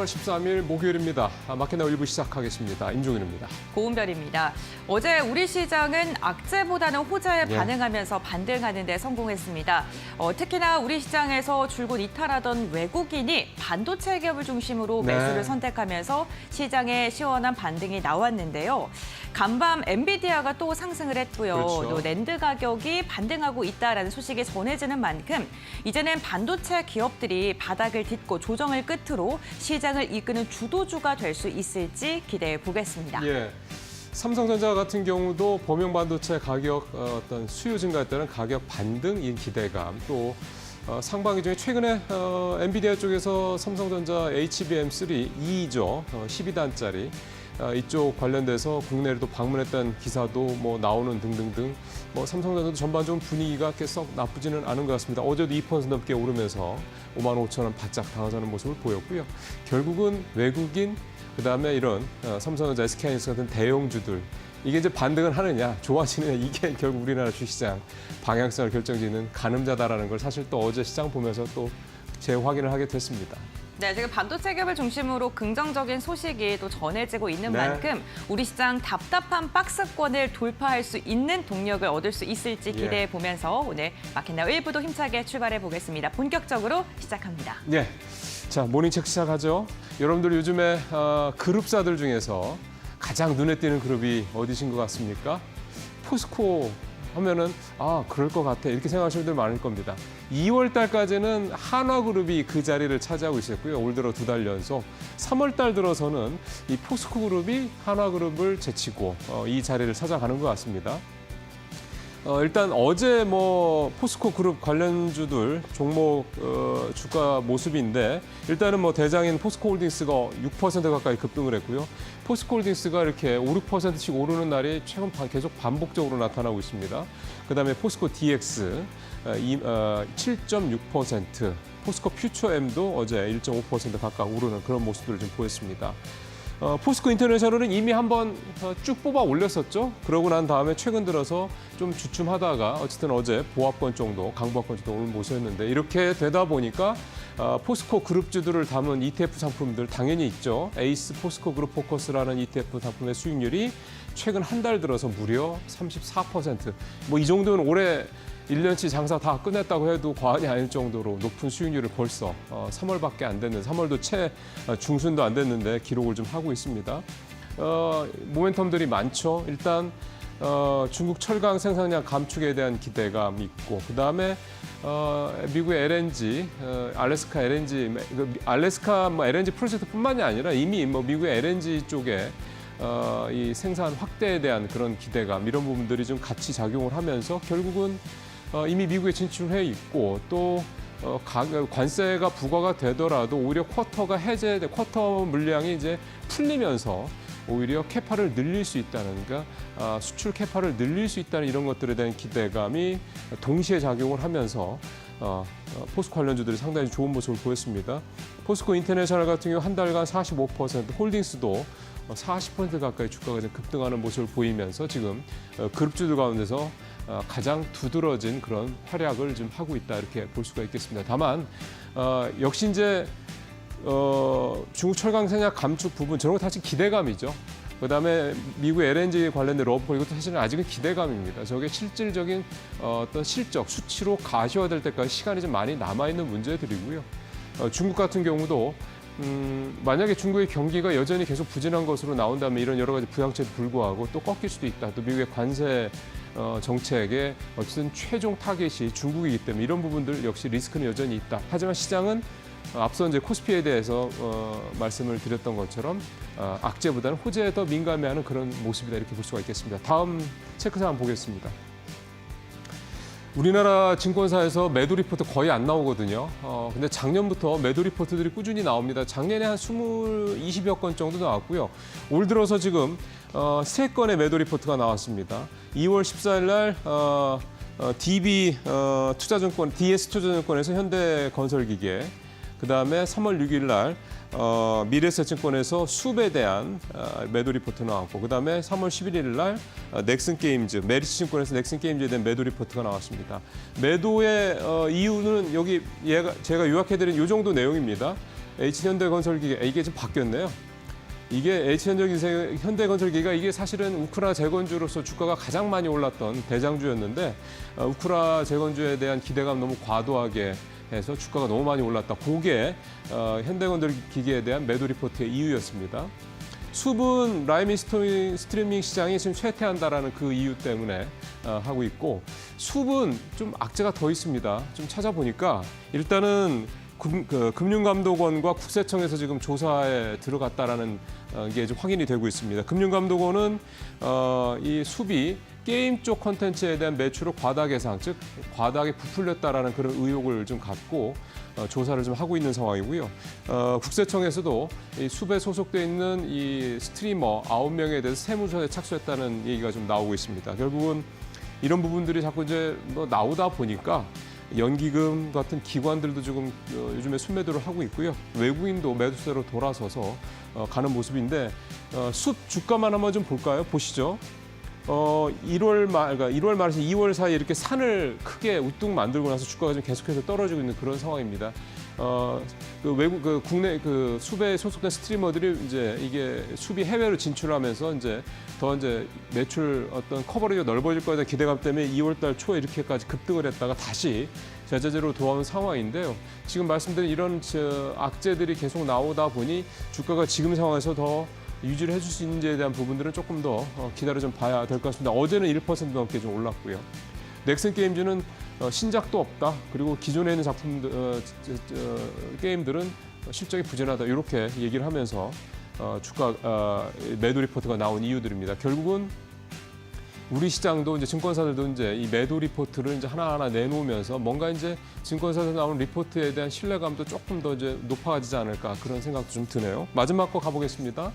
3월 13일 목요일입니다. 마켓나우 1부 시작하겠습니다. 임종윤입니다. 고은별입니다. 어제 우리 시장은 악재보다는 호재에 반응하면서 반등하는 데 성공했습니다. 특히나 우리 시장에서 줄곧 이탈하던 외국인이 반도체 기업을 중심으로 매수를 선택하면서 시장에 시원한 반등이 나왔는데요. 간밤 엔비디아가 또 상승을 했고요. 그렇죠. 또 낸드 가격이 반등하고 있다라는 소식이 전해지는 만큼 이제는 반도체 기업들이 바닥을 딛고 조정을 끝으로 시장을 이끄는 주도주가 될 수 있을지 기대해 보겠습니다. 예. 삼성전자 같은 경우도 범용 반도체 가격 어떤 수요 증가에 따른 가격 반등인 기대감 또 상반기 중에 최근에 엔비디아 쪽에서 삼성전자 HBM3 2죠. 12단짜리 이쪽 관련돼서 국내에도 방문했던 기사도 뭐 나오는 등등등 삼성전자도 전반적으로 분위기가 그렇게 썩 나쁘지는 않은 것 같습니다. 어제도 2% 넘게 오르면서 55,000원 바짝 다가가는 모습을 보였고요. 결국은 외국인 그다음에 이런 삼성전자, SK하이닉스 같은 대형주들 이게 이제 반등을 하느냐, 좋아지느냐 이게 결국 우리나라 주시장 방향성을 결정짓는 가늠자다라는 걸 사실 또 어제 시장 보면서 또 재확인을 하게 됐습니다. 네, 지금 반도체 기업을 중심으로 긍정적인 소식이 또 전해지고 있는 만큼 우리 시장 답답한 박스권을 돌파할 수 있는 동력을 얻을 수 있을지 기대해 보면서 오늘 마켓나우 1부도 힘차게 출발해 보겠습니다. 본격적으로 시작합니다. 네, 자 모닝책 시작하죠. 여러분들 요즘에 그룹사들 중에서 가장 눈에 띄는 그룹이 어디신 것 같습니까? 포스코 하면은 그럴 것 같아 이렇게 생각하시는 분들 많을 겁니다. 2월 달까지는 한화그룹이 그 자리를 차지하고 있었고요. 올 들어 2달 연속 3월 달 들어서는 이 포스코 그룹이 한화그룹을 제치고 이 자리를 찾아가는 것 같습니다. 일단 어제 포스코 그룹 관련주들 종목 주가 모습인데 일단은 대장인 포스코홀딩스가 6% 가까이 급등을 했고요. 포스코홀딩스가 이렇게 5, 6%씩 오르는 날이 최근 계속 반복적으로 나타나고 있습니다. 그다음에 포스코 DX 7.6%, 포스코 퓨처엠도 어제 1.5% 가까이 오르는 그런 모습들을 좀 보였습니다. 포스코 인터내셔널은 이미 한번 쭉 뽑아 올렸었죠. 그러고 난 다음에 최근 들어서 좀 주춤하다가 어쨌든 어제 보합권 정도, 강보합권 정도 오는 모습이었는데 이렇게 되다 보니까 포스코 그룹주들을 담은 ETF 상품들 당연히 있죠. 에이스 포스코 그룹 포커스라는 ETF 상품의 수익률이 최근 한 달 들어서 무려 34%. 이 정도는 올해 1년치 장사 다 끝냈다고 해도 과언이 아닐 정도로 높은 수익률을 벌써 3월밖에 안 됐는 3월도 중순도 안 됐는데 기록을 좀 하고 있습니다. 모멘텀들이 많죠. 일단 중국 철강 생산량 감축에 대한 기대감이 있고 그다음에 미국의 LNG, 알래스카 LNG, LNG 프로젝트뿐만이 아니라 이미 미국의 LNG 쪽에 이 생산 확대에 대한 그런 기대감 이런 부분들이 좀 같이 작용을 하면서 결국은 이미 미국에 진출해 있고 또 관세가 부과가 되더라도 오히려 쿼터 물량이 이제 풀리면서 오히려 캐파를 늘릴 수 있다는 그러니까 수출 캐파를 늘릴 수 있다는 이런 것들에 대한 기대감이 동시에 작용을 하면서 포스코 관련주들이 상당히 좋은 모습을 보였습니다. 포스코 인터내셔널 같은 경우 한 달간 45%, 홀딩스도 40% 가까이 주가가 급등하는 모습을 보이면서 지금 그룹주들 가운데서 가장 두드러진 그런 활약을 좀 하고 있다 이렇게 볼 수가 있겠습니다. 다만 역시 이제 중국 철강 생산 감축 부분 저런 거 사실 기대감이죠. 그다음에 미국 LNG 관련된 러버 이것도 사실은 아직은 기대감입니다. 저게 실질적인 어떤 실적 수치로 가시화될 때까지 시간이 좀 많이 남아 있는 문제들이고요. 중국 같은 경우도 만약에 중국의 경기가 여전히 계속 부진한 것으로 나온다면 이런 여러 가지 부양책에도 불구하고 또 꺾일 수도 있다. 또 미국의 관세 정책의 어쨌든 최종 타겟이 중국이기 때문에 이런 부분들 역시 리스크는 여전히 있다. 하지만 시장은 앞서 이제 코스피에 대해서 말씀을 드렸던 것처럼 악재보다는 호재에 더 민감해하는 그런 모습이다 이렇게 볼 수가 있겠습니다. 다음 체크사항 보겠습니다. 우리나라 증권사에서 매도 리포트 거의 안 나오거든요. 근데 작년부터 매도 리포트들이 꾸준히 나옵니다. 작년에 한 20여 건 정도 나왔고요. 올 들어서 지금 3건의 매도 리포트가 나왔습니다. 2월 14일 날 DB 투자증권, DS 투자증권에서 현대건설기계, 그다음에 3월 6일 날 미래에셋증권에서 수배에 대한 매도 리포트 나왔고 그다음에 3월 11일 날 넥슨게임즈, 메리츠증권에서 넥슨게임즈에 대한 매도 리포트가 나왔습니다. 매도의 이유는 여기 제가 요약해드린 이 정도 내용입니다. H현대건설기계 이게 좀 바뀌었네요. 이게 H현대건설기계가 이게 사실은 우크라 재건주로서 주가가 가장 많이 올랐던 대장주였는데 우크라 재건주에 대한 기대감 너무 과도하게 해서 주가가 너무 많이 올랐다. 그게 현대건설기계에 대한 매도 리포트의 이유였습니다. 수분 라이밍 스트리밍 시장이 지금 쇠퇴한다라는 그 이유 때문에 하고 있고 수분 좀 악재가 더 있습니다. 좀 찾아보니까 일단은 금융감독원과 국세청에서 지금 조사에 들어갔다라는 게 좀 확인이 되고 있습니다. 금융감독원은 이 수비 게임 쪽 콘텐츠에 대한 매출을 과다 계상, 즉 과다하게 부풀렸다라는 그런 의혹을 좀 갖고 조사를 좀 하고 있는 상황이고요. 국세청에서도 이 수배에 소속돼 있는 이 스트리머 9명에 대해서 세무서에 착수했다는 얘기가 좀 나오고 있습니다. 결국은 이런 부분들이 자꾸 이제 뭐 나오다 보니까 연기금 같은 기관들도 지금 요즘에 순매도를 하고 있고요. 외국인도 매도세로 돌아서서 가는 모습인데 숲 주가만 한번 좀 볼까요? 보시죠. 1월 말에서 2월 사이에 이렇게 산을 크게 우뚝 만들고 나서 주가가 좀 계속해서 떨어지고 있는 그런 상황입니다. 국내 숲에 소속된 스트리머들이 이제 이게 숲이 해외로 진출하면서 이제 더 이제 매출 어떤 커버리지가 넓어질 거에 대한 기대감 때문에 2월달 초에 이렇게까지 급등을 했다가 다시 제자재로 돌아온 상황인데요. 지금 말씀드린 이런 악재들이 계속 나오다 보니 주가가 지금 상황에서 더 유지를 해줄 수 있는지에 대한 부분들은 조금 더 기다려 좀 봐야 될 것 같습니다. 어제는 1% 넘게 좀 올랐고요. 넥슨 게임즈는 신작도 없다. 그리고 기존에 있는 게임들은 실적이 부진하다. 이렇게 얘기를 하면서 주가 매도 리포트가 나온 이유들입니다. 결국은 우리 시장도 이제 증권사들도 이제 이 매도 리포트를 이제 하나하나 내놓으면서 뭔가 이제 증권사에서 나오는 리포트에 대한 신뢰감도 조금 더 이제 높아지지 않을까 그런 생각도 좀 드네요. 마지막 거 가보겠습니다.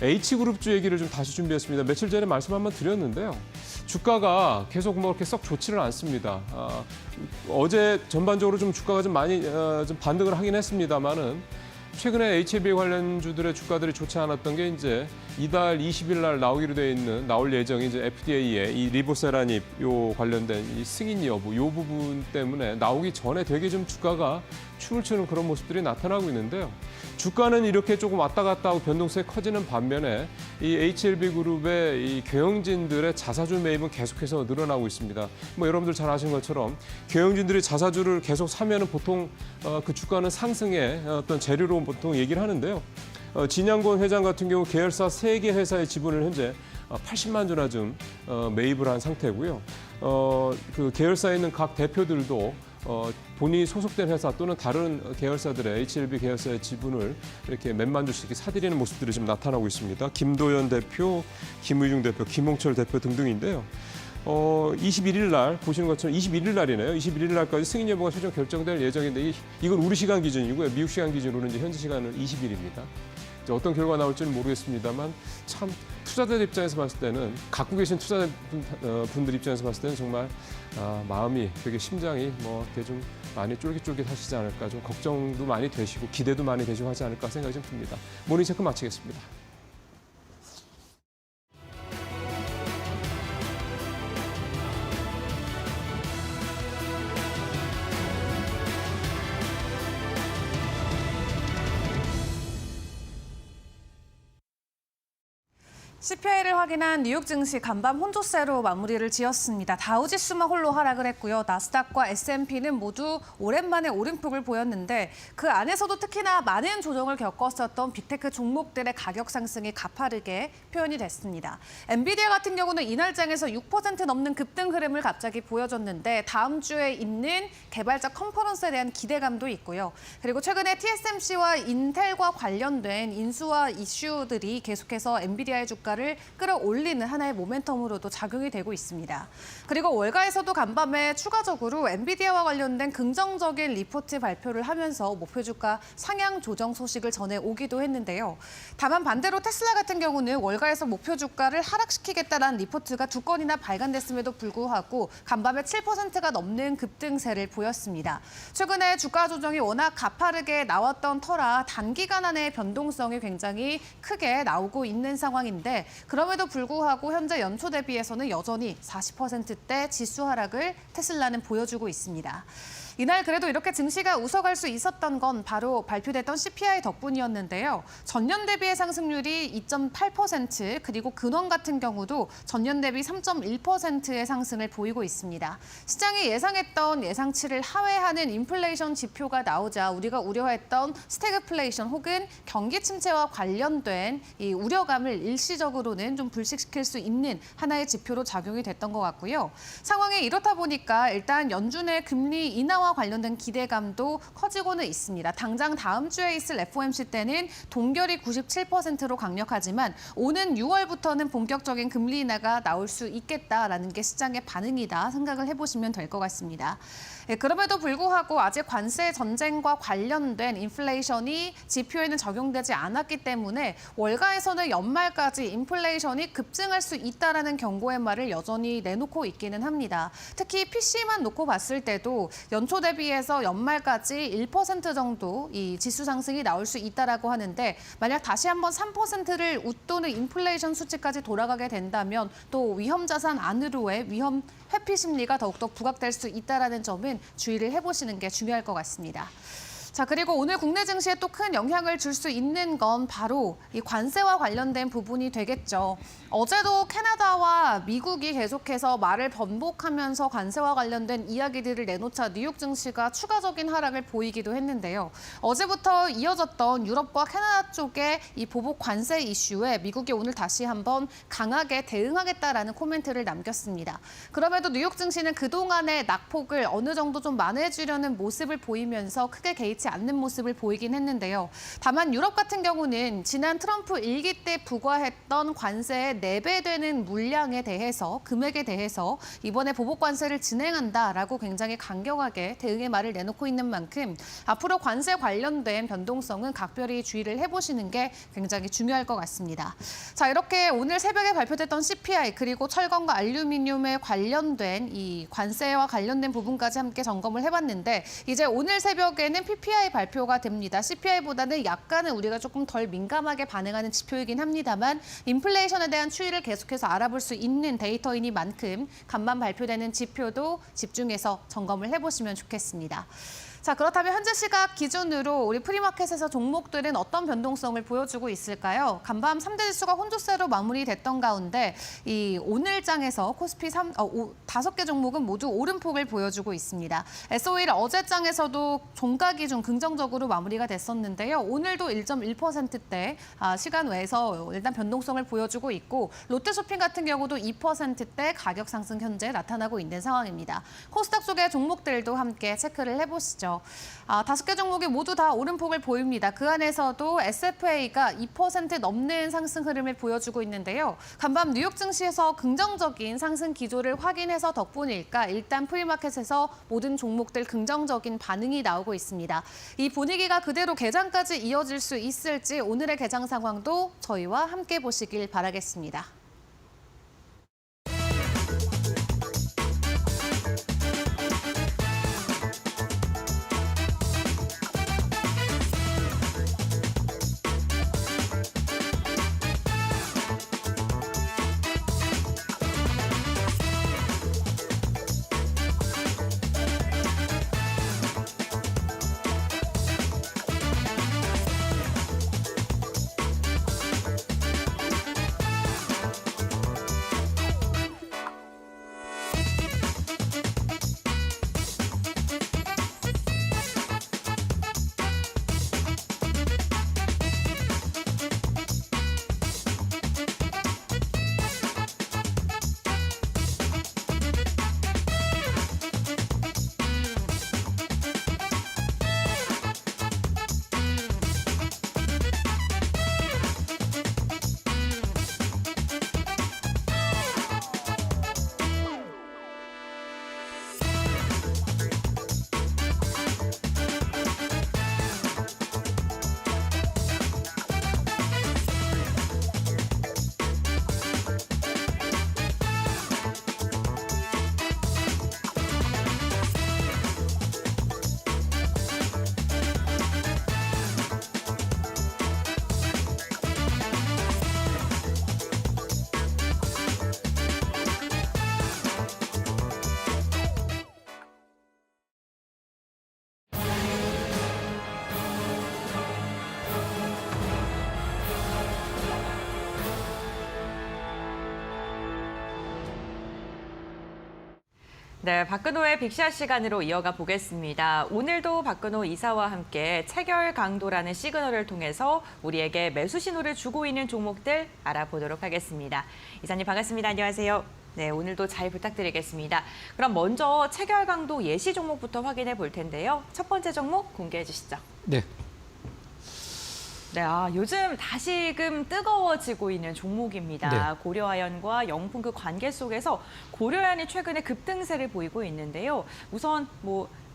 H그룹주 얘기를 좀 다시 준비했습니다. 며칠 전에 말씀 한번 드렸는데요. 주가가 계속 뭐 이렇게 썩 좋지는 않습니다. 어제 전반적으로 좀 주가가 좀 많이 좀 반등을 하긴 했습니다만은 최근에 HLB 관련주들의 주가들이 좋지 않았던 게 이제 이달 20일 날 나올 예정인 이제 FDA의 이 리보세라닙 요 관련된 이 승인 여부 요 부분 때문에 나오기 전에 되게 좀 주가가 춤을 추는 그런 모습들이 나타나고 있는데요. 주가는 이렇게 조금 왔다 갔다 하고 변동성이 커지는 반면에 이 HLB 그룹의 이 경영진들의 자사주 매입은 계속해서 늘어나고 있습니다. 뭐 여러분들 잘 아시는 것처럼 경영진들이 자사주를 계속 사면은 보통 그 주가는 상승의 어떤 재료로 보통 얘기를 하는데요. 진양권 회장 같은 경우 계열사 3개 회사의 지분을 현재 80만 주나 좀 매입을 한 상태고요. 그 계열사에 있는 각 대표들도 본인이 소속된 회사 또는 다른 계열사들의 HLB 계열사의 지분을 이렇게 몇만 주씩 사들이는 모습들이 좀 나타나고 있습니다. 김도연 대표, 김의중 대표, 김홍철 대표 등등인데요. 21일 날 보시는 것처럼 21일 날이네요. 21일 날까지 승인 여부가 최종 결정될 예정인데 이건 우리 시간 기준이고요. 미국 시간 기준으로는 이제 현지 시간은 20일입니다. 어떤 결과가 나올지는 모르겠습니다만 참 투자자들 입장에서 봤을 때는 갖고 계신 투자자분들 입장에서 봤을 때는 정말 마음이 되게 심장이 뭐 이렇게 좀 많이 쫄깃쫄깃하시지 않을까 좀 걱정도 많이 되시고 기대도 많이 되시고 하지 않을까 생각이 좀 듭니다. 모닝 체크 마치겠습니다. CPI를 확인한 뉴욕 증시 간밤 혼조세로 마무리를 지었습니다. 다우지수만 홀로 하락을 했고요. 나스닥과 S&P는 모두 오랜만에 오름폭을 보였는데 그 안에서도 특히나 많은 조정을 겪었었던 빅테크 종목들의 가격 상승이 가파르게 표현이 됐습니다. 엔비디아 같은 경우는 이날장에서 6% 넘는 급등 흐름을 갑자기 보여줬는데 다음 주에 있는 개발자 컨퍼런스에 대한 기대감도 있고요. 그리고 최근에 TSMC와 인텔과 관련된 인수와 이슈들이 계속해서 엔비디아의 주가를 끌어올리는 하나의 모멘텀으로도 작용이 되고 있습니다. 그리고 월가에서도 간밤에 추가적으로 엔비디아와 관련된 긍정적인 리포트 발표를 하면서 목표 주가 상향 조정 소식을 전해오기도 했는데요. 다만 반대로 테슬라 같은 경우는 월가에서 목표 주가를 하락시키겠다는 리포트가 2건이나 발간됐음에도 불구하고 간밤에 7%가 넘는 급등세를 보였습니다. 최근에 주가 조정이 워낙 가파르게 나왔던 터라 단기간 안에 변동성이 굉장히 크게 나오고 있는 상황인데 그럼에도 불구하고 현재 연초 대비해서는 여전히 40%대 지수 하락을 테슬라는 보여주고 있습니다. 이날 그래도 이렇게 증시가 웃어갈 수 있었던 건 바로 발표됐던 CPI 덕분이었는데요. 전년 대비의 상승률이 2.8%, 그리고 근원 같은 경우도 전년 대비 3.1%의 상승을 보이고 있습니다. 시장이 예상했던 예상치를 하회하는 인플레이션 지표가 나오자 우리가 우려했던 스태그플레이션 혹은 경기 침체와 관련된 이 우려감을 일시적으로는 좀 불식시킬 수 있는 하나의 지표로 작용이 됐던 것 같고요. 상황이 이렇다 보니까 일단 연준의 금리 인하와 관련된 기대감도 커지고는 있습니다. 당장 다음 주에 있을 FOMC 때는 동결이 97%로 강력하지만 오는 6월부터는 본격적인 금리 인하가 나올 수 있겠다라는 게 시장의 반응이다 생각을 해보시면 될 것 같습니다. 그럼에도 불구하고 아직 관세 전쟁과 관련된 인플레이션이 지표에는 적용되지 않았기 때문에 월가에서는 연말까지 인플레이션이 급증할 수 있다라는 경고의 말을 여전히 내놓고 있기는 합니다. 특히 PC만 놓고 봤을 때도 연초 대비해서 연말까지 1% 정도 이 지수 상승이 나올 수 있다라고 하는데 만약 다시 한번 3%를 웃도는 인플레이션 수치까지 돌아가게 된다면 또 위험 자산 안으로의 위험 회피 심리가 더욱더 부각될 수 있다라는 점은 주의를 해보시는 게 중요할 것 같습니다. 자, 그리고 오늘 국내 증시에 또 큰 영향을 줄 수 있는 건 바로 이 관세와 관련된 부분이 되겠죠. 어제도 캐나다와 미국이 계속해서 말을 번복하면서 관세와 관련된 이야기들을 내놓자 뉴욕 증시가 추가적인 하락을 보이기도 했는데요. 어제부터 이어졌던 유럽과 캐나다 쪽의 이 보복 관세 이슈에 미국이 오늘 다시 한번 강하게 대응하겠다라는 코멘트를 남겼습니다. 그럼에도 뉴욕 증시는 그동안의 낙폭을 어느 정도 좀 만회해주려는 모습을 보이면서 크게 개의치 않는 모습을 보이긴 했는데요. 다만 유럽 같은 경우는 지난 트럼프 일기 때 부과했던 관세의 4배 되는 물량에 대해서 금액에 대해서 이번에 보복 관세를 진행한다라고 굉장히 강경하게 대응의 말을 내놓고 있는 만큼 앞으로 관세 관련된 변동성은 각별히 주의를 해보시는 게 굉장히 중요할 것 같습니다. 자, 이렇게 오늘 새벽에 발표됐던 CPI 그리고 철강과 알루미늄에 관련된 이 관세와 관련된 부분까지 함께 점검을 해봤는데 이제 오늘 새벽에는 PPI 발표가 됩니다. CPI보다는 약간은 우리가 조금 덜 민감하게 반응하는 지표이긴 합니다만 인플레이션에 대한 추이를 계속해서 알아볼 수 있는 데이터이니만큼 간밤 발표되는 지표도 집중해서 점검을 해보시면 좋겠습니다. 자, 그렇다면 현재 시각 기준으로 우리 프리마켓에서 종목들은 어떤 변동성을 보여주고 있을까요? 간밤 3대 지수가 혼조세로 마무리됐던 가운데 이 오늘장에서 코스피 5개 종목은 모두 오름폭을 보여주고 있습니다. S51 어제장에서도 종가 기준 긍정적으로 마무리가 됐었는데요. 오늘도 1.1%대 시간 외에서 일단 변동성을 보여주고 있고 롯데쇼핑 같은 경우도 2%대 가격 상승 현재 나타나고 있는 상황입니다. 코스닥 쪽의 종목들도 함께 체크를 해보시죠. 5개 종목이 모두 다 오름폭을 보입니다. 그 안에서도 SFA가 2% 넘는 상승 흐름을 보여주고 있는데요. 간밤 뉴욕 증시에서 긍정적인 상승 기조를 확인해서 덕분일까 일단 프리마켓에서 모든 종목들 긍정적인 반응이 나오고 있습니다. 이 분위기가 그대로 개장까지 이어질 수 있을지 오늘의 개장 상황도 저희와 함께 보시길 바라겠습니다. 네, 박근호의 빅샷 시간으로 이어가 보겠습니다. 오늘도 박근호 이사와 함께 체결 강도라는 시그널을 통해서 우리에게 매수 신호를 주고 있는 종목들 알아보도록 하겠습니다. 이사님 반갑습니다. 안녕하세요. 네, 오늘도 잘 부탁드리겠습니다. 그럼 먼저 체결 강도 예시 종목부터 확인해 볼 텐데요. 첫 번째 종목 공개해 주시죠. 네. 네, 요즘 다시금 뜨거워지고 있는 종목입니다. 네. 고려아연과 영풍 그 관계 속에서 고려아연이 최근에 급등세를 보이고 있는데요. 우선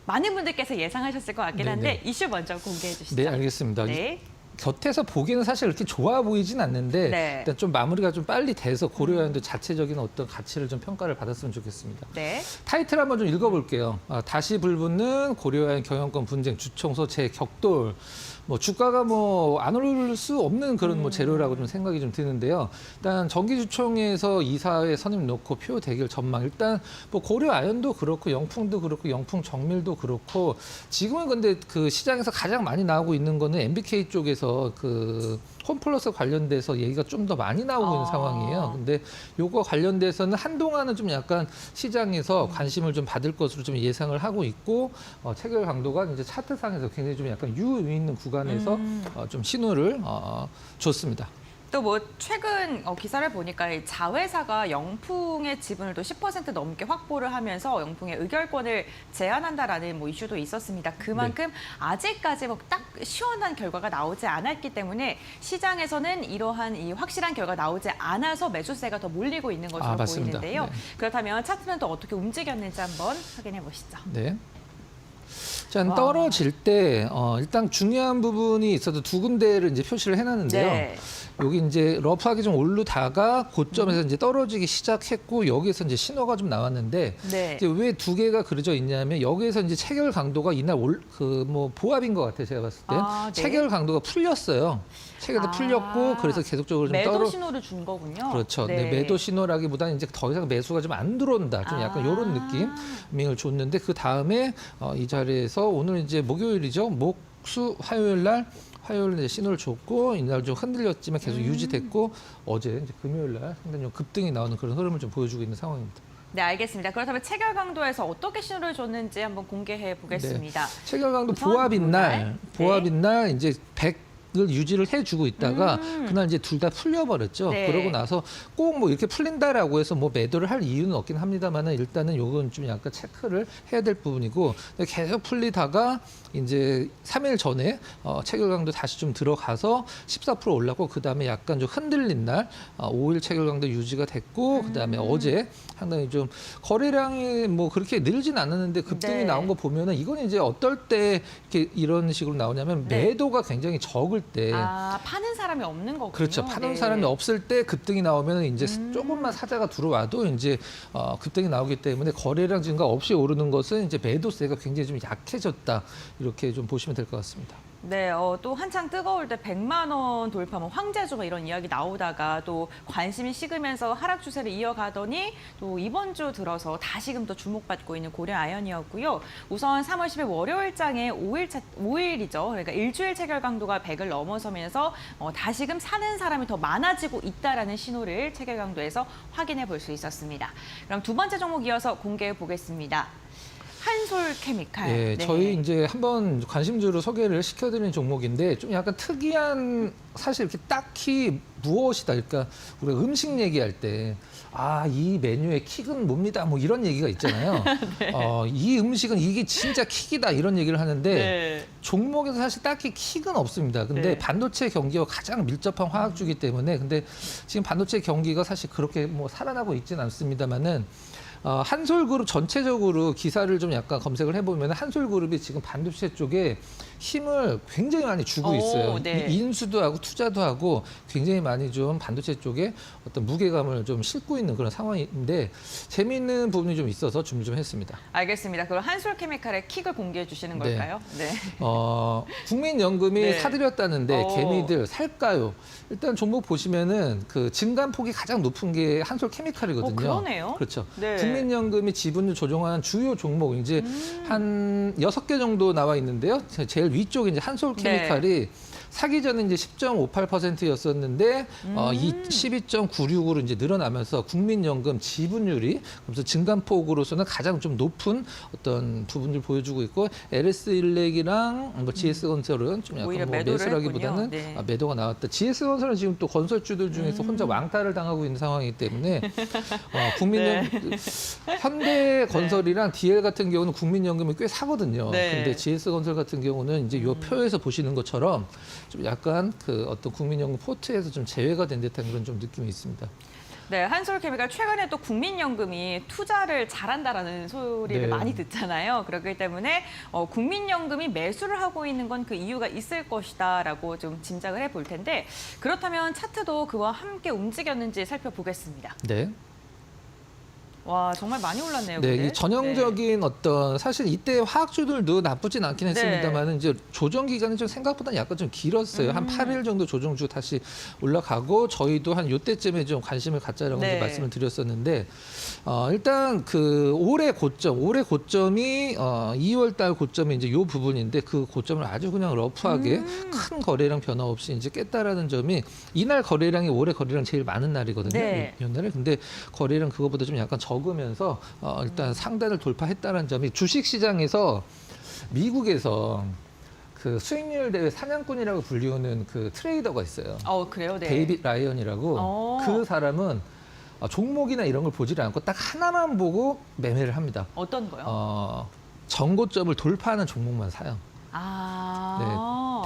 많은 분들께서 예상하셨을 것 같긴 한데 이슈 먼저 공개해 주시죠. 네, 알겠습니다. 네. 곁에서 보기에는 사실 그렇게 좋아 보이진 않는데 네. 일단 좀 마무리가 좀 빨리 돼서 고려아연도 자체적인 어떤 가치를 좀 평가를 받았으면 좋겠습니다. 네. 타이틀 한번 좀 읽어볼게요. 다시 불붙는 고려아연 경영권 분쟁 주총소 재격돌. 주가가 안 오를 수 없는 그런 재료라고 좀 생각이 좀 드는데요. 일단 정기주총에서 이사회 선임 놓고 표 대결 전망. 일단 고려아연도 그렇고 영풍도 그렇고 영풍정밀도 그렇고 지금은 근데 그 시장에서 가장 많이 나오고 있는 거는 MBK 쪽에서 그 홈플러스 관련돼서 얘기가 좀 더 많이 나오고 있는 상황이에요. 근데 요거 관련돼서는 한동안은 좀 약간 시장에서 관심을 좀 받을 것으로 좀 예상을 하고 있고 체결 강도가 이제 차트상에서 굉장히 좀 약간 유의 있는 구간에서 좀 신호를 줬습니다. 또 최근 기사를 보니까 이 자회사가 영풍의 지분을 또 10% 넘게 확보를 하면서 영풍의 의결권을 제한한다라는 이슈도 있었습니다. 그만큼 아직까지 딱 시원한 결과가 나오지 않았기 때문에 시장에서는 이러한 이 확실한 결과가 나오지 않아서 매수세가 더 몰리고 있는 것으로 맞습니다. 보이는데요. 네. 그렇다면 차트는 또 어떻게 움직였는지 한번 확인해 보시죠. 네. 자, 떨어질 때 일단 중요한 부분이 있어도 두 군데를 이제 표시를 해놨는데요. 네. 여기 이제 러프하게 좀 오르다가 고점에서 이제 떨어지기 시작했고 여기에서 이제 신호가 좀 나왔는데 네. 이제 왜 두 개가 그려져 있냐면 여기에서 이제 체결 강도가 이날 보합인 것 같아요. 제가 봤을 때 네. 체결 강도가 풀렸어요. 체결도 풀렸고 그래서 계속적으로 좀 매도 신호를 준 거군요. 그렇죠. 네. 네, 매도 신호라기보다는 이제 더 이상 매수가 좀 안 들어온다. 좀 약간 이런 느낌을 줬는데 그 다음에 이 자리에서 오늘 이제 목요일이죠. 수 화요일 날 이제 신호를 줬고 이날 좀 흔들렸지만 계속 유지됐고 어제 이제 금요일 날 상당히 좀 급등이 나오는 그런 흐름을 좀 보여주고 있는 상황입니다. 네, 알겠습니다. 그렇다면 체결 강도에서 어떻게 신호를 줬는지 한번 공개해 보겠습니다. 체결 강도 우선 보합인 날 네. 이제 100을 유지를 해주고 있다가 그날 이제 둘 다 풀려버렸죠. 네. 그러고 나서 꼭 이렇게 풀린다라고 해서 매도를 할 이유는 없긴 합니다만은 일단은 요건 좀 약간 체크를 해야 될 부분이고 계속 풀리다가 이제 3일 전에 체결 강도 다시 좀 들어가서 14% 올랐고 그 다음에 약간 좀 흔들린 날 5일 체결 강도 유지가 됐고 그 다음에 어제 상당히 좀 거래량이 그렇게 늘진 않았는데 급등이 네. 나온 거 보면은 이건 이제 어떨 때 이렇게 이런 식으로 나오냐면 네. 매도가 굉장히 적을 때 파는 사람이 없는 거군요. 그렇죠. 파는 네. 사람이 없을 때 급등이 나오면 이제 조금만 사자가 들어와도 이제 급등이 나오기 때문에 거래량 증가 없이 오르는 것은 이제 매도세가 굉장히 좀 약해졌다. 이렇게 좀 보시면 될 것 같습니다. 네, 또 한창 뜨거울 때 100만 원 돌파면 황제주 이런 이야기 나오다가 또 관심이 식으면서 하락 추세를 이어가더니 또 이번 주 들어서 다시금 또 주목받고 있는 고려아연이었고요. 우선 3월 10일 월요일장에 5일이죠. 그러니까 일주일 체결 강도가 100을 넘어서면서 다시금 사는 사람이 더 많아지고 있다라는 신호를 체결 강도에서 확인해 볼 수 있었습니다. 그럼 두 번째 종목 이어서 공개해 보겠습니다. 한솔케미칼. 예, 저희 이제 한번 관심주로 소개를 시켜드리는 종목인데 좀 약간 특이한 사실 이렇게 딱히 무엇이다. 그러니까 우리가 음식 얘기할 때 이 메뉴의 킥은 뭡니다. 이런 얘기가 있잖아요. 네. 이 음식은 이게 진짜 킥이다 이런 얘기를 하는데 네. 종목에서 사실 딱히 킥은 없습니다. 근데 네. 반도체 경기와 가장 밀접한 화학주기 때문에 근데 지금 반도체 경기가 사실 그렇게 살아나고 있지는 않습니다만은 한솔그룹 전체적으로 기사를 좀 약간 검색을 해보면 한솔그룹이 지금 반도체 쪽에 힘을 굉장히 많이 주고 있어요. 네. 인수도 하고 투자도 하고 굉장히 많이 좀 반도체 쪽에 어떤 무게감을 좀 싣고 있는 그런 상황인데 재미있는 부분이 좀 있어서 준비 좀 했습니다. 알겠습니다. 그럼 한솔케미칼의 킥을 공개해 주시는 걸까요? 네. 국민연금이 네. 사들였다는데 개미들 살까요? 일단 종목 보시면은 그 증감폭이 가장 높은 게 한솔케미칼이거든요. 그러네요. 그렇죠. 네. 국민연금이 지분을 조정한 주요 종목 이제 한 6개 정도 나와 있는데요. 제일 위쪽에 이제 한솔케미칼이 사기 전에 이제 10.58%였었는데 이 12.96으로 이제 늘어나면서 국민연금 지분율이 그래서 증감폭으로서는 가장 좀 높은 어떤 부분을 보여주고 있고 LS일렉이랑 뭐 GS건설은 좀 약간 오히려 뭐 매도를 매수라기보다는 했군요. 네. 매도가 나왔다. GS건설은 지금 또 건설주들 중에서 혼자 왕따를 당하고 있는 상황이기 때문에 국민연금 현대건설이랑 DL 같은 경우는 국민연금이 꽤 사거든요. 네. 근데 GS건설 같은 경우는 이제 요 표에서 보시는 것처럼 좀 약간 그 어떤 국민연금 포트에서 좀 제외가 된 듯한 그런 좀 느낌이 있습니다. 네, 한솔케미칼 최근에 또 국민연금이 투자를 잘한다라는 소리를 네. 많이 듣잖아요. 그렇기 때문에 국민연금이 매수를 하고 있는 건 그 이유가 있을 것이다라고 좀 짐작을 해볼 텐데 그렇다면 차트도 그와 함께 움직였는지 살펴보겠습니다. 네. 와, 정말 많이 올랐네요. 네, 근데. 이 전형적인 어떤 사실 이때 화학주들도 나쁘진 않긴 했습니다만은 이제 조정 기간이 좀 생각보다 약간 좀 길었어요. 한 8일 정도 조정 주고 다시 올라가고 저희도 한 요때쯤에 좀 관심을 갖자라고 네. 이제 말씀을 드렸었는데 일단 그 올해 고점이 2월 달 고점이 이제 요 부분인데 그 고점을 아주 그냥 러프하게 큰 거래량 변화 없이 이제 깼다라는 점이 이날 거래량이 올해 거래량 제일 많은 날이거든요. 네. 연날에. 근데 거래량 그거보다 좀 약간 적으면서 일단 상단을 돌파했다는 점이 주식시장에서 미국에서 그 수익률 대회 사냥꾼이라고 불리우는 그 트레이더가 있어요. 그래요? 네. 데이빗 라이언이라고 그 사람은 종목이나 이런 걸 보질 않고 딱 하나만 보고 매매를 합니다. 어떤 거요? 전고점을 돌파하는 종목만 사요.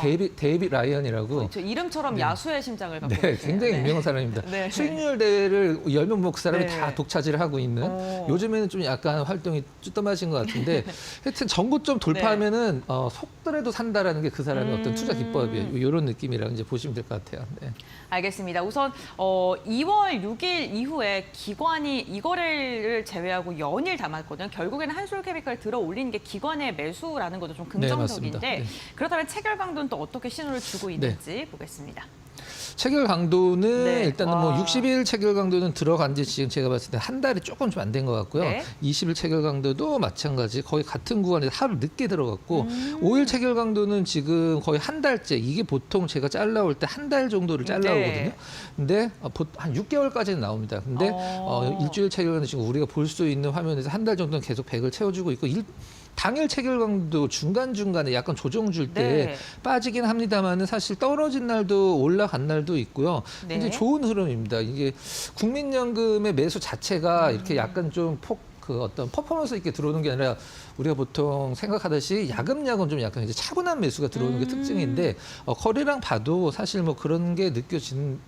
데이빗 라이언이라고. 저 이름처럼 네. 야수의 심장을 갖고 네, 계세요. 굉장히 네. 유명한 사람입니다. 네. 수익률 대회를 열면 뭐 그 사람이 네. 다 독차지를 하고 있는 요즘에는 좀 약간 활동이 쭈떠마신 것 같은데 하여튼 전고점 돌파하면은 속더라도 산다라는 게 그 사람의 어떤 투자 기법이에요. 이런 느낌이라고 이제 보시면 될 것 같아요. 네. 알겠습니다. 우선 2월 6일 이후에 기관이 이 거래를 제외하고 연일 담았거든요. 결국에는 한솔케미칼 들어 올리는 게 기관의 매수라는 것도 좀 긍정적인데 맞습니다. 네. 그렇다면 체결 강도는 또 어떻게 신호를 주고 있는지 보겠습니다. 체결 강도는 네. 일단은 와. 뭐 60일 체결 강도는 들어간 지 지금 제가 봤을 때 한 달이 조금 좀 안 된 것 같고요. 네. 20일 체결 강도도 마찬가지 거의 같은 구간에서 하루 늦게 들어갔고 5일 체결 강도는 지금 거의 한 달째 이게 보통 제가 잘라올 때 한 달 정도를 잘라오거든요. 네. 근데 한 6개월까지는 나옵니다. 근데 일주일 체결 강도 지금 우리가 볼 수 있는 화면에서 한 달 정도는 계속 100을 채워주고 있고 당일 체결 강도 중간중간에 약간 조정 줄 때 네. 빠지긴 빠지긴 합니다만은 사실 떨어진 날도 올라간 날도 있고요. 네. 굉장히 좋은 흐름입니다. 이게 국민연금의 매수 자체가 이렇게 약간 좀 그 어떤 퍼포먼스 있게 들어오는 게 아니라 우리가 보통 생각하듯이 야금야금 좀 약간 이제 차분한 매수가 들어오는 게 특징인데 거래량 봐도 사실 뭐 그런 게 느껴지는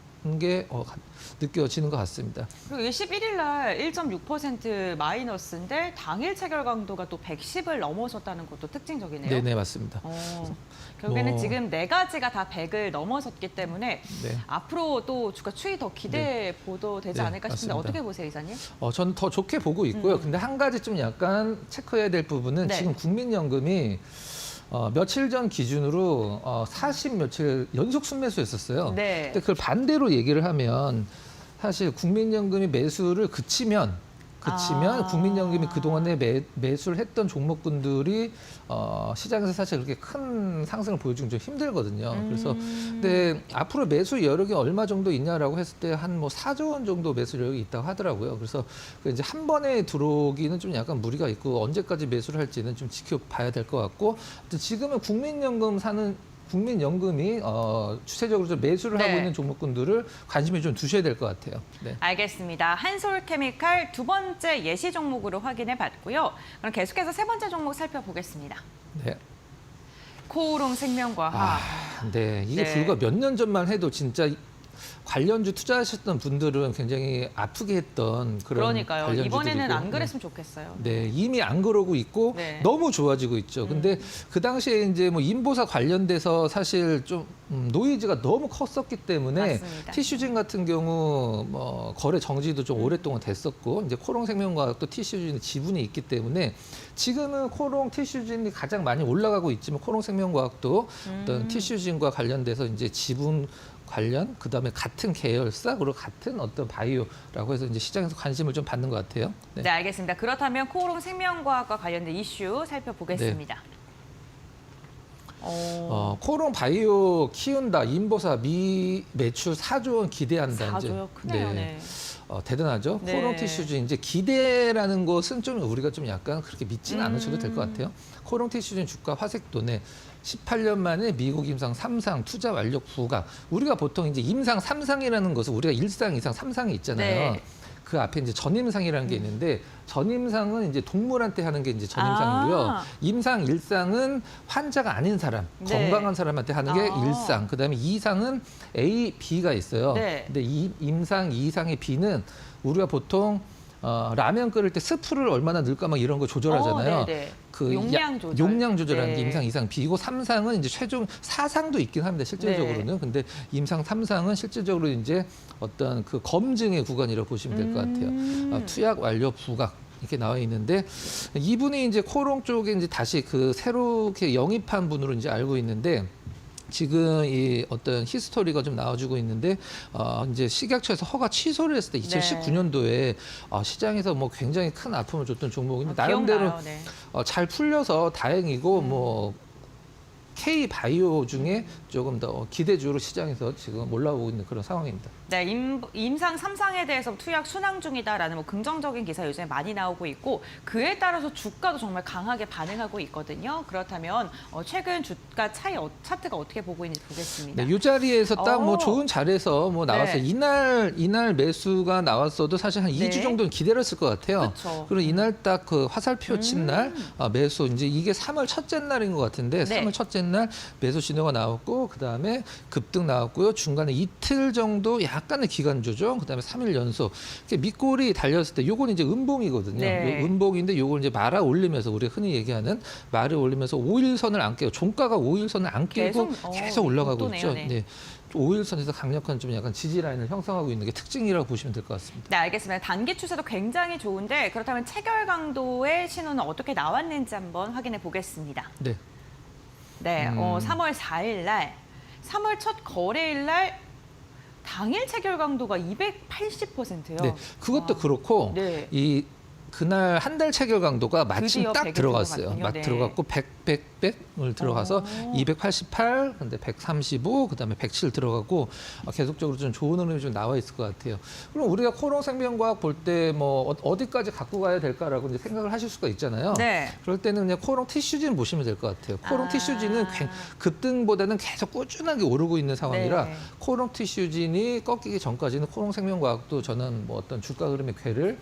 것 같습니다. 그리고 이게 11일 날 1.6% 마이너스인데 당일 체결 강도가 또 110을 넘어섰다는 것도 특징적이네요. 네네 맞습니다. 결국에는 뭐- 지금 네 가지가 다 100을 넘어섰기 때문에 네. 앞으로 또 주가 추이 더 기대해 보도 되지 네, 않을까 싶은데 맞습니다. 어떻게 보세요, 이사님? 저는 더 좋게 보고 있고요. 근데 한 가지 좀 약간 체크해야 될 부분은 네. 지금 국민연금이 며칠 전 기준으로 40 며칠 연속 순매수했었어요. 네. 근데 그걸 반대로 얘기를 하면 사실 국민연금이 매수를 그치면 국민연금이 그동안에 매수를 했던 종목군들이 시장에서 사실 그렇게 큰 상승을 보여주기 좀 힘들거든요. 그래서 근데 앞으로 매수 여력이 얼마 정도 있냐라고 했을 때 한 뭐 4조 원 정도 매수 여력이 있다고 하더라고요. 그래서 이제 한 번에 들어오기는 좀 약간 무리가 있고 언제까지 매수를 할지는 좀 지켜봐야 될 것 같고 지금은 국민연금이 추세적으로 좀 매수를 네. 하고 있는 종목군들을 관심을 좀 두셔야 될 것 같아요. 네. 알겠습니다. 한솔케미칼 두 번째 예시 종목으로 확인해 봤고요. 그럼 계속해서 세 번째 종목 살펴보겠습니다. 네. 코오롱 생명과학. 네. 이게 네. 불과 몇 년 전만 해도 진짜 관련주 투자하셨던 분들은 굉장히 아프게 했던 그런 그러니까요. 관련주들이고. 이번에는 안 네. 그랬으면 좋겠어요. 네, 이미 안 그러고 있고 네. 너무 좋아지고 있죠. 근데 그 당시에 이제 뭐 인보사 관련돼서 사실 좀 노이즈가 너무 컸었기 때문에 맞습니다. 티슈진 같은 경우 뭐 거래 정지도 좀 오랫동안 됐었고 이제 코롱 생명과학도 티슈진 지분이 있기 때문에 지금은 코롱 티슈진이 가장 많이 올라가고 있지만 코롱 생명과학도 어떤 티슈진과 관련돼서 이제 지분 관련 그다음에 같은 계열사 그리고 같은 어떤 바이오라고 해서 이제 시장에서 관심을 좀 받는 것 같아요. 네, 알겠습니다. 그렇다면 코오롱 생명과학과 관련된 이슈 살펴보겠습니다. 코오롱 바이오 키운다, 인보사 미 매출 4조 원 기대한다. 4조요? 크네요. 네. 대단하죠. 네. 코오롱 티슈즈 이제 기대라는 것은 좀 우리가 좀 약간 그렇게 믿지는 않으셔도 될 것 같아요. 코오롱 티슈즈 주가 화색도네 18년 만에 미국 임상 3상 투자 완력 부각. 우리가 보통 이제 임상 3상이라는 것은 우리가 1상, 2상, 3상이 있잖아요. 네. 그 앞에 이제 전임상이라는 게 있는데 전임상은 이제 동물한테 하는 게 이제 전임상이고요. 임상 1상은 환자가 아닌 사람, 네. 건강한 사람한테 하는 게 1상. 그다음에 2상은 A, B가 있어요. 네. 근데 이 임상 2상의 B는 우리가 보통 라면 끓일 때 스프를 얼마나 넣을까 막 이런 거 조절하잖아요. 네네. 그 용량 조절. 용량 조절하는 게 네. 임상 2상 B고 3상은 이제 최종 4상도 있긴 합니다. 실질적으로는. 네. 근데 임상 3상은 실질적으로 이제 어떤 그 검증의 구간이라고 보시면 될 것 같아요. 투약 완료 부각 이렇게 나와 있는데 이분이 이제 코오롱 쪽에 이제 다시 그 새롭게 영입한 분으로 이제 알고 있는데 지금 이 어떤 히스토리가 좀 나와주고 있는데 이제 식약처에서 허가 취소를 했을 때 2019년도에 시장에서 뭐 굉장히 큰 아픔을 줬던 종목인데 나름대로 기억나요. 네. 잘 풀려서 다행이고 뭐 K 바이오 중에 조금 더 기대주로 시장에서 지금 올라오고 있는 그런 상황입니다. 네, 임상 3상에 대해서 투약 순항 중이다라는 뭐 긍정적인 기사 요즘에 많이 나오고 있고 그에 따라서 주가도 정말 강하게 반응하고 있거든요. 그렇다면 최근 주가 차트가 어떻게 보고 있는지 보겠습니다. 네, 이 자리에서 딱 뭐 좋은 자리에서 뭐 나왔어요. 네. 이날 매수가 나왔어도 사실 한 2주 정도는 기다렸을 것 같아요. 그렇죠. 그리고 이날 딱 그 화살표 친 날 매수 이제 이게 3월 첫째 날인 것 같은데 네. 3월 첫째 날 매수 신호가 나왔고 그다음에 급등 나왔고요. 중간에 이틀 정도 약간의 기간 조정, 그다음에 3일 연속 이렇게 밑골이 달렸을 때 요건 이제 음봉이거든요. 네. 요 음봉인데 요걸 이제 말아 올리면서 우리가 흔히 얘기하는 말을 올리면서 5일선을 안 깨고 종가가 5일선을 안 깨고 계속 올라가고 또 있죠. 네. 네. 5일선에서 강력한 좀 약간 지지 라인을 형성하고 있는 게 특징이라고 보시면 될 것 같습니다. 네, 알겠습니다. 단기 추세도 굉장히 좋은데 그렇다면 체결 강도의 신호는 어떻게 나왔는지 한번 확인해 보겠습니다. 네. 네, 3월 4일 날, 3월 첫 거래일 날 당일 체결 강도가 280%요. 네. 그것도 그렇고 네. 이 그날 한 달 체결 강도가 마침 드디어 딱 100에 들어갔어요. 들어갔군요. 막 네. 들어갔고 100을 들어가서 288, 근데 135, 그다음에 107 들어가고 계속적으로 좀 좋은 흐름이 좀 나와 있을 것 같아요. 그럼 우리가 코오롱 생명과학 볼 때 뭐 어디까지 갖고 가야 될까라고 이제 생각을 하실 수가 있잖아요. 네. 그럴 때는 그냥 코오롱 티슈진 보시면 될 것 같아요. 코오롱 티슈진은 급등보다는 계속 꾸준하게 오르고 있는 상황이라 네. 코오롱 티슈진이 꺾이기 전까지는 코오롱 생명과학도 저는 뭐 어떤 주가 흐름의 궤를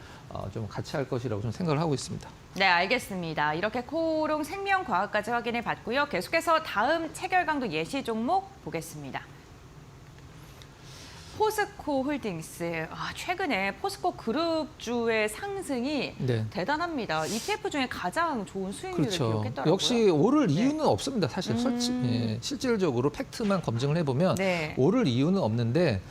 좀 같이 할 것이라고 좀 생각을 하고 있습니다. 네, 알겠습니다. 이렇게 코오롱 생명과학까지 확인해 봤고요. 계속해서 다음 체결 강도 예시 종목 보겠습니다. 포스코 홀딩스. 최근에 포스코 그룹주의 상승이 네. 대단합니다. ETF 중에 가장 좋은 수익률을 그렇죠. 기록했더라고요. 역시 오를 네. 이유는 없습니다. 사실 실질적으로 팩트만 검증을 해보면 네. 오를 이유는 없는데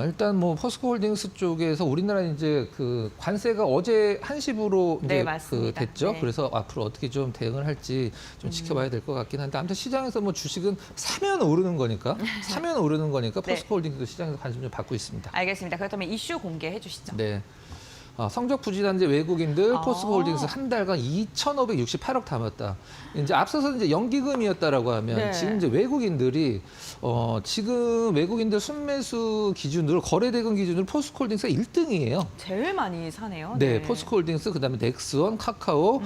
일단 뭐 포스코홀딩스 쪽에서 우리나라 이제 그 관세가 어제 1시부로 네, 이제 맞습니다. 됐죠. 네. 그래서 앞으로 어떻게 좀 대응을 할지 좀 지켜봐야 될 것 같긴 한데 아무튼 시장에서 뭐 주식은 사면 오르는 거니까 네. 포스코홀딩스도 시장에서 관심 좀 받고 있습니다. 알겠습니다. 그렇다면 이슈 공개해 주시죠. 네. 성적 부진한 외국인들 아. 포스코홀딩스 한 달간 2,568억 담았다. 이제 앞서서 이제 연기금이었다라고 하면 네. 지금 이제 외국인들이 지금 외국인들 순매수 기준으로 거래대금 기준으로 포스코홀딩스가 1등이에요. 제일 많이 사네요. 네, 포스코홀딩스 그다음에 넥스원, 카카오,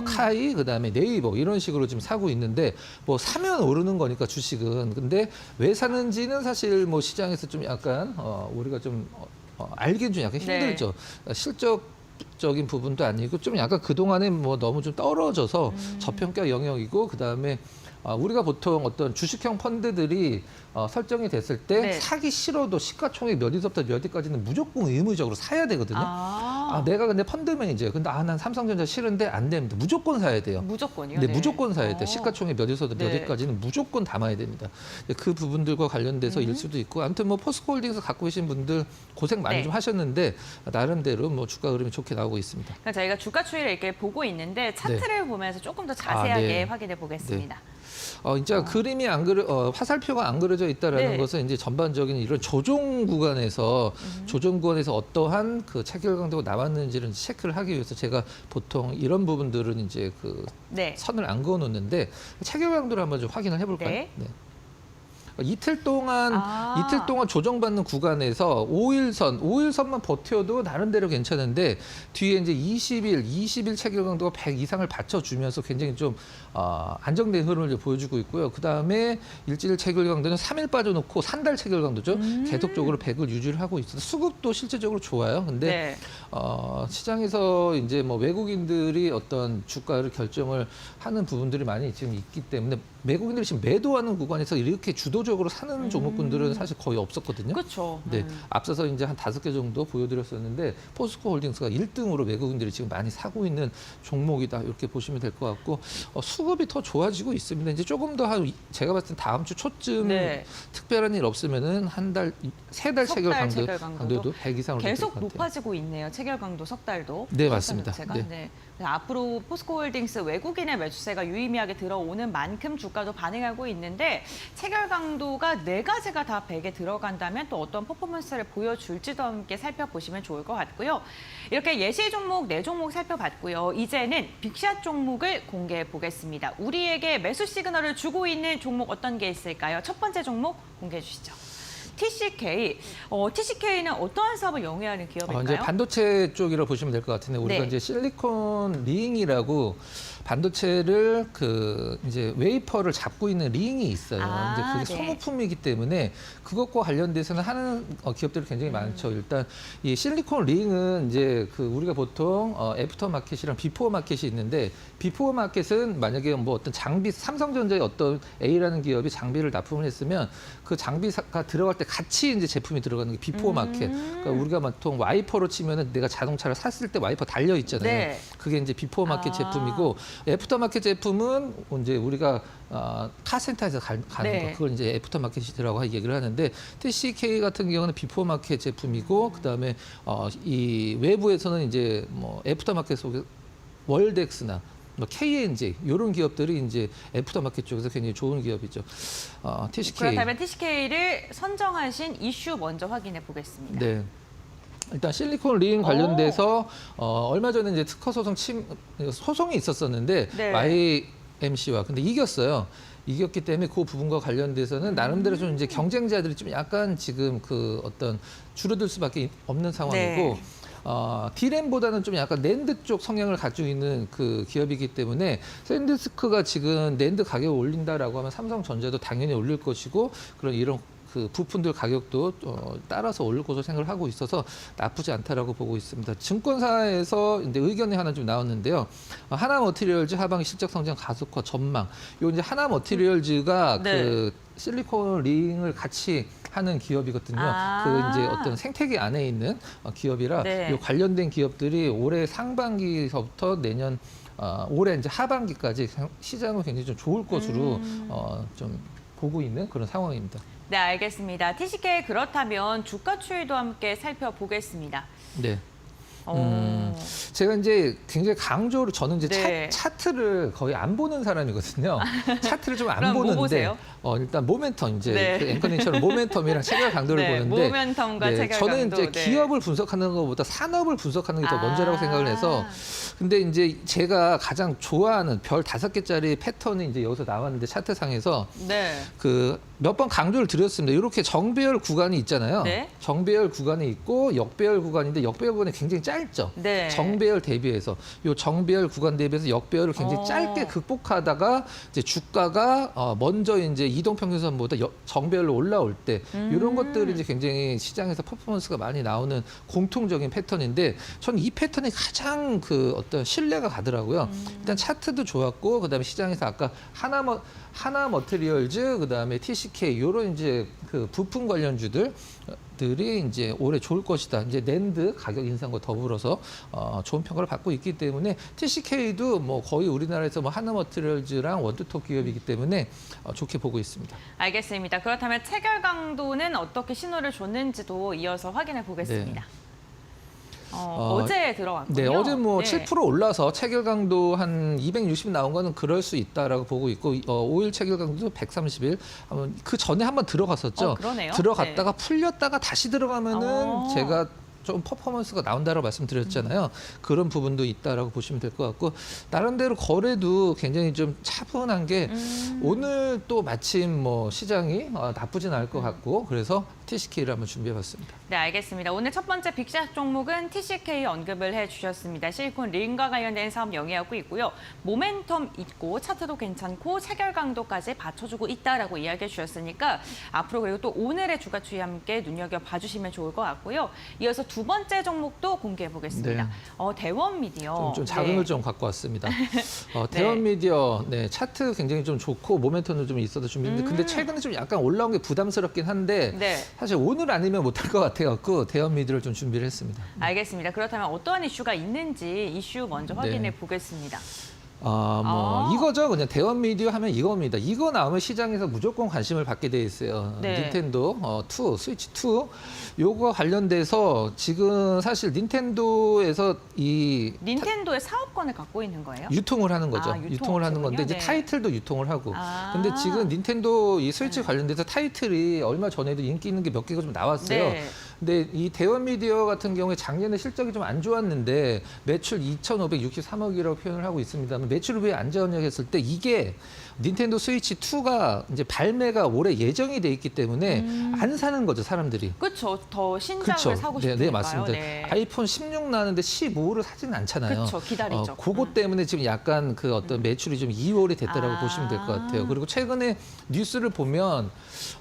카이 그다음에 네이버 이런 식으로 지금 사고 있는데 뭐 사면 오르는 거니까 주식은 근데 왜 사는지는 사실 뭐 시장에서 좀 약간 우리가 좀 알기는 좀 약간 힘들죠. 실적적인 부분도 아니고 좀 약간 그동안에 뭐 너무 좀 떨어져서 저평가 영역이고 그다음에 우리가 보통 어떤 주식형 펀드들이 설정이 됐을 때 네. 사기 싫어도 시가총액 몇 위서부터 몇 위까지는 무조건 의무적으로 사야 되거든요. 내가 근데 펀드 매니저예요. 근데 난 삼성전자 싫은데 안 됩니다. 무조건 사야 돼요. 무조건이요? 네, 무조건 사야 돼. 시가총액 몇 위서부터 몇 네. 위까지는 무조건 담아야 됩니다. 그 부분들과 관련돼서 일 수도 있고 아무튼 뭐 포스코홀딩스 갖고 계신 분들 고생 많이 네. 좀 하셨는데 나름대로 뭐 주가 흐름이 좋게 나오고 있습니다. 그러니까 저희가 주가 추이를 이렇게 보고 있는데 차트를 보면서 조금 더 자세하게 네. 확인해 보겠습니다. 네. 이제 그림이 안 그려 화살표가 안 그려져 있다라는 네. 것은 이제 전반적인 이런 조정 구간에서 어떠한 그 체결 강도가 나왔는지를 체크를 하기 위해서 제가 보통 이런 부분들은 이제 그 네. 선을 안 그어 놓는데 체결 강도를 한번 좀 확인을 해볼까요? 네. 이틀 동안 조정받는 구간에서 5일선만 버텨도 나름대로 괜찮은데 뒤에 이제 20일 체결 강도가 100 이상을 받쳐주면서 굉장히 좀 안정된 흐름을 보여주고 있고요. 그 다음에 일주일 체결 강도는 3일 빠져놓고 3달 체결 강도죠. 계속적으로 100을 유지를 하고 있어서 수급도 실질적으로 좋아요. 근데 네. 시장에서 이제 뭐 외국인들이 어떤 주가를 결정을 하는 부분들이 많이 지금 있기 때문에 외국인들이 지금 매도하는 구간에서 이렇게 주도적으로 사는 종목군들은 사실 거의 없었거든요. 그렇죠. 네, 앞서서 이제 한 5개 정도 보여드렸었는데 포스코 홀딩스가 1등으로 외국인들이 지금 많이 사고 있는 종목이다 이렇게 보시면 될 것 같고 수급이 더 좋아지고 있습니다. 이제 조금 더 제가 봤을 때 다음 주 초쯤 네. 특별한 일 없으면은 세 달 체결 달 체결 강도도 100 이상으로 계속 될 것 같아요. 높아지고 있네요. 체결 강도 석 달도. 네, 맞습니다. 자체가. 네. 네. 앞으로 포스코홀딩스 외국인의 매수세가 유의미하게 들어오는 만큼 주가도 반응하고 있는데 체결 강도가 4가지가 다 100에 들어간다면 또 어떤 퍼포먼스를 보여줄지도 함께 살펴보시면 좋을 것 같고요. 이렇게 예시 종목 4종목 살펴봤고요. 이제는 빅샷 종목을 공개해 보겠습니다. 우리에게 매수 시그널을 주고 있는 종목 어떤 게 있을까요? 첫 번째 종목 공개해 주시죠. TCK. TCK는 어떠한 사업을 영위하는 기업일까요? 이제 반도체 쪽이라고 보시면 될 것 같은데 우리가 네. 이제 실리콘 링이라고 반도체를 이제 웨이퍼를 잡고 있는 링이 있어요. 이제 그게 네. 소모품이기 때문에 그것과 관련돼서는 하는 기업들이 굉장히 많죠. 일단 이 실리콘 링은 이제 우리가 보통 애프터 마켓이랑 비포 마켓이 있는데 비포 마켓은 만약에 뭐 어떤 장비 삼성전자의 어떤 A라는 기업이 장비를 납품을 했으면 그 장비가 들어갈 때 같이 이제 제품이 들어가는 게 비포 마켓. 그러니까 우리가 보통 와이퍼로 치면은 내가 자동차를 샀을 때 와이퍼 달려 있잖아요. 네. 그게 이제 비포 마켓 제품이고 애프터마켓 제품은 이제 우리가 카센터에서 가는 네. 거 그걸 이제 애프터마켓이라고 얘기를 하는데 TCK 같은 경우는 비포 마켓 제품이고 그다음에 이 외부에서는 이제 뭐 애프터마켓 속에 월덱스나 뭐 KNJ 이런 기업들이 이제 애프터마켓 쪽에서 굉장히 좋은 기업이죠. TCK. 그렇다면 TCK를 선정하신 이슈 먼저 확인해 보겠습니다. 네. 일단 실리콘 링 관련돼서 얼마 전에 이제 특허 소송이 있었었는데 네. YMC와 근데 이겼어요. 이겼기 때문에 그 부분과 관련돼서는 나름대로 좀 이제 경쟁자들이 좀 약간 지금 어떤 줄어들 수밖에 없는 상황이고 네. D램보다는 좀 약간 낸드 쪽 성향을 가지고 있는 기업이기 때문에 샌디스크가 지금 낸드 가격을 올린다라고 하면 삼성전자도 당연히 올릴 것이고 이런 부품들 가격도 따라서 오를 것으로 생각을 하고 있어서 나쁘지 않다라고 보고 있습니다. 증권사에서 이제 의견이 하나 좀 나왔는데요. 하나머티리얼즈 하반기 실적 성장 가속화 전망. 요 이제 하나머티리얼즈가 네. 실리콘 링을 같이 하는 기업이거든요. 이제 어떤 생태계 안에 있는 기업이라 네. 요 관련된 기업들이 올해 상반기서부터 내년 올해 이제 하반기까지 시장은 굉장히 좀 좋을 것으로 좀 보고 있는 그런 상황입니다. 네, 알겠습니다. TCK 그렇다면 주가 추이도 함께 살펴보겠습니다. 네. 제가 이제 굉장히 강조를 저는 이제 네. 차트를 거의 안 보는 사람이거든요. 차트를 좀 안 그럼 뭐 보는데 보세요? 일단 모멘텀 이제 네. 앵커님처럼 모멘텀이랑 체결 강도를 네, 보는데 모멘텀과 체결 저는 강도. 이제 기업을 분석하는 것보다 산업을 분석하는 게 더 먼저라고 생각을 해서 근데 이제 제가 가장 좋아하는 별 5개짜리 패턴이 이제 여기서 나왔는데 차트상에서 네. 몇 번 강조를 드렸습니다. 이렇게 정배열 구간이 있잖아요. 네. 정배열 구간이 있고 역배열 구간인데 역배열 구간이 굉장히 짧죠. 네. 정배열 대비해서 이 정배열 구간 대비해서 역배열을 굉장히 짧게 극복하다가 이제 주가가 먼저 이제 이동평균선보다 정배열로 올라올 때 이런 것들이 이제 굉장히 시장에서 퍼포먼스가 많이 나오는 공통적인 패턴인데 저는 이 패턴이 가장 어떤 신뢰가 가더라고요. 일단 차트도 좋았고 그다음에 시장에서 아까 하나머티리얼즈 그다음에 TCK 이런 이제 부품 관련주들이 이제 올해 좋을 것이다. 이제 낸드 가격 인상과 더불어서 좋은 평가를 받고 있기 때문에 TCK도 뭐 거의 우리나라에서 뭐 하나머티리얼즈랑 원투톱 기업이기 때문에 좋게 보고 있습니다. 알겠습니다. 그렇다면 체결 강도는 어떻게 신호를 줬는지도 이어서 확인해 보겠습니다. 네. 어제 들어왔군요. 네, 어제 뭐 네. 7% 올라서 체결 강도 한 260 나온 거는 그럴 수 있다라고 보고 있고 5일 체결 강도 131. 그 전에 한번 들어갔었죠. 그러네요. 들어갔다가 풀렸다가 다시 들어가면은 제가 좀 퍼포먼스가 나온다라고 말씀드렸잖아요. 그런 부분도 있다라고 보시면 될 것 같고 나름대로 거래도 굉장히 좀 차분한 게 오늘 또 마침 뭐 시장이 나쁘진 않을 것 같고 그래서 TCK를 한번 준비해봤습니다. 네, 알겠습니다. 오늘 첫 번째 빅샷 종목은 TCK 언급을 해주셨습니다. 실리콘 링과 관련된 사업 영위하고 있고요. 모멘텀 있고 차트도 괜찮고 체결 강도까지 받쳐주고 있다라고 이야기해 주셨으니까 앞으로 그리고 또 오늘의 주가 추이 함께 눈여겨봐주시면 좋을 것 같고요. 이어서 두 번째 종목도 공개해 보겠습니다. 네. 대원 미디어. 좀 자금을 좀 갖고 왔습니다. 대원 미디어 차트 굉장히 좀 좋고 모멘텀도 좀 있어도 준비했는데 근데 최근에 좀 약간 올라온 게 부담스럽긴 한데 네. 사실 오늘 아니면 못할 것 같아갖고 대원 미디어를 좀 준비를 했습니다. 알겠습니다. 그렇다면 어떠한 이슈가 있는지 이슈 먼저 확인해 보겠습니다. 이거죠. 그냥 대원 미디어 하면 이겁니다. 이거 나오면 시장에서 무조건 관심을 받게 돼 있어요. 네. 닌텐도 2, 스위치 2 요거 관련돼서 지금 사실 닌텐도에서 닌텐도의 사업권을 갖고 있는 거예요? 유통을 하는 거죠. 유통 유통을 하는 건데 이제 네. 타이틀도 유통을 하고. 아. 근데 지금 닌텐도 이 스위치 관련돼서 타이틀이 얼마 전에도 인기 있는 게 몇 개가 좀 나왔어요. 네. 근데 이 대원 미디어 같은 경우에 작년에 실적이 좀 안 좋았는데 매출 2,563억이라고 표현을 하고 있습니다만 매출을 왜 안 좋았냐 했을 때 이게 닌텐도 스위치 2가 이제 발매가 올해 예정이 돼 있기 때문에 안 사는 거죠, 사람들이. 그렇죠. 더 신작을 그쵸. 사고 네, 싶으니까요. 네, 맞습니다. 네. 아이폰 16 나왔는데 15를 사지는 않잖아요. 그쵸, 기다리죠. 그것 때문에 지금 약간 그 어떤 매출이 좀 2월이 됐다라고 보시면 될 것 같아요. 그리고 최근에 뉴스를 보면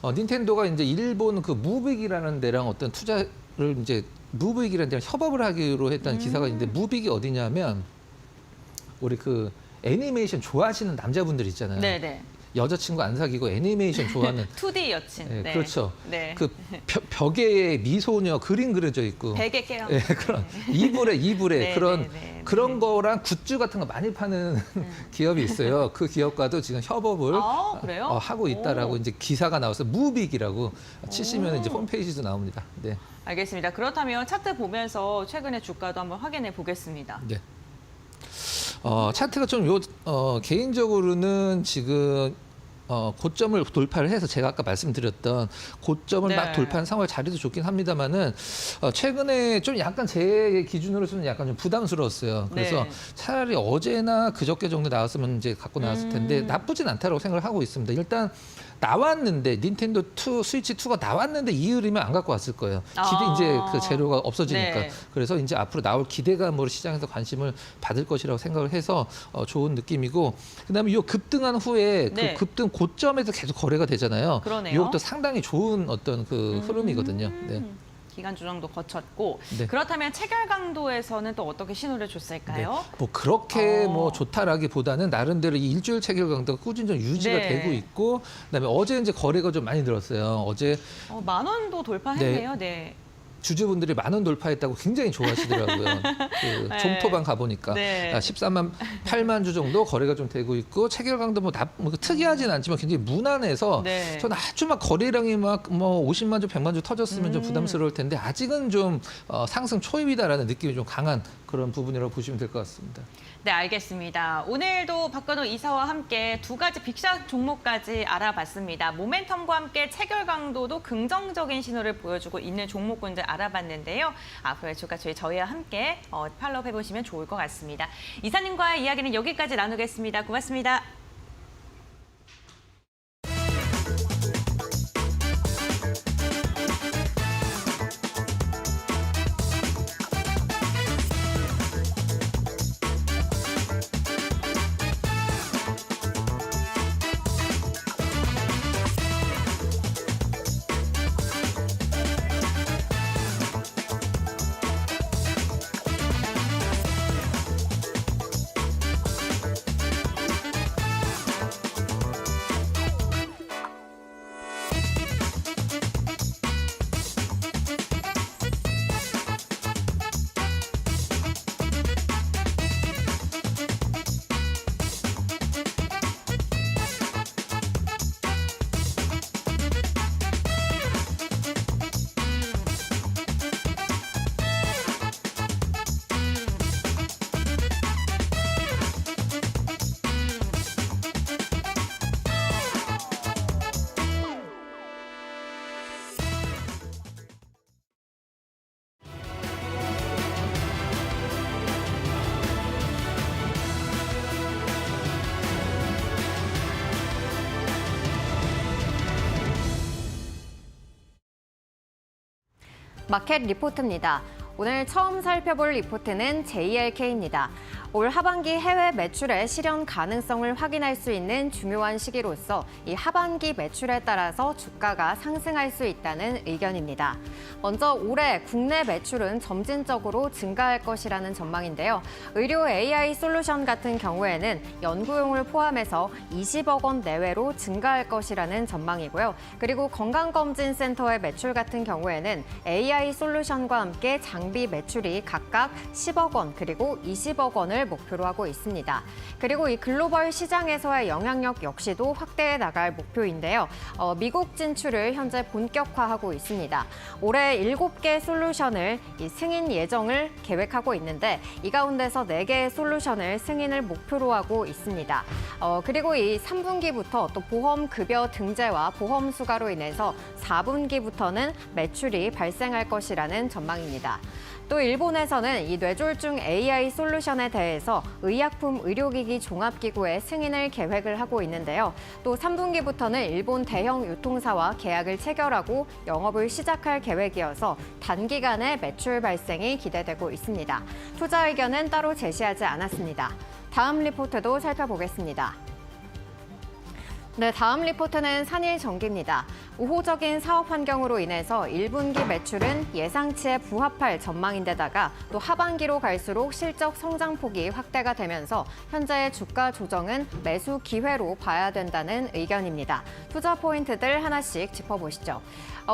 닌텐도가 이제 일본 그 무빅이라는 데랑 어떤 투자를 이제 무빅이라는 데랑 협업을 하기로 했다는 기사가 있는데 무빅이 어디냐면 우리 그 애니메이션 좋아하시는 남자분들 있잖아요. 네네. 여자친구 안 사귀고 애니메이션 좋아하는 2D 여친. 네, 네. 그렇죠. 네. 그 벽에 미소녀 그림 그려져 있고 베개 깨요. 예, 그런 이불에 네, 그런 네, 네, 그런 거랑 굿즈 같은 거 많이 파는 기업이 있어요. 그 기업과도 지금 협업을 그래요? 하고 있다라고 오. 이제 기사가 나와서 무빅이라고 치시면 이제 홈페이지도 나옵니다. 네. 알겠습니다. 그렇다면 차트 보면서 최근의 주가도 한번 확인해 보겠습니다. 네. 차트가 좀 개인적으로는 지금 고점을 돌파를 해서 제가 아까 말씀드렸던 고점을 네. 막 돌파한 상황 자리도 좋긴 합니다만은 최근에 좀 약간 제 기준으로서는 약간 좀 부담스러웠어요. 그래서 네. 차라리 어제나 그저께 정도 나왔으면 이제 갖고 나왔을 텐데 나쁘진 않다고 생각을 하고 있습니다. 일단 나왔는데 닌텐도 2, 스위치 2가 나왔는데 이 흐름은 안 갖고 왔을 거예요. 이제 그 재료가 없어지니까. 네. 그래서 이제 앞으로 나올 기대감으로 시장에서 관심을 받을 것이라고 생각을 해서 좋은 느낌이고 그다음에 이 급등한 후에 네. 그 급등 고점에서 계속 거래가 되잖아요. 그러네요. 이것도 상당히 좋은 어떤 그 흐름이거든요. 네. 기간 조정도 거쳤고 네. 그렇다면 체결 강도에서는 또 어떻게 신호를 네. 줬을까요? 뭐 그렇게 어. 뭐 좋다라기보다는 나름대로 이 일주일 체결 강도가 꾸준히 좀 유지가 네. 되고 있고 그다음에 어제 이제 거래가 좀 많이 늘었어요. 어제 10,000원도 돌파했네요. 네. 주주분들이 10,000원 돌파했다고 굉장히 좋아하시더라고요. 그 네. 점토방 가보니까 네. 13만 8만 주 정도 거래가 좀 되고 있고 체결 강도 뭐 특이하진 않지만 굉장히 무난해서 네. 저는 아주 막 거래량이 막 뭐 50만 주, 100만 주 터졌으면 좀 부담스러울 텐데 아직은 좀 상승 초입이다라는 느낌이 좀 강한 그런 부분이라고 보시면 될 것 같습니다. 네, 알겠습니다. 오늘도 박건우 이사와 함께 두 가지 빅샷 종목까지 알아봤습니다. 모멘텀과 함께 체결 강도도 긍정적인 신호를 보여주고 있는 종목군들 알아봤는데요. 앞으로의 주가 저희와 함께 팔로우 해보시면 좋을 것 같습니다. 이사님과의 이야기는 여기까지 나누겠습니다. 고맙습니다. 마켓 리포트입니다. 오늘 처음 살펴볼 리포트는 JLK입니다. 올 하반기 해외 매출의 실현 가능성을 확인할 수 있는 중요한 시기로서 이 하반기 매출에 따라서 주가가 상승할 수 있다는 의견입니다. 먼저 올해 국내 매출은 점진적으로 증가할 것이라는 전망인데요. 의료 AI 솔루션 같은 경우에는 연구용을 포함해서 20억 원 내외로 증가할 것이라는 전망이고요. 그리고 건강검진센터의 매출 같은 경우에는 AI 솔루션과 함께 장비 매출이 각각 10억 원 그리고 20억 원을 목표로 하고 있습니다. 그리고 이 글로벌 시장에서의 영향력 역시도 확대해 나갈 목표인데요. 미국 진출을 현재 본격화하고 있습니다. 올해 7개 솔루션을 승인 예정을 계획하고 있는데 이 가운데서 4개의 솔루션을 승인을 목표로 하고 있습니다. 그리고 이 3분기부터 또 보험 급여 등재와 보험 수가로 인해서 4분기부터는 매출이 발생할 것이라는 전망입니다. 또 일본에서는 이 뇌졸중 AI 솔루션에 대해서 의약품 의료기기 종합기구의 승인을 계획을 하고 있는데요. 또 3분기부터는 일본 대형 유통사와 계약을 체결하고 영업을 시작할 계획이어서 단기간에 매출 발생이 기대되고 있습니다. 투자 의견은 따로 제시하지 않았습니다. 다음 리포트도 살펴보겠습니다. 네, 다음 리포트는 산일전기입니다. 우호적인 사업 환경으로 인해서 1분기 매출은 예상치에 부합할 전망인데다가 또 하반기로 갈수록 실적 성장폭이 확대가 되면서 현재의 주가 조정은 매수 기회로 봐야 된다는 의견입니다. 투자 포인트들 하나씩 짚어보시죠.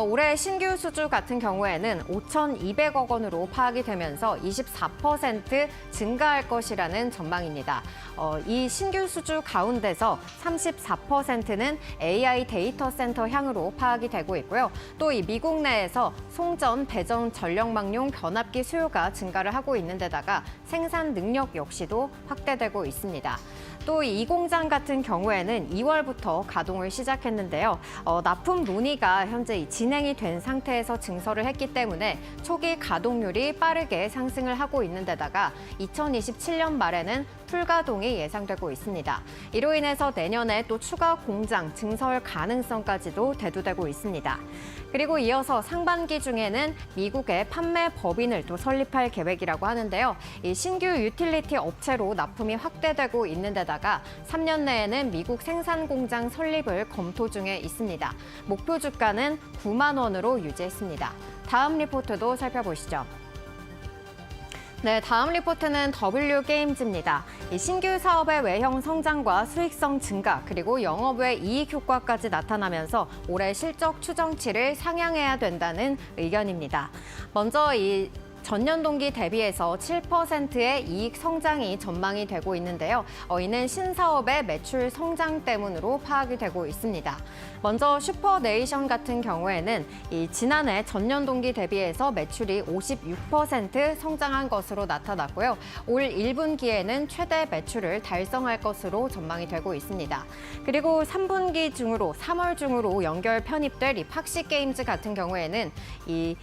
올해 신규 수주 같은 경우에는 5,200억 원으로 파악이 되면서 24% 증가할 것이라는 전망입니다. 이 신규 수주 가운데서 34%는 AI 데이터 센터 향으로 파악이 되고 있고요. 또 이 미국 내에서 송전, 배전 전력망용 변압기 수요가 증가를 하고 있는 데다가 생산 능력 역시도 확대되고 있습니다. 또 이 공장 같은 경우에는 2월부터 가동을 시작했는데요. 납품 논의가 현재 진행이 된 상태에서 증설을 했기 때문에 초기 가동률이 빠르게 상승을 하고 있는 데다가 2027년 말에는 풀가동이 예상되고 있습니다. 이로 인해서 내년에 또 추가 공장 증설 가능성까지도 대두되고 있습니다. 그리고 이어서 상반기 중에는 미국의 판매 법인을 또 설립할 계획이라고 하는데요. 이 신규 유틸리티 업체로 납품이 확대되고 있는 데다가 3년 내에는 미국 생산 공장 설립을 검토 중에 있습니다. 목표 주가는 9만 원으로 유지했습니다. 다음 리포트도 살펴보시죠. 네, 다음 리포트는 W게임즈입니다. 이 신규 사업의 외형 성장과 수익성 증가, 그리고 영업외 이익 효과까지 나타나면서 올해 실적 추정치를 상향해야 된다는 의견입니다. 먼저 이 전년 동기 대비해서 7%의 이익 성장이 전망이 되고 있는데요. 이는 신사업의 매출 성장 때문으로 파악이 되고 있습니다. 먼저 슈퍼네이션 같은 경우에는 이 지난해 전년 동기 대비해서 매출이 56% 성장한 것으로 나타났고요. 올 1분기에는 최대 매출을 달성할 것으로 전망이 되고 있습니다. 그리고 3분기 중으로 3월 중으로 연결 편입될 이 팍시게임즈 같은 경우에는 이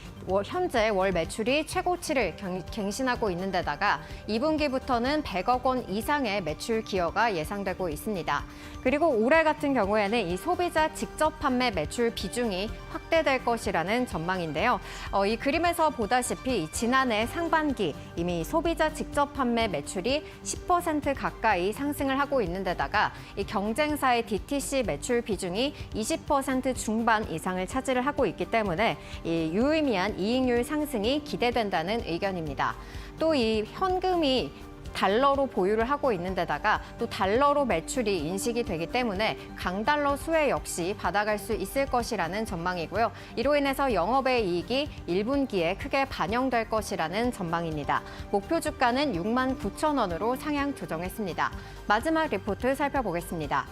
현재 월 매출이 최고치를 갱신하고 있는 데다가 2분기부터는 100억 원 이상의 매출 기여가 예상되고 있습니다. 그리고 올해 같은 경우에는 이 소비자 직접 판매 매출 비중이 확대될 것이라는 전망인데요. 이 그림에서 보다시피 지난해 상반기 이미 소비자 직접 판매 매출이 10% 가까이 상승을 하고 있는 데다가 이 경쟁사의 DTC 매출 비중이 20% 중반 이상을 차지를 하고 있기 때문에 이 유의미한 이익률 상승이 기대된다는 의견입니다. 또 이 현금이 달러로 보유를 하고 있는 데다가 또 달러로 매출이 인식이 되기 때문에 강달러 수혜 역시 받아갈 수 있을 것이라는 전망이고요. 이로 인해서 영업의 이익이 1분기에 크게 반영될 것이라는 전망입니다. 목표 주가는 69,000원으로 상향 조정했습니다. 마지막 리포트 살펴보겠습니다.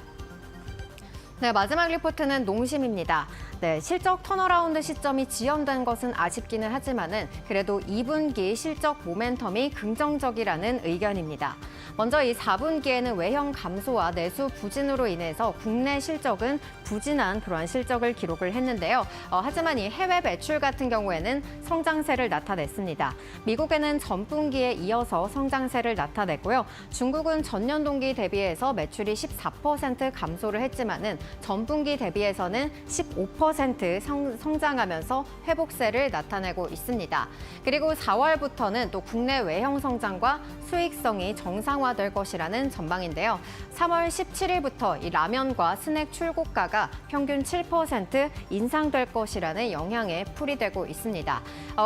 네, 마지막 리포트는 농심입니다. 네, 실적 턴어라운드 시점이 지연된 것은 아쉽기는 하지만은 그래도 2분기 실적 모멘텀이 긍정적이라는 의견입니다. 먼저 이 4분기에는 외형 감소와 내수 부진으로 인해서 국내 실적은 부진한 그러한 실적을 기록을 했는데요. 하지만 이 해외 매출 같은 경우에는 성장세를 나타냈습니다. 미국에는 전분기에 이어서 성장세를 나타냈고요. 중국은 전년 동기 대비해서 매출이 14% 감소를 했지만은 전분기 대비해서는 15% 성장하면서 회복세를 나타내고 있습니다. 그리고 4월부터는 또 국내 외형 성장과 수익성이 정상화될 것이라는 전망인데요. 3월 17일부터 이 라면과 스낵 출고가가 평균 7% 인상될 것이라는 영향에 풀이되고 있습니다.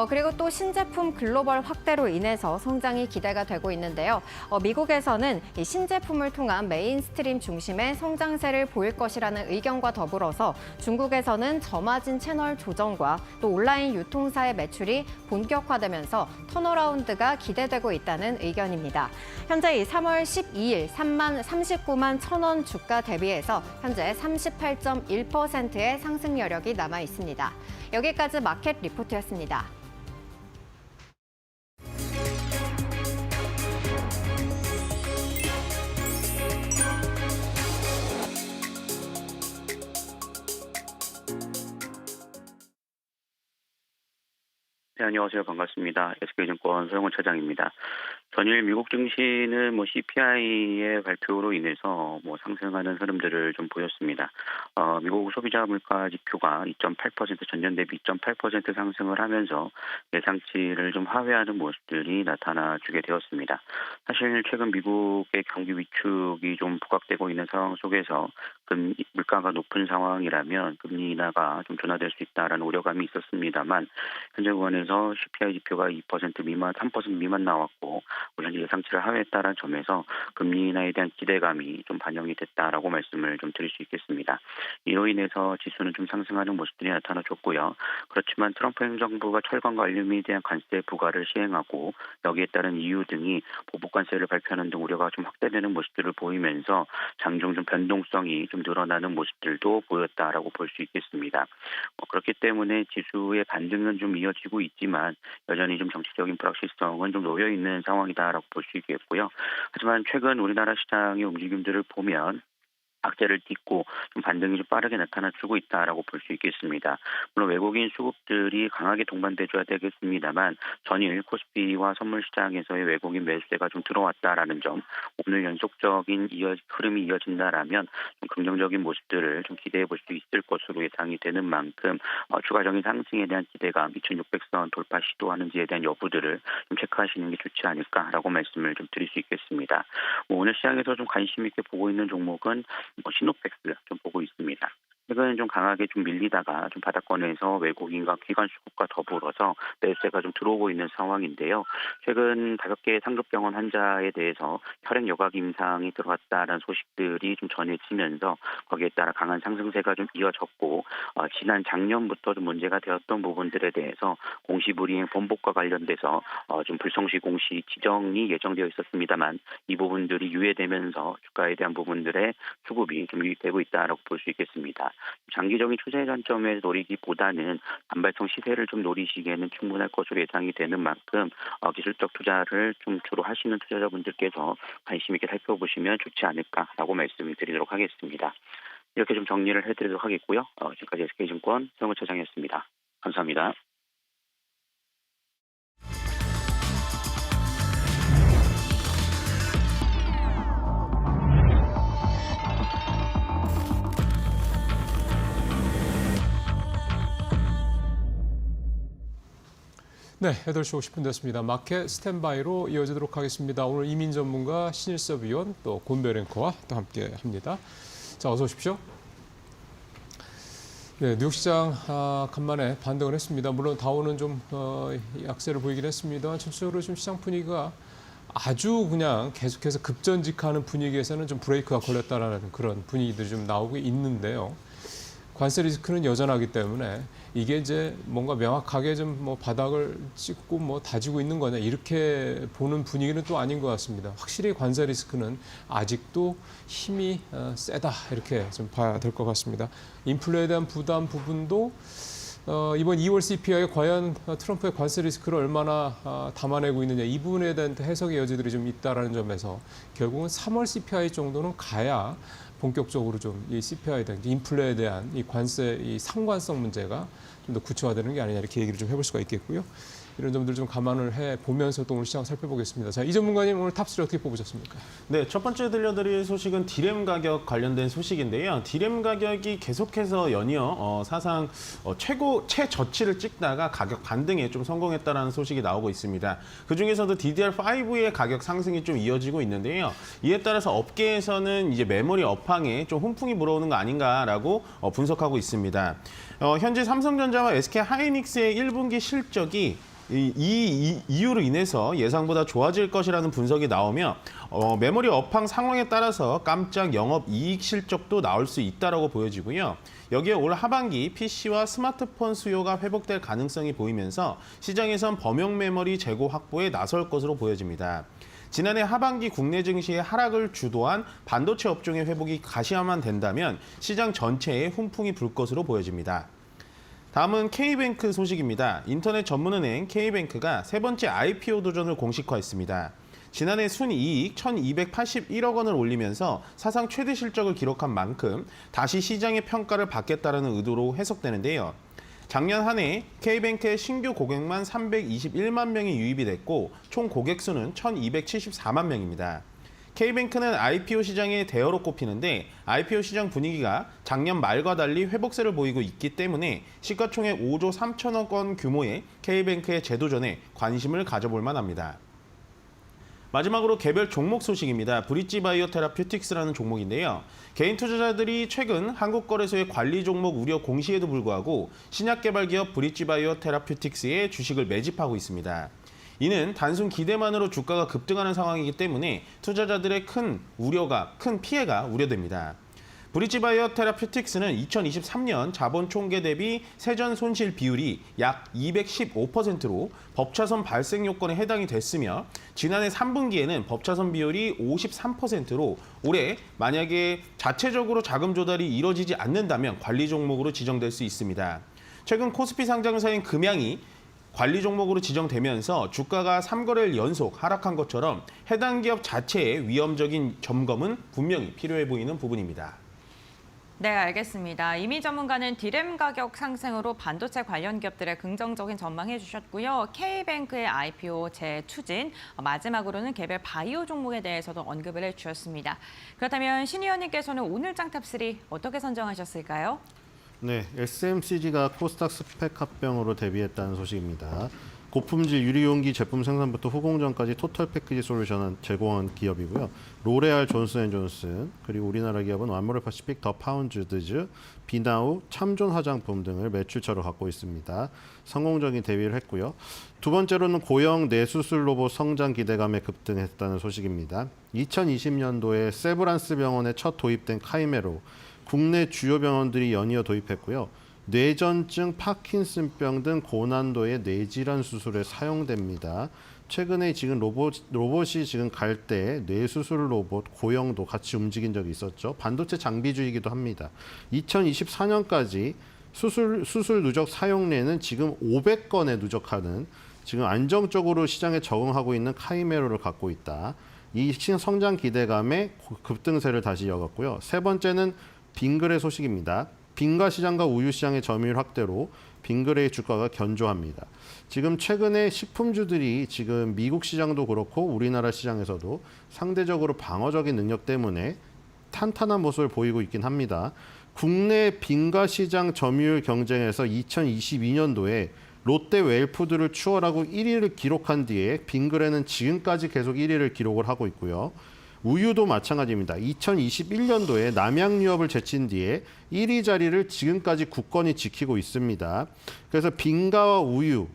그리고 또 신제품 글로벌 확대로 인해서 성장이 기대가 되고 있는데요. 미국에서는 이 신제품을 통한 메인스트림 중심의 성장세를 보일 것이라는 의견과 더불어서 중국에서는 저마진 채널 조정과 또 온라인 유통사의 매출이 본격화되면서 턴어라운드가 기대되고 있다는 의견입니다. 현재 이 3월 12일 39만 1,000원 주가 대비해서 현재 38.1%의 상승 여력이 남아 있습니다. 여기까지 마켓 리포트였습니다. 네, 안녕하세요. 반갑습니다. SK증권 서영훈 차장입니다. 전일 미국 증시는 CPI의 발표로 인해서 상승하는 흐름들을 좀 보였습니다. 미국 소비자 물가 지표가 2.8% 전년 대비 2.8% 상승을 하면서 예상치를 좀 하회하는 모습들이 나타나주게 되었습니다. 사실 최근 미국의 경기 위축이 좀 부각되고 있는 상황 속에서 물가가 높은 상황이라면 금리 인하가 좀 둔화될 수 있다라는 우려감이 있었습니다만 현재 구간에서 CPI 지표가 2% 미만, 3% 미만 나왔고 현재 예상치를 하회했다는 점에서 금리 인하에 대한 기대감이 좀 반영이 됐다라고 말씀을 좀 드릴 수 있겠습니다. 이로 인해서 지수는 좀 상승하는 모습들이 나타나줬고요. 그렇지만 트럼프 행정부가 철강과 알루미늄에 대한 관세 부과를 시행하고 여기에 따른 이유 등이 보복 관세를 발표하는 등 우려가 좀 확대되는 모습들을 보이면서 장중 좀 변동성이 좀 늘어나는 모습들도 보였다라고 볼 수 있겠습니다. 그렇기 때문에 지수의 반등은 좀 이어지고 있지만 여전히 좀 정치적인 불확실성은 좀 놓여 있는 상황이다라고 볼 수 있겠고요. 하지만 최근 우리나라 시장의 움직임들을 보면 악재를 딛고 좀 반등이 좀 빠르게 나타나주고 있다라고 볼 수 있겠습니다. 물론 외국인 수급들이 강하게 동반돼줘야 되겠습니다만 전일 코스피와 선물 시장에서의 외국인 매수세가 좀 들어왔다라는 점, 오늘 연속적인 흐름이 이어진다라면 좀 긍정적인 모습들을 좀 기대해 볼 수 있을 것으로 예상이 되는 만큼 추가적인 상승에 대한 기대감, 2,600선 돌파 시도하는지에 대한 여부들을 좀 체크하시는 게 좋지 않을까라고 말씀을 좀 드릴 수 있겠습니다. 오늘 시장에서 좀 관심 있게 보고 있는 종목은 신호팩스 좀 보고 있습니다. 최근 좀 강하게 좀 밀리다가 좀 바닥권에서 외국인과 기관 수급과 더불어서 매수세가 좀 들어오고 있는 상황인데요. 최근 5개의 상급병원 환자에 대해서 혈액 여과 임상이 들어왔다는 소식들이 좀 전해지면서 거기에 따라 강한 상승세가 좀 이어졌고 지난 작년부터 좀 문제가 되었던 부분들에 대해서 공시불이행 번복과 관련돼서 좀 불성시 공시 지정이 예정되어 있었습니다만 이 부분들이 유예되면서 주가에 대한 부분들의 수급이 좀 유입되고 있다라고 볼 수 있겠습니다. 장기적인 추세 관점에 노리기보다는 단발성 시세를 좀 노리시기에는 충분할 것으로 예상이 되는 만큼 기술적 투자를 좀 주로 하시는 투자자분들께서 관심 있게 살펴보시면 좋지 않을까라고 말씀을 드리도록 하겠습니다. 이렇게 좀 정리를 해드리도록 하겠고요. 지금까지 SK증권 서영훈 차장이었습니다. 감사합니다. 네, 8시 50분 됐습니다. 마켓 스탠바이로 이어지도록 하겠습니다. 오늘 이민 전문가 신일섭 위원 또 곤배 앵커와 또 함께 합니다. 자, 어서 오십시오. 네, 뉴욕 시장 간만에 반등을 했습니다. 물론 다우는 좀 약세를 보이긴 했습니다. 전체적으로 좀 시장 분위기가 아주 그냥 계속해서 급전직하는 분위기에서는 좀 브레이크가 걸렸다라는 그런 분위기들이 좀 나오고 있는데요. 관세 리스크는 여전하기 때문에 이게 이제 뭔가 명확하게 좀 바닥을 찍고 다지고 있는 거냐 이렇게 보는 분위기는 또 아닌 것 같습니다. 확실히 관세 리스크는 아직도 힘이 세다 이렇게 좀 봐야 될 것 같습니다. 인플레에 대한 부담 부분도 이번 2월 CPI에 과연 트럼프의 관세 리스크를 얼마나 담아내고 있느냐 이 부분에 대한 해석의 여지들이 좀 있다라는 점에서 결국은 3월 CPI 정도는 가야 본격적으로 좀 이 CPI에 대한 인플레에 대한 이 관세 이 상관성 문제가 좀 더 구체화되는 게 아니냐 이렇게 얘기를 좀 해볼 수가 있겠고요. 이런 점들 좀 감안을 해 보면서 또 오늘 시장 살펴보겠습니다. 자, 이 전문가님 오늘 탑3 어떻게 뽑으셨습니까? 네, 첫 번째 들려드릴 소식은 디램 가격 관련된 소식인데요. 디램 가격이 계속해서 연이어 사상 최저치를 찍다가 가격 반등에 좀 성공했다는 소식이 나오고 있습니다. 그중에서도 DDR5의 가격 상승이 좀 이어지고 있는데요. 이에 따라서 업계에서는 이제 메모리 업황에 좀 훈풍이 불어오는 거 아닌가라고 분석하고 있습니다. 현재 삼성전자와 SK하이닉스의 1분기 실적이 이 이유로 인해서 예상보다 좋아질 것이라는 분석이 나오며 메모리 업황 상황에 따라서 깜짝 영업 이익 실적도 나올 수 있다라고 보여지고요. 여기에 올 하반기 PC와 스마트폰 수요가 회복될 가능성이 보이면서 시장에선 범용 메모리 재고 확보에 나설 것으로 보여집니다. 지난해 하반기 국내 증시의 하락을 주도한 반도체 업종의 회복이 가시화만 된다면 시장 전체에 훈풍이 불 것으로 보여집니다. 다음은 K뱅크 소식입니다. 인터넷 전문은행 K뱅크가 세 번째 IPO 도전을 공식화했습니다. 지난해 순이익 1,281억 원을 올리면서 사상 최대 실적을 기록한 만큼 다시 시장의 평가를 받겠다는 의도로 해석되는데요. 작년 한 해 K뱅크의 신규 고객만 321만 명이 유입이 됐고 총 고객 수는 1,274만 명입니다. K뱅크는 IPO 시장의 대어로 꼽히는데 IPO 시장 분위기가 작년 말과 달리 회복세를 보이고 있기 때문에 시가총액 5조 3천억 원 규모의 K뱅크의 재도전에 관심을 가져볼 만합니다. 마지막으로 개별 종목 소식입니다. 브릿지 바이오 테라퓨틱스라는 종목인데요. 개인 투자자들이 최근 한국거래소의 관리 종목 우려 공시에도 불구하고 신약 개발 기업 브릿지 바이오 테라퓨틱스의 주식을 매집하고 있습니다. 이는 단순 기대만으로 주가가 급등하는 상황이기 때문에 투자자들의 큰 피해가 우려됩니다. 브릿지 바이오 테라퓨틱스는 2023년 자본 총계 대비 세전 손실 비율이 약 215%로 법차선 발생 요건에 해당이 됐으며 지난해 3분기에는 법차선 비율이 53%로 올해 만약에 자체적으로 자금 조달이 이뤄지지 않는다면 관리 종목으로 지정될 수 있습니다. 최근 코스피 상장사인 금양이 관리 종목으로 지정되면서 주가가 3거래일 연속 하락한 것처럼 해당 기업 자체의 위험적인 점검은 분명히 필요해 보이는 부분입니다. 네, 알겠습니다. 이미 전문가는 디램 가격 상승으로 반도체 관련 기업들의 긍정적인 전망해 주셨고요. K뱅크의 IPO 재추진, 마지막으로는 개별 바이오 종목에 대해서도 언급을 해주셨습니다. 그렇다면 신 의원님께서는 오늘 짱탑3 어떻게 선정하셨을까요? 네, SMCG가 코스닥 스펙 합병으로 데뷔했다는 소식입니다. 고품질 유리용기 제품 생산부터 후공정까지 토탈 패키지 솔루션을 제공한 기업이고요. 로레알 존슨앤존슨, 그리고 우리나라 기업은 완모레 파시픽, 더 파운드즈, 비나우, 참존 화장품 등을 매출처로 갖고 있습니다. 성공적인 데뷔를 했고요. 두 번째로는 고형 뇌수술 로봇 성장 기대감에 급등했다는 소식입니다. 2020년도에 세브란스 병원에 첫 도입된 카이메로, 국내 주요 병원들이 연이어 도입했고요. 뇌전증, 파킨슨병 등 고난도의 뇌질환 수술에 사용됩니다. 최근에 지금 로봇이 지금 갈 때 뇌수술 로봇 고형도 같이 움직인 적이 있었죠. 반도체 장비주이기도 합니다. 2024년까지 수술 누적 사용례는 지금 500건에 누적하는 지금 안정적으로 시장에 적응하고 있는 카이메로를 갖고 있다. 이 성장 기대감에 급등세를 다시 이어갔고요. 세 번째는 빙그레 소식입니다. 빙가 시장과 우유 시장의 점유율 확대로 빙그레의 주가가 견조합니다. 지금 최근에 식품주들이 지금 미국 시장도 그렇고 우리나라 시장에서도 상대적으로 방어적인 능력 때문에 탄탄한 모습을 보이고 있긴 합니다. 국내 빙가 시장 점유율 경쟁에서 2022년도에 롯데 웰푸드를 추월하고 1위를 기록한 뒤에 빙그레는 지금까지 계속 1위를 기록을 하고 있고요. 우유도 마찬가지입니다. 2021년도에 남양유업을 제친 뒤에 1위 자리를 지금까지 굳건히 지키고 있습니다. 그래서 빙가와 우유,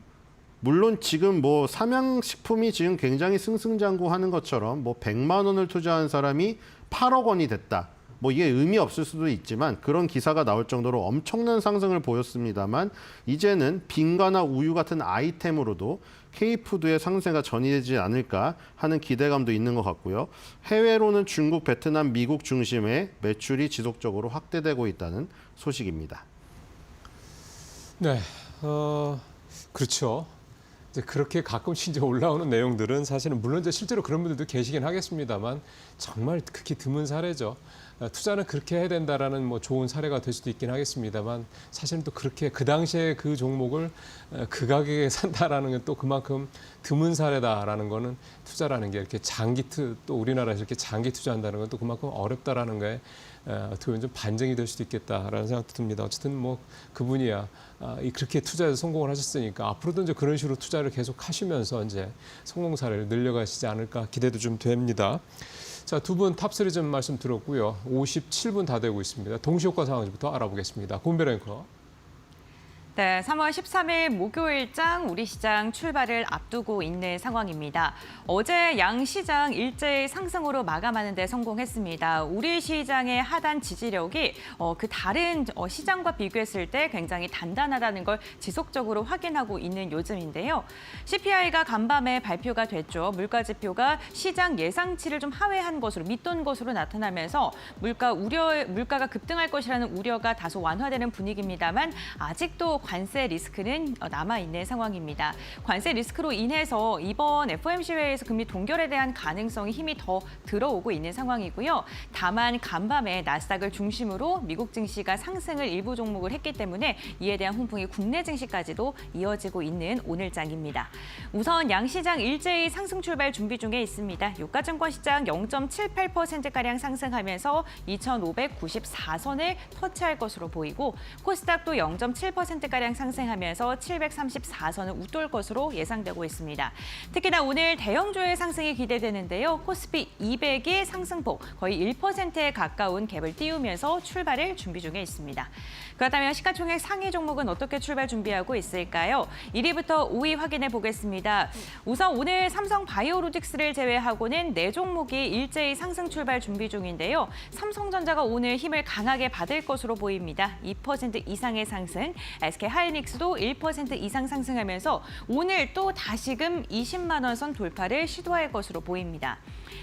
물론 지금 삼양식품이 지금 굉장히 승승장구하는 것처럼 100만 원을 투자한 사람이 8억 원이 됐다. 이게 의미 없을 수도 있지만 그런 기사가 나올 정도로 엄청난 상승을 보였습니다만 이제는 빙가나 우유 같은 아이템으로도 K푸드의 상세가 전이되지 않을까 하는 기대감도 있는 것 같고요. 해외로는 중국, 베트남, 미국 중심의 매출이 지속적으로 확대되고 있다는 소식입니다. 네, 그렇죠. 이제 그렇게 가끔씩 이제 올라오는 내용들은 사실은 물론 이제 실제로 그런 분들도 계시긴 하겠습니다만 정말 극히 드문 사례죠. 투자는 그렇게 해야 된다라는 뭐 좋은 사례가 될 수도 있긴 하겠습니다만 사실은 또 그렇게 그 당시에 그 종목을 그 가격에 산다라는 건 또 그만큼 드문 사례다라는 거는 투자라는 게 이렇게 또 우리나라에서 이렇게 장기 투자한다는 건 또 그만큼 어렵다라는 거에 어떻게 보면 좀 반증이 될 수도 있겠다라는 생각도 듭니다. 어쨌든 뭐 그분이야 그렇게 투자해서 성공을 하셨으니까 앞으로도 이제 그런 식으로 투자를 계속 하시면서 이제 성공 사례를 늘려가시지 않을까 기대도 좀 됩니다. 자, 두 분 탑3 좀 말씀 들었고요. 57분 다 되고 있습니다. 동시효과 상황부터 알아보겠습니다. 고은별 앵커. 네, 3월 13일 목요일장 우리 시장 출발을 앞두고 있는 상황입니다. 어제 양 시장 일제히 상승으로 마감하는 데 성공했습니다. 우리 시장의 하단 지지력이 그 다른 시장과 비교했을 때 굉장히 단단하다는 걸 지속적으로 확인하고 있는 요즘인데요. CPI가 간밤에 발표가 됐죠. 물가지표가 시장 예상치를 좀 하회한 것으로 밑돈 것으로 나타나면서 물가가 급등할 것이라는 우려가 다소 완화되는 분위기입니다만 아직도 관세 리스크는 남아있는 상황입니다. 관세 리스크로 인해서 이번 FOMC 회의에서 금리 동결에 대한 가능성이 힘이 더 들어오고 있는 상황이고요. 다만 간밤에 나스닥을 중심으로 미국 증시가 상승을 일부 종목을 했기 때문에 이에 대한 훈풍이 국내 증시까지도 이어지고 있는 오늘장입니다. 우선 양시장 일제히 상승 출발 준비 중에 있습니다. 유가증권 시장 0.78%가량 상승하면서 2,594선을 터치할 것으로 보이고 코스닥도 0.7%가량 상승하면서 734선을 웃돌 것으로 예상되고 있습니다. 특히나 오늘 대형주의 상승이 기대되는데요. 코스피 200이 상승폭 거의 1%에 가까운 갭을 띄우면서 출발을 준비 중에 있습니다. 그렇다면 시가총액 상위 종목은 어떻게 출발 준비하고 있을까요? 1위부터 5위 확인해 보겠습니다. 우선 오늘 삼성바이오로직스를 제외하고는 4종목이 일제히 상승 출발 준비 중인데요. 삼성전자가 오늘 힘을 강하게 받을 것으로 보입니다. 2% 이상의 상승, SK하이닉스도 1% 이상 상승하면서 오늘 또 다시금 20만 원 선 돌파를 시도할 것으로 보입니다.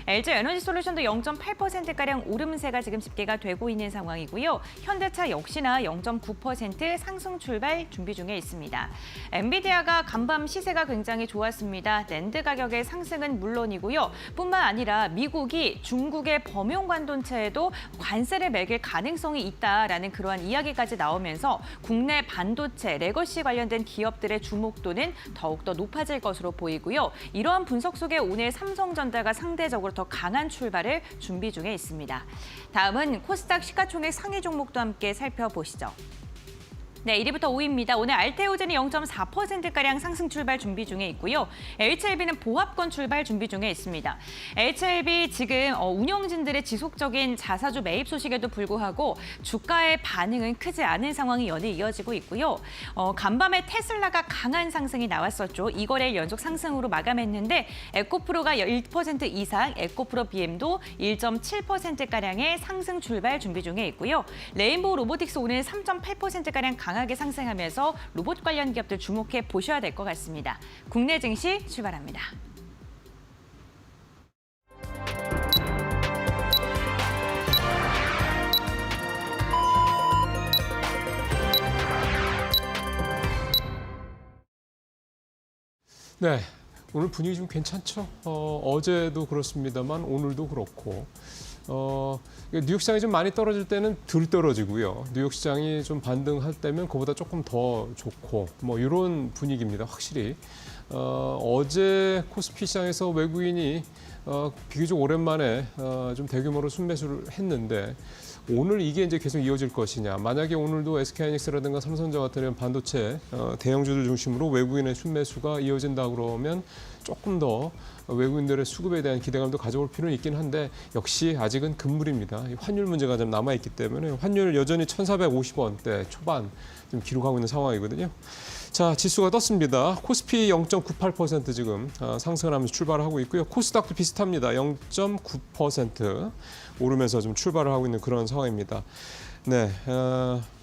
LG에너지솔루션도 0.8%가량 오름세가 지금 집계가 되고 있는 상황이고요. 현대차 역시나 0.9% 상승 출발 준비 중에 있습니다. 엔비디아가 간밤 시세가 굉장히 좋았습니다. 낸드 가격의 상승은 물론이고요. 뿐만 아니라 미국이 중국의 범용 반도체에도 관세를 매길 가능성이 있다라는 그러한 이야기까지 나오면서 국내 반도체, 레거시 관련된 기업들의 주목도는 더욱더 높아질 것으로 보이고요. 이러한 분석 속에 오늘 삼성전자가 상대적으로 더 강한 출발을 준비 중에 있습니다. 다음은 코스닥 시가총액 상위 종목도 함께 살펴보시죠. 네, 1위부터 5위입니다. 오늘 알테오젠이 0.4%가량 상승 출발 준비 중에 있고요. HLB는 보합권 출발 준비 중에 있습니다. HLB 지금 운용진들의 지속적인 자사주 매입 소식에도 불구하고 주가의 반응은 크지 않은 상황이 연일 이어지고 있고요. 간밤에 테슬라가 강한 상승이 나왔었죠. 이 거래일 연속 상승으로 마감했는데 에코프로가 1% 이상, 에코프로 BM도 1.7%가량의 상승 출발 준비 중에 있고요. 레인보우 로보틱스 오늘 3.8%가량 강하게 상승하면서 로봇 관련 기업들 주목해 보셔야 될 것 같습니다. 국내 증시 출발합니다. 네, 오늘 분위기 좀 괜찮죠? 어제도 그렇습니다만 오늘도 그렇고 뉴욕 시장이 좀 많이 떨어질 때는 덜 떨어지고요. 뉴욕 시장이 좀 반등할 때면 그보다 조금 더 좋고 뭐 이런 분위기입니다. 확실히 어제 코스피 시장에서 외국인이 비교적 오랜만에 좀 대규모로 순매수를 했는데 오늘 이게 이제 계속 이어질 것이냐. 만약에 오늘도 SK하이닉스라든가 삼성전자 같은 반도체 대형주들 중심으로 외국인의 순매수가 이어진다 그러면 조금 더 외국인들의 수급에 대한 기대감도 가져올 필요는 있긴 한데 역시 아직은 금물입니다. 환율 문제가 좀 남아있기 때문에 환율 여전히 1,450원대 초반 좀 기록하고 있는 상황이거든요. 자, 지수가 떴습니다. 코스피 0.98% 지금 상승을 하면서 출발을 하고 있고요. 코스닥도 비슷합니다. 0.9% 오르면서 좀 출발을 하고 있는 그런 상황입니다. 네,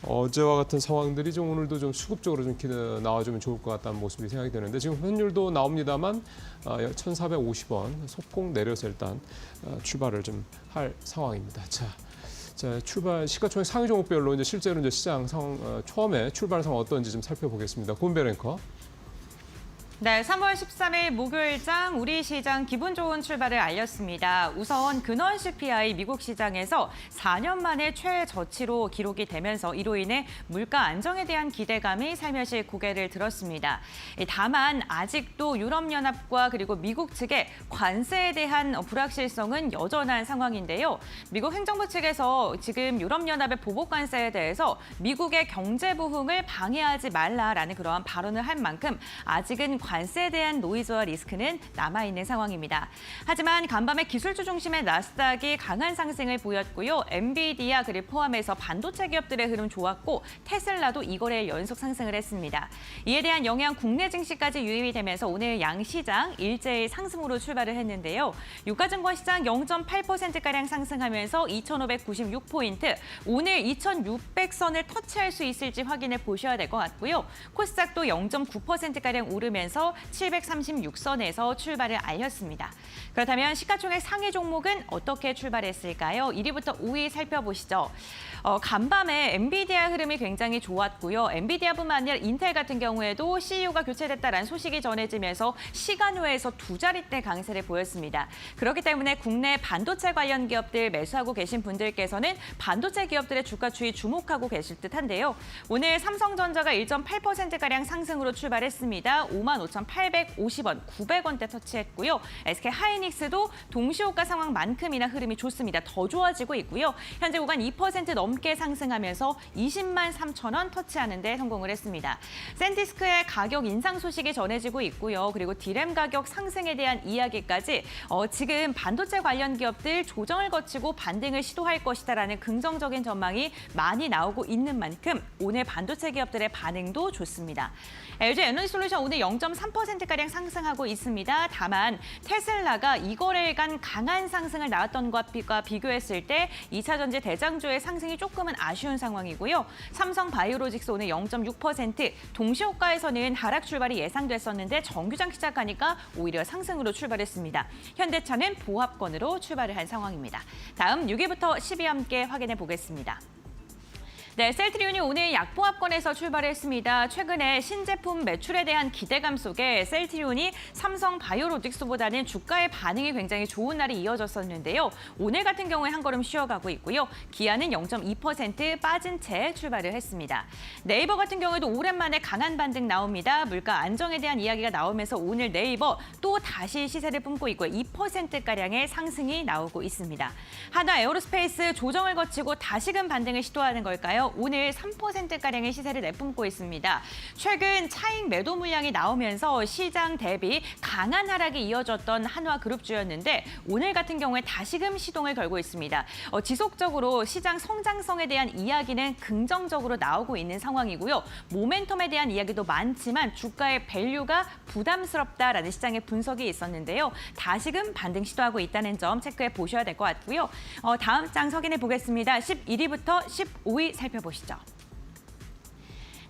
어제와 같은 상황들이 좀 오늘도 좀 수급적으로 좀 나와주면 좋을 것 같다는 모습이 생각이 되는데 지금 환율도 나옵니다만 1,450원 소폭 내려서 일단 출발을 좀 할 상황입니다. 자, 자, 시가총액 상위 종목별로 이제 실제로 이제 시장 처음에 출발 상황 어떤지 좀 살펴보겠습니다. 고은배 랭커. 네, 3월 13일 목요일장 우리 시장 기분 좋은 출발을 알렸습니다. 우선 근원 CPI 미국 시장에서 4년 만에 최저치로 기록이 되면서 이로 인해 물가 안정에 대한 기대감이 살며시 고개를 들었습니다. 다만 아직도 유럽연합과 그리고 미국 측의 관세에 대한 불확실성은 여전한 상황인데요. 미국 행정부 측에서 지금 유럽연합의 보복 관세에 대해서 미국의 경제 부흥을 방해하지 말라라는 그러한 발언을 할 만큼 아직은 관세에 대한 노이즈와 리스크는 남아있는 상황입니다. 하지만 간밤에 기술주 중심의 나스닥이 강한 상승을 보였고요. 엔비디아 그리고 포함해서 반도체 기업들의 흐름 좋았고 테슬라도 이거래일 연속 상승을 했습니다. 이에 대한 영향 국내 증시까지 유입이 되면서 오늘 양시장 일제히 상승으로 출발을 했는데요. 유가증권 시장 0.8%가량 상승하면서 2,596포인트, 오늘 2,600선을 터치할 수 있을지 확인해 보셔야 될 것 같고요. 코스닥도 0.9%가량 오르면서 736선에서 출발을 알렸습니다. 그렇다면 시가총액 상위 종목은 어떻게 출발했을까요? 1위부터 5위 살펴보시죠. 간밤에 엔비디아 흐름이 굉장히 좋았고요. 엔비디아뿐만 아니라 인텔 같은 경우에도 CEO가 교체됐다라는 소식이 전해지면서 시간외에서 두 자릿대 강세를 보였습니다. 그렇기 때문에 국내 반도체 관련 기업들 매수하고 계신 분들께서는 반도체 기업들의 주가 추이 주목하고 계실 듯한데요. 오늘 삼성전자가 1.8%가량 상승으로 출발했습니다. 55,850원, 900원대 터치했고요. SK 하이닉스도 동시호가 상황만큼이나 흐름이 좋습니다. 더 좋아지고 있고요. 현재 구간 2% 넘게 상승하면서 20만 3천 원 터치하는 데 성공을 했습니다. 샌디스크의 가격 인상 소식이 전해지고 있고요. 그리고 디램 가격 상승에 대한 이야기까지 지금 반도체 관련 기업들 조정을 거치고 반등을 시도할 것이다라는 긍정적인 전망이 많이 나오고 있는 만큼 오늘 반도체 기업들의 반응도 좋습니다. LG 에너지솔루션 오늘 0.3%가량 상승하고 있습니다. 다만 테슬라가 이거래일간 강한 상승을 나왔던 것과 비교했을 때 2차 전지 대장주의 상승이 조금은 아쉬운 상황이고요. 삼성 바이오로직스 오늘 0.6%, 동시호가에서는 하락 출발이 예상됐었는데 정규장 시작하니까 오히려 상승으로 출발했습니다. 현대차는 보합권으로 출발을 한 상황입니다. 다음 6위부터 10위 함께 확인해 보겠습니다. 네, 셀트리온이 오늘 약보합권에서 출발했습니다. 최근에 신제품 매출에 대한 기대감 속에 셀트리온이 삼성 바이오로직스보다는 주가의 반응이 굉장히 좋은 날이 이어졌었는데요. 오늘 같은 경우에 한 걸음 쉬어가고 있고요. 기아는 0.2% 빠진 채 출발을 했습니다. 네이버 같은 경우에도 오랜만에 강한 반등 나옵니다. 물가 안정에 대한 이야기가 나오면서 오늘 네이버 또 다시 시세를 뿜고 있고 2%가량의 상승이 나오고 있습니다. 하나 에어로스페이스 조정을 거치고 다시금 반등을 시도하는 걸까요? 오늘 3%가량의 시세를 내뿜고 있습니다. 최근 차익 매도 물량이 나오면서 시장 대비 강한 하락이 이어졌던 한화그룹주였는데 오늘 같은 경우에 다시금 시동을 걸고 있습니다. 지속적으로 시장 성장성에 대한 이야기는 긍정적으로 나오고 있는 상황이고요. 모멘텀에 대한 이야기도 많지만 주가의 밸류가 부담스럽다라는 시장의 분석이 있었는데요. 다시금 반등 시도하고 있다는 점 체크해 보셔야 될 것 같고요. 다음 장 확인해 보겠습니다. 11위부터 15위 살펴보시죠.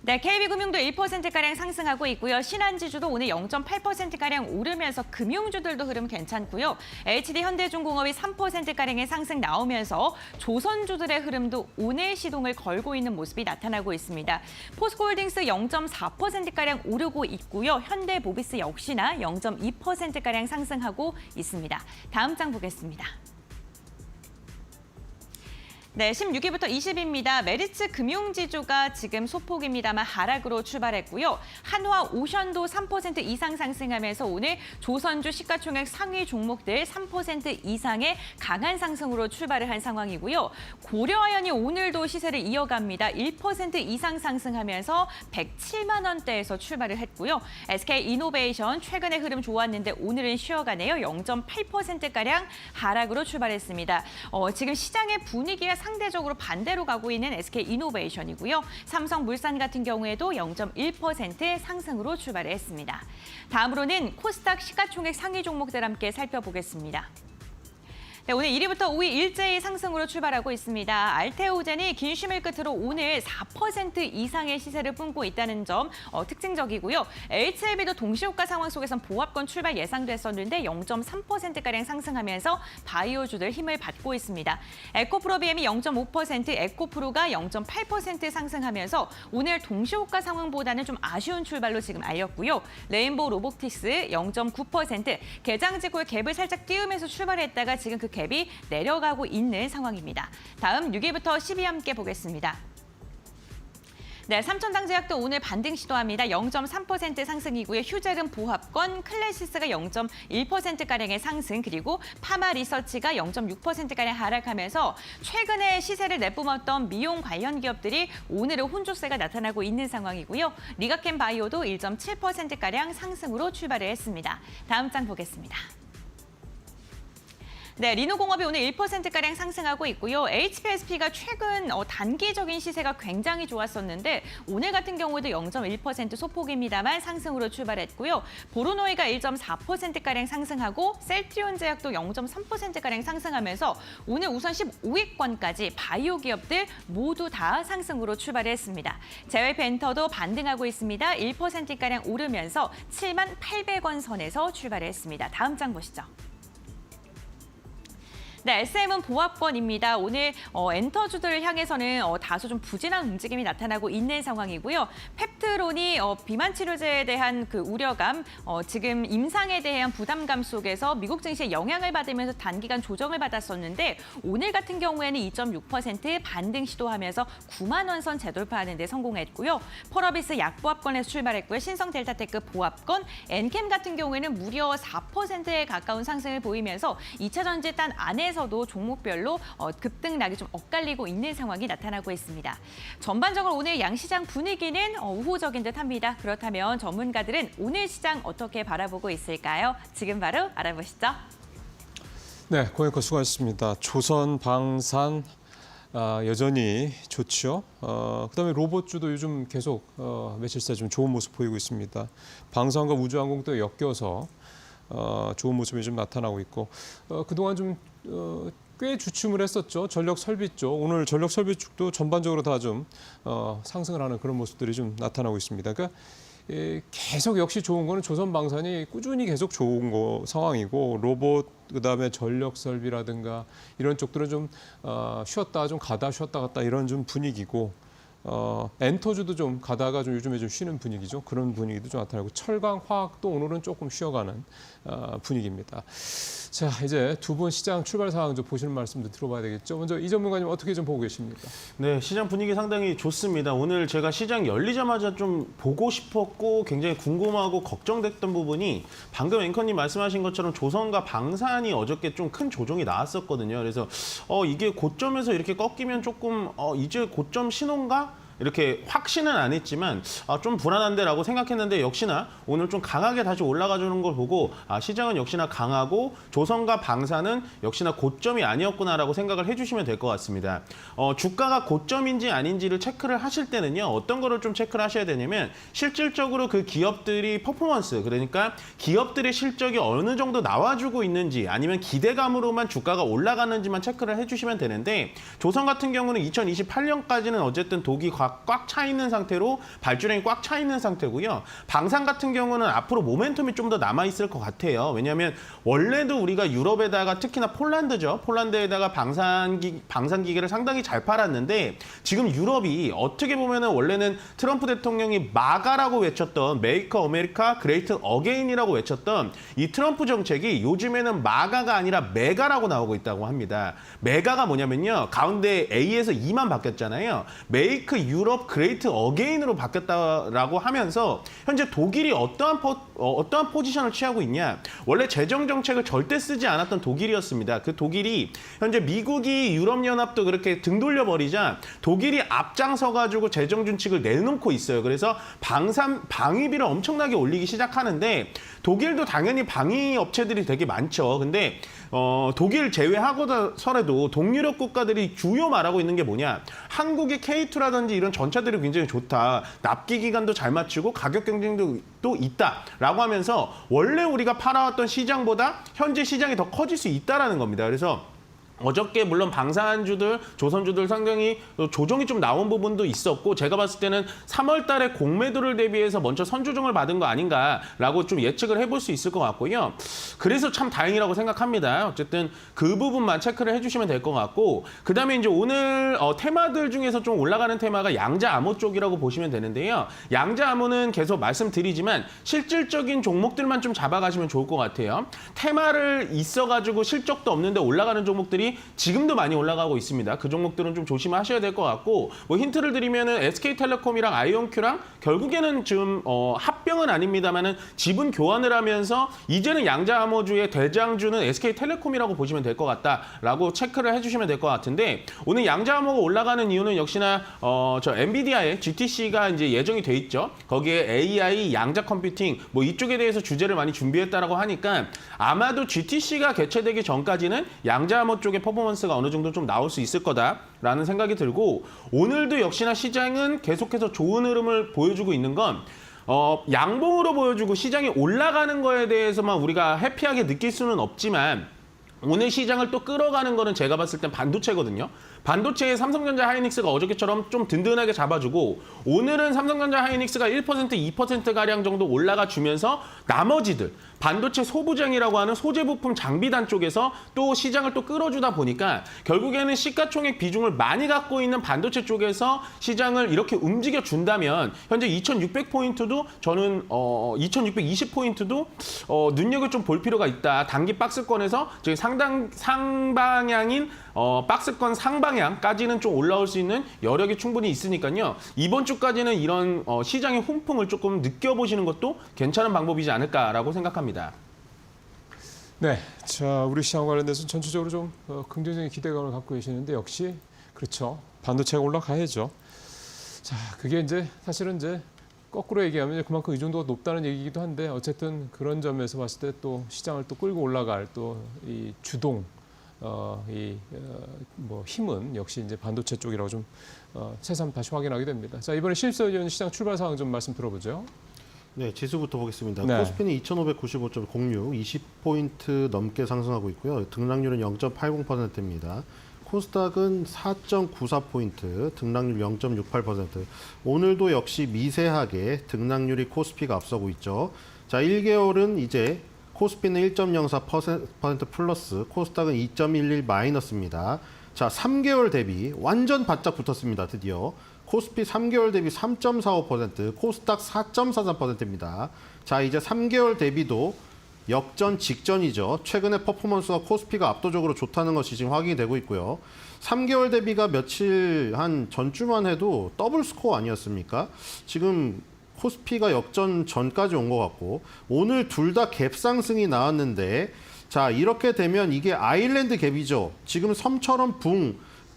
네, KB금융도 1%가량 상승하고 있고요. 신한지주도 오늘 0.8%가량 오르면서 금융주들도 흐름 괜찮고요. HD현대중공업이 3%가량의 상승 나오면서 조선주들의 흐름도 오늘 시동을 걸고 있는 모습이 나타나고 있습니다. 포스코홀딩스 0.4%가량 오르고 있고요. 현대모비스 역시나 0.2%가량 상승하고 있습니다. 다음 장 보겠습니다. 네, 16위부터 20위입니다. 메리츠 금융지주가 지금 소폭입니다만 하락으로 출발했고요. 한화오션도 3% 이상 상승하면서 오늘 조선주 시가총액 상위 종목들 3% 이상의 강한 상승으로 출발을 한 상황이고요. 고려아연이 오늘도 시세를 이어갑니다. 1% 이상 상승하면서 107만 원대에서 출발을 했고요. SK이노베이션 최근에 흐름 좋았는데 오늘은 쉬어가네요. 0.8%가량 하락으로 출발했습니다. 지금 시장의 분위기가 상대적으로 반대로 가고 있는 SK이노베이션이고요. 삼성물산 같은 경우에도 0.1% 상승으로 출발했습니다. 다음으로는 코스닥 시가총액 상위 종목들 함께 살펴보겠습니다. 네, 오늘 1위부터 5위 일제히 상승으로 출발하고 있습니다. 알테오젠이 긴 쉼을 끝으로 오늘 4% 이상의 시세를 뿜고 있다는 점 특징적이고요. HLB도 동시호가 상황 속에선 보합권 출발 예상됐었는데 0.3%가량 상승하면서 바이오주들 힘을 받고 있습니다. 에코프로비엠이 0.5%, 에코프로가 0.8% 상승하면서 오늘 동시호가 상황보다는 좀 아쉬운 출발로 지금 알렸고요. 레인보우 로보틱스 0.9%, 개장직후에 갭을 살짝 띄우면서 출발했다가 지금 그 갭이 내려가고 있는 상황입니다. 다음 6위부터 10위 함께 보겠습니다. 네, 삼천당제약도 오늘 반등 시도합니다. 0.3% 상승이고요. 휴재금 보합권, 클래시스가 0.1%가량의 상승, 그리고 파마리서치가 0.6%가량 하락하면서 최근에 시세를 내뿜었던 미용 관련 기업들이 오늘은 혼조세가 나타나고 있는 상황이고요. 리가켄 바이오도 1.7%가량 상승으로 출발을 했습니다. 다음 장 보겠습니다. 네, 리노공업이 오늘 1%가량 상승하고 있고요. HPSP가 최근 단기적인 시세가 굉장히 좋았었는데 오늘 같은 경우에도 0.1% 소폭입니다만 상승으로 출발했고요. 보로노이가 1.4%가량 상승하고 셀트리온 제약도 0.3%가량 상승하면서 오늘 우선 15위권까지 바이오 기업들 모두 다 상승으로 출발했습니다. JYP엔터도 반등하고 있습니다. 1%가량 오르면서 78,000원 선에서 출발했습니다. 다음 장 보시죠. 네, SM은 보합권입니다. 오늘 엔터주들을 향해서는 다소 좀 부진한 움직임이 나타나고 있는 상황이고요. 펩트론이 비만 치료제에 대한 그 우려감, 지금 임상에 대한 부담감 속에서 미국 증시에 영향을 받으면서 단기간 조정을 받았었는데 오늘 같은 경우에는 2.6% 반등 시도하면서 9만 원 선 재돌파하는 데 성공했고요. 펄어비스 약보합권에서 출발했고요. 신성 델타테크 보합권, 엔캠 같은 경우에는 무려 4%에 가까운 상승을 보이면서 2차 전지단 안에서도 종목별로 급등락이 좀 엇갈리고 있는 상황이 나타나고 있습니다. 전반적으로 오늘 양시장 분위기는 우호적인 듯합니다. 그렇다면 전문가들은 오늘 시장 어떻게 바라보고 있을까요? 지금 바로 알아보시죠. 네, 고객과 수고하셨습니다. 조선, 방산 여전히 좋죠. 그다음에 로봇주도 요즘 계속 며칠 새 좀 좋은 모습 보이고 있습니다. 방산과 우주항공도 엮여서 좋은 모습이 좀 나타나고 있고 그동안 좀 꽤 주춤을 했었죠. 전력 설비 쪽. 오늘 전력 설비 쪽도 전반적으로 다 좀 상승을 하는 그런 모습들이 좀 나타나고 있습니다. 그러니까 계속 역시 좋은 거는 조선방산이 꾸준히 계속 좋은 상황이고 로봇 그다음에 전력 설비라든가 이런 쪽들은 좀 쉬었다 좀 가다 쉬었다 갔다 이런 좀 분위기고 엔터주도 좀 가다가 좀 요즘에 좀 쉬는 분위기죠. 그런 분위기도 좀 나타나고 철강, 화학도 오늘은 조금 쉬어가는 분위기입니다. 자, 이제 두 분 시장 출발 상황 좀 보시는 말씀도 들어봐야 되겠죠. 먼저 이 전문가님 어떻게 좀 보고 계십니까? 네, 시장 분위기 상당히 좋습니다. 오늘 제가 시장 열리자마자 좀 보고 싶었고 굉장히 궁금하고 걱정됐던 부분이 방금 앵커님 말씀하신 것처럼 조선과 방산이 어저께 좀 큰 조정이 나왔었거든요. 그래서 이게 고점에서 이렇게 꺾이면 조금 이제 고점 신호인가? 이렇게 확신은 안 했지만 좀 불안한데라고 생각했는데 역시나 오늘 좀 강하게 다시 올라가주는 걸 보고 시장은 역시나 강하고 조선과 방산은 역시나 고점이 아니었구나라고 생각을 해주시면 될 것 같습니다. 주가가 고점인지 아닌지를 체크를 하실 때는요. 어떤 거를 좀 체크를 하셔야 되냐면 실질적으로 그 기업들이 퍼포먼스 그러니까 기업들의 실적이 어느 정도 나와주고 있는지 아니면 기대감으로만 주가가 올라가는지만 체크를 해주시면 되는데 조선 같은 경우는 2028년까지는 어쨌든 독이 꽉 차 있는 상태로 발주량이 꽉 차 있는 상태고요. 방산 같은 경우는 앞으로 모멘텀이 좀 더 남아 있을 것 같아요. 왜냐하면 원래도 우리가 유럽에다가 특히나 폴란드죠. 폴란드에다가 방산 기계를 상당히 잘 팔았는데 지금 유럽이 어떻게 보면은 원래는 트럼프 대통령이 마가라고 외쳤던 메이커 아메리카 그레이트 어게인이라고 외쳤던 이 트럼프 정책이 요즘에는 마가가 아니라 메가라고 나오고 있다고 합니다. 메가가 뭐냐면요. 가운데 A에서 E만 바뀌었잖아요. 메이크 유럽 그레이트 어게인으로 바뀌었다라고 하면서 현재 독일이 어떠한 포지션을 취하고 있냐. 원래 재정 정책을 절대 쓰지 않았던 독일이었습니다. 그 독일이 현재 미국이 유럽연합도 그렇게 등 돌려버리자 독일이 앞장서가지고 재정 준칙을 내놓고 있어요. 그래서 방위비를 엄청나게 올리기 시작하는데 독일도 당연히 방위 업체들이 되게 많죠. 근데 독일 제외하고서라도 동유럽 국가들이 주요 말하고 있는 게 뭐냐. 한국의 K2라든지 이런 전차들이 굉장히 좋다. 납기 기간도 잘 맞추고 가격 경쟁도 또 있다라고 하면서 원래 우리가 팔아왔던 시장보다 현재 시장이 더 커질 수 있다라는 겁니다. 그래서 어저께 물론 방산주들, 조선주들 상당히 조정이 좀 나온 부분도 있었고 제가 봤을 때는 3월 달에 공매도를 대비해서 먼저 선조정을 받은 거 아닌가라고 좀 예측을 해볼 수 있을 것 같고요. 그래서 참 다행이라고 생각합니다. 어쨌든 그 부분만 체크를 해주시면 될 것 같고 그다음에 이제 오늘 테마들 중에서 좀 올라가는 테마가 양자암호 쪽이라고 보시면 되는데요. 양자암호는 계속 말씀드리지만 실질적인 종목들만 좀 잡아가시면 좋을 것 같아요. 테마를 있어가지고 실적도 없는데 올라가는 종목들이 지금도 많이 올라가고 있습니다. 그 종목들은 좀 조심하셔야 될 것 같고 뭐 힌트를 드리면은 SK텔레콤이랑 아이온큐랑 결국에는 지금 합병은 아닙니다만은 지분 교환을 하면서 이제는 양자암호주의 대장주는 SK텔레콤이라고 보시면 될 것 같다라고 체크를 해주시면 될 것 같은데 오늘 양자암호가 올라가는 이유는 역시나 저 엔비디아의 GTC가 이제 예정이 돼 있죠. 거기에 AI, 양자 컴퓨팅 뭐 이쪽에 대해서 주제를 많이 준비했다라고 하니까 아마도 GTC가 개최되기 전까지는 양자암호 쪽에 퍼포먼스가 어느 정도 좀 나올 수 있을 거다라는 생각이 들고 오늘도 역시나 시장은 계속해서 좋은 흐름을 보여주고 있는 건 양봉으로 보여주고 시장이 올라가는 거에 대해서만 우리가 해피하게 느낄 수는 없지만 오늘 시장을 또 끌어가는 거는 제가 봤을 땐 반도체거든요. 반도체의 삼성전자 하이닉스가 어저께처럼 좀 든든하게 잡아주고 오늘은 삼성전자 하이닉스가 1%, 2%가량 정도 올라가 주면서 나머지들 반도체 소부장이라고 하는 소재 부품 장비단 쪽에서 또 시장을 또 끌어주다 보니까 결국에는 시가총액 비중을 많이 갖고 있는 반도체 쪽에서 시장을 이렇게 움직여 준다면 현재 2600포인트도 저는 2620포인트도 눈여겨 좀 볼 필요가 있다. 단기 박스권에서 지금 상방향인 박스권 상방향까지는 좀 올라올 수 있는 여력이 충분히 있으니까요. 이번 주까지는 이런 시장의 훈풍을 조금 느껴보시는 것도 괜찮은 방법이지 않을까라고 생각합니다. 네, 자 우리 시장 관련돼서 전체적으로 좀 긍정적인 기대감을 갖고 계시는데 역시 그렇죠. 반도체가 올라가야죠. 자, 그게 이제 사실은 이제 거꾸로 얘기하면 그만큼 의존도가 높다는 얘기이기도 한데 어쨌든 그런 점에서 봤을 때 또 시장을 또 끌고 올라갈 또 이 주동 뭐 힘은 역시 이제 반도체 쪽이라고 좀 새삼 다시 확인하게 됩니다. 자, 이번에 실소연 시장 출발 상황 좀 말씀 들어보죠. 네, 지수부터 보겠습니다. 네. 코스피는 2595.06, 20포인트 넘게 상승하고 있고요. 등락률은 0.80%입니다. 코스닥은 4.94포인트, 등락률 0.68%. 오늘도 역시 미세하게 등락률이 코스피가 앞서고 있죠. 자, 1개월은 이제 코스피는 1.04% 플러스, 코스닥은 2.11 마이너스입니다. 자, 3개월 대비 완전 바짝 붙었습니다. 드디어. 코스피 3개월 대비 3.45%, 코스닥 4.43%입니다. 자, 이제 3개월 대비도 역전 직전이죠. 최근에 퍼포먼스가 코스피가 압도적으로 좋다는 것이 지금 확인이 되고 있고요. 3개월 대비가 며칠 한 전주만 해도 더블 스코어 아니었습니까? 지금 코스피가 역전 전까지 온 것 같고 오늘 둘 다 갭 상승이 나왔는데 자, 이렇게 되면 이게 아일랜드 갭이죠. 지금 섬처럼 붕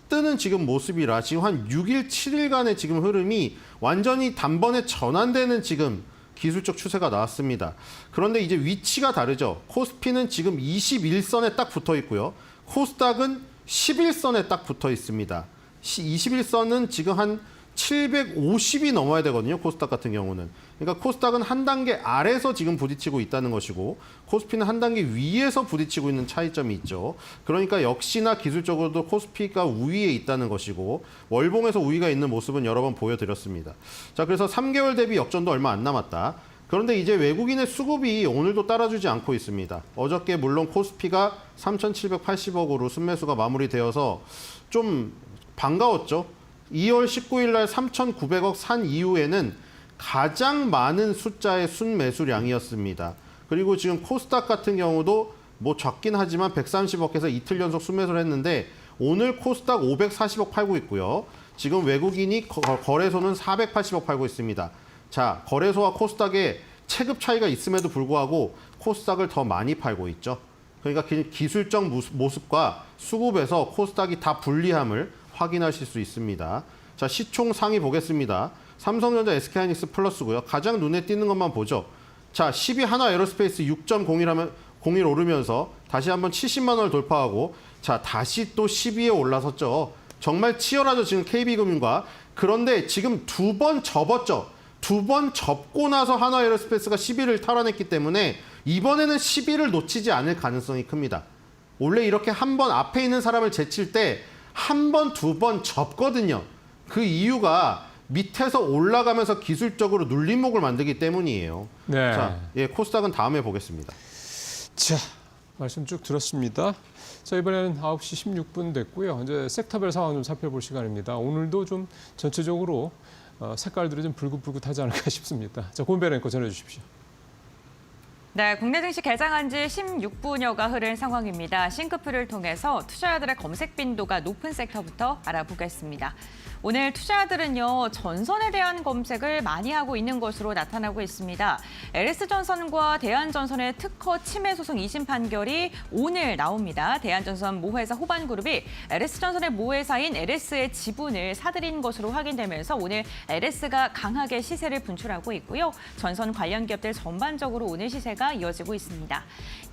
뜨는 지금 모습이라 지금 한 6일, 7일간의 지금 흐름이 완전히 단번에 전환되는 지금 기술적 추세가 나왔습니다. 그런데 이제 위치가 다르죠. 코스피는 지금 21선에 딱 붙어 있고요. 코스닥은 11선에 딱 붙어 있습니다. 21선은 지금 한 750이 넘어야 되거든요. 코스닥 같은 경우는. 그러니까 코스닥은 한 단계 아래서 지금 부딪히고 있다는 것이고 코스피는 한 단계 위에서 부딪히고 있는 차이점이 있죠. 그러니까 역시나 기술적으로도 코스피가 우위에 있다는 것이고 월봉에서 우위가 있는 모습은 여러 번 보여드렸습니다. 자, 그래서 3개월 대비 역전도 얼마 안 남았다. 그런데 이제 외국인의 수급이 오늘도 따라주지 않고 있습니다. 어저께 물론 코스피가 3,780억으로 순매수가 마무리되어서 좀 반가웠죠. 2월 19일 날 3,900억 산 이후에는 가장 많은 숫자의 순매수량이었습니다. 그리고 지금 코스닥 같은 경우도 뭐 적긴 하지만 130억에서 이틀 연속 순매수를 했는데 오늘 코스닥 540억 팔고 있고요. 지금 외국인이 거래소는 480억 팔고 있습니다. 자, 거래소와 코스닥에 체급 차이가 있음에도 불구하고 코스닥을 더 많이 팔고 있죠. 그러니까 기술적 모습과 수급에서 코스닥이 다 불리함을 확인하실 수 있습니다. 자, 시총 상위 보겠습니다. 삼성전자, SK하이닉스 플러스고요. 가장 눈에 띄는 것만 보죠. 자, 10위 하나에어로스페이스 6.01 오르면서 다시 한번 70만 원을 돌파하고 자, 다시 또 10위에 올라섰죠. 정말 치열하죠, 지금 KB금융과. 그런데 지금 두 번 접었죠. 두 번 접고 나서 하나에어로스페이스가 10위를 탈환했기 때문에 이번에는 10위를 놓치지 않을 가능성이 큽니다. 원래 이렇게 한 번 앞에 있는 사람을 제칠 때 한 번, 두 번 접거든요. 그 이유가 밑에서 올라가면서 기술적으로 눌림목을 만들기 때문이에요. 네. 자, 예, 코스닥은 다음에 보겠습니다. 자, 말씀 쭉 들었습니다. 자, 이번에는 9시 16분 됐고요. 이제 섹터별 상황 좀 살펴볼 시간입니다. 오늘도 좀 전체적으로 색깔들이 좀 붉긋붉긋하지 않을까 싶습니다. 자, 고은별 앵커 전해주십시오. 네, 국내 증시 개장한 지 16분여가 흐른 상황입니다. 싱크표를 통해서 투자자들의 검색 빈도가 높은 섹터부터 알아보겠습니다. 오늘 투자자들은요, 전선에 대한 검색을 많이 하고 있는 것으로 나타나고 있습니다. LS전선과 대한전선의 특허 침해 소송 2심 판결이 오늘 나옵니다. 대한전선 모회사 호반그룹이 LS전선의 모회사인 LS의 지분을 사들인 것으로 확인되면서 오늘 LS가 강하게 시세를 분출하고 있고요. 전선 관련 기업들 전반적으로 오늘 시세가 이어지고 있습니다.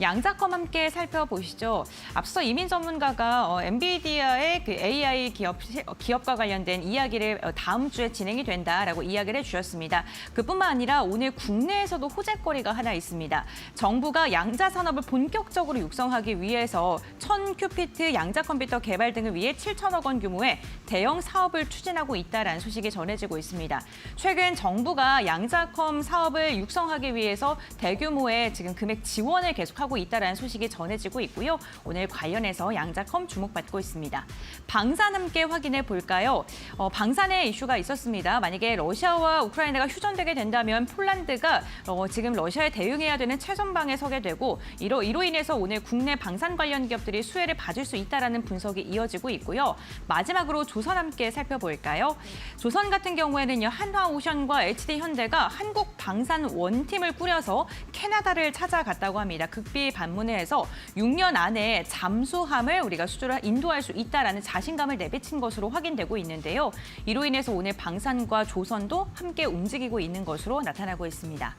양자컴 함께 살펴보시죠. 앞서 이민 전문가가 엔비디아의 그 AI 기업과 관련된 이야기를 다음 주에 진행이 된다라고 이야기를 해주셨습니다. 그뿐만 아니라 오늘 국내에서도 호재거리가 하나 있습니다. 정부가 양자 산업을 본격적으로 육성하기 위해서 1000큐피트 양자 컴퓨터 개발 등을 위해 7천억 원 규모의 대형 사업을 추진하고 있다라는 소식이 전해지고 있습니다. 최근 정부가 양자컴 사업을 육성하기 위해서 대규모의 지금 금액 지원을 계속하고 있다라는 소식이 전해지고 있고요. 오늘 관련해서 양자컴 주목받고 있습니다. 방산 함께 확인해 볼까요? 방산의 이슈가 있었습니다. 만약에 러시아와 우크라이나가 휴전되게 된다면 폴란드가 지금 러시아에 대응해야 되는 최전방에 서게 되고 이로 인해서 오늘 국내 방산 관련 기업들이 수혜를 받을 수 있다라는 분석이 이어지고 있고요. 마지막으로 조선 함께 살펴볼까요? 조선 같은 경우에는요, 한화오션과 HD현대가 한국 방산 원팀을 꾸려서 캐나다를 찾아갔다고 합니다. 극비 방문을 해서 6년 안에 잠수함을 우리가 수주를 인도할 수 있다라는 자신감을 내비친 것으로 확인되고 있는데요. 이로 인해서 오늘 방산과 조선도 함께 움직이고 있는 것으로 나타나고 있습니다.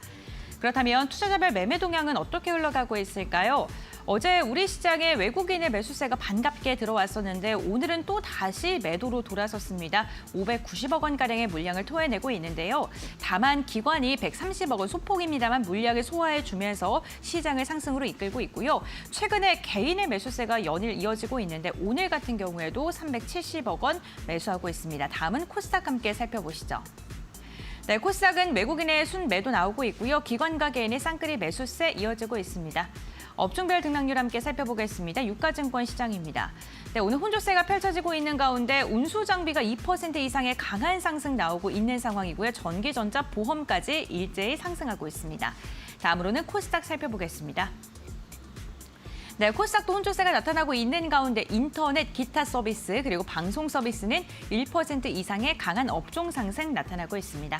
그렇다면 투자자별 매매 동향은 어떻게 흘러가고 있을까요? 어제 우리 시장에 외국인의 매수세가 반갑게 들어왔었는데 오늘은 또 다시 매도로 돌아섰습니다. 590억 원가량의 물량을 토해내고 있는데요. 다만 기관이 130억 원 소폭입니다만 물량을 소화해주면서 시장을 상승으로 이끌고 있고요. 최근에 개인의 매수세가 연일 이어지고 있는데 오늘 같은 경우에도 370억 원 매수하고 있습니다. 다음은 코스닥 함께 살펴보시죠. 네, 코스닥은 외국인의 순매도 나오고 있고요. 기관과 개인의 쌍끌이 매수세 이어지고 있습니다. 업종별 등락률 함께 살펴보겠습니다. 유가증권 시장입니다. 네, 오늘 혼조세가 펼쳐지고 있는 가운데 운수장비가 2% 이상의 강한 상승 나오고 있는 상황이고요. 전기전자, 보험까지 일제히 상승하고 있습니다. 다음으로는 코스닥 살펴보겠습니다. 네, 코스닥도 혼조세가 나타나고 있는 가운데 인터넷, 기타 서비스 그리고 방송 서비스는 1% 이상의 강한 업종 상승 나타나고 있습니다.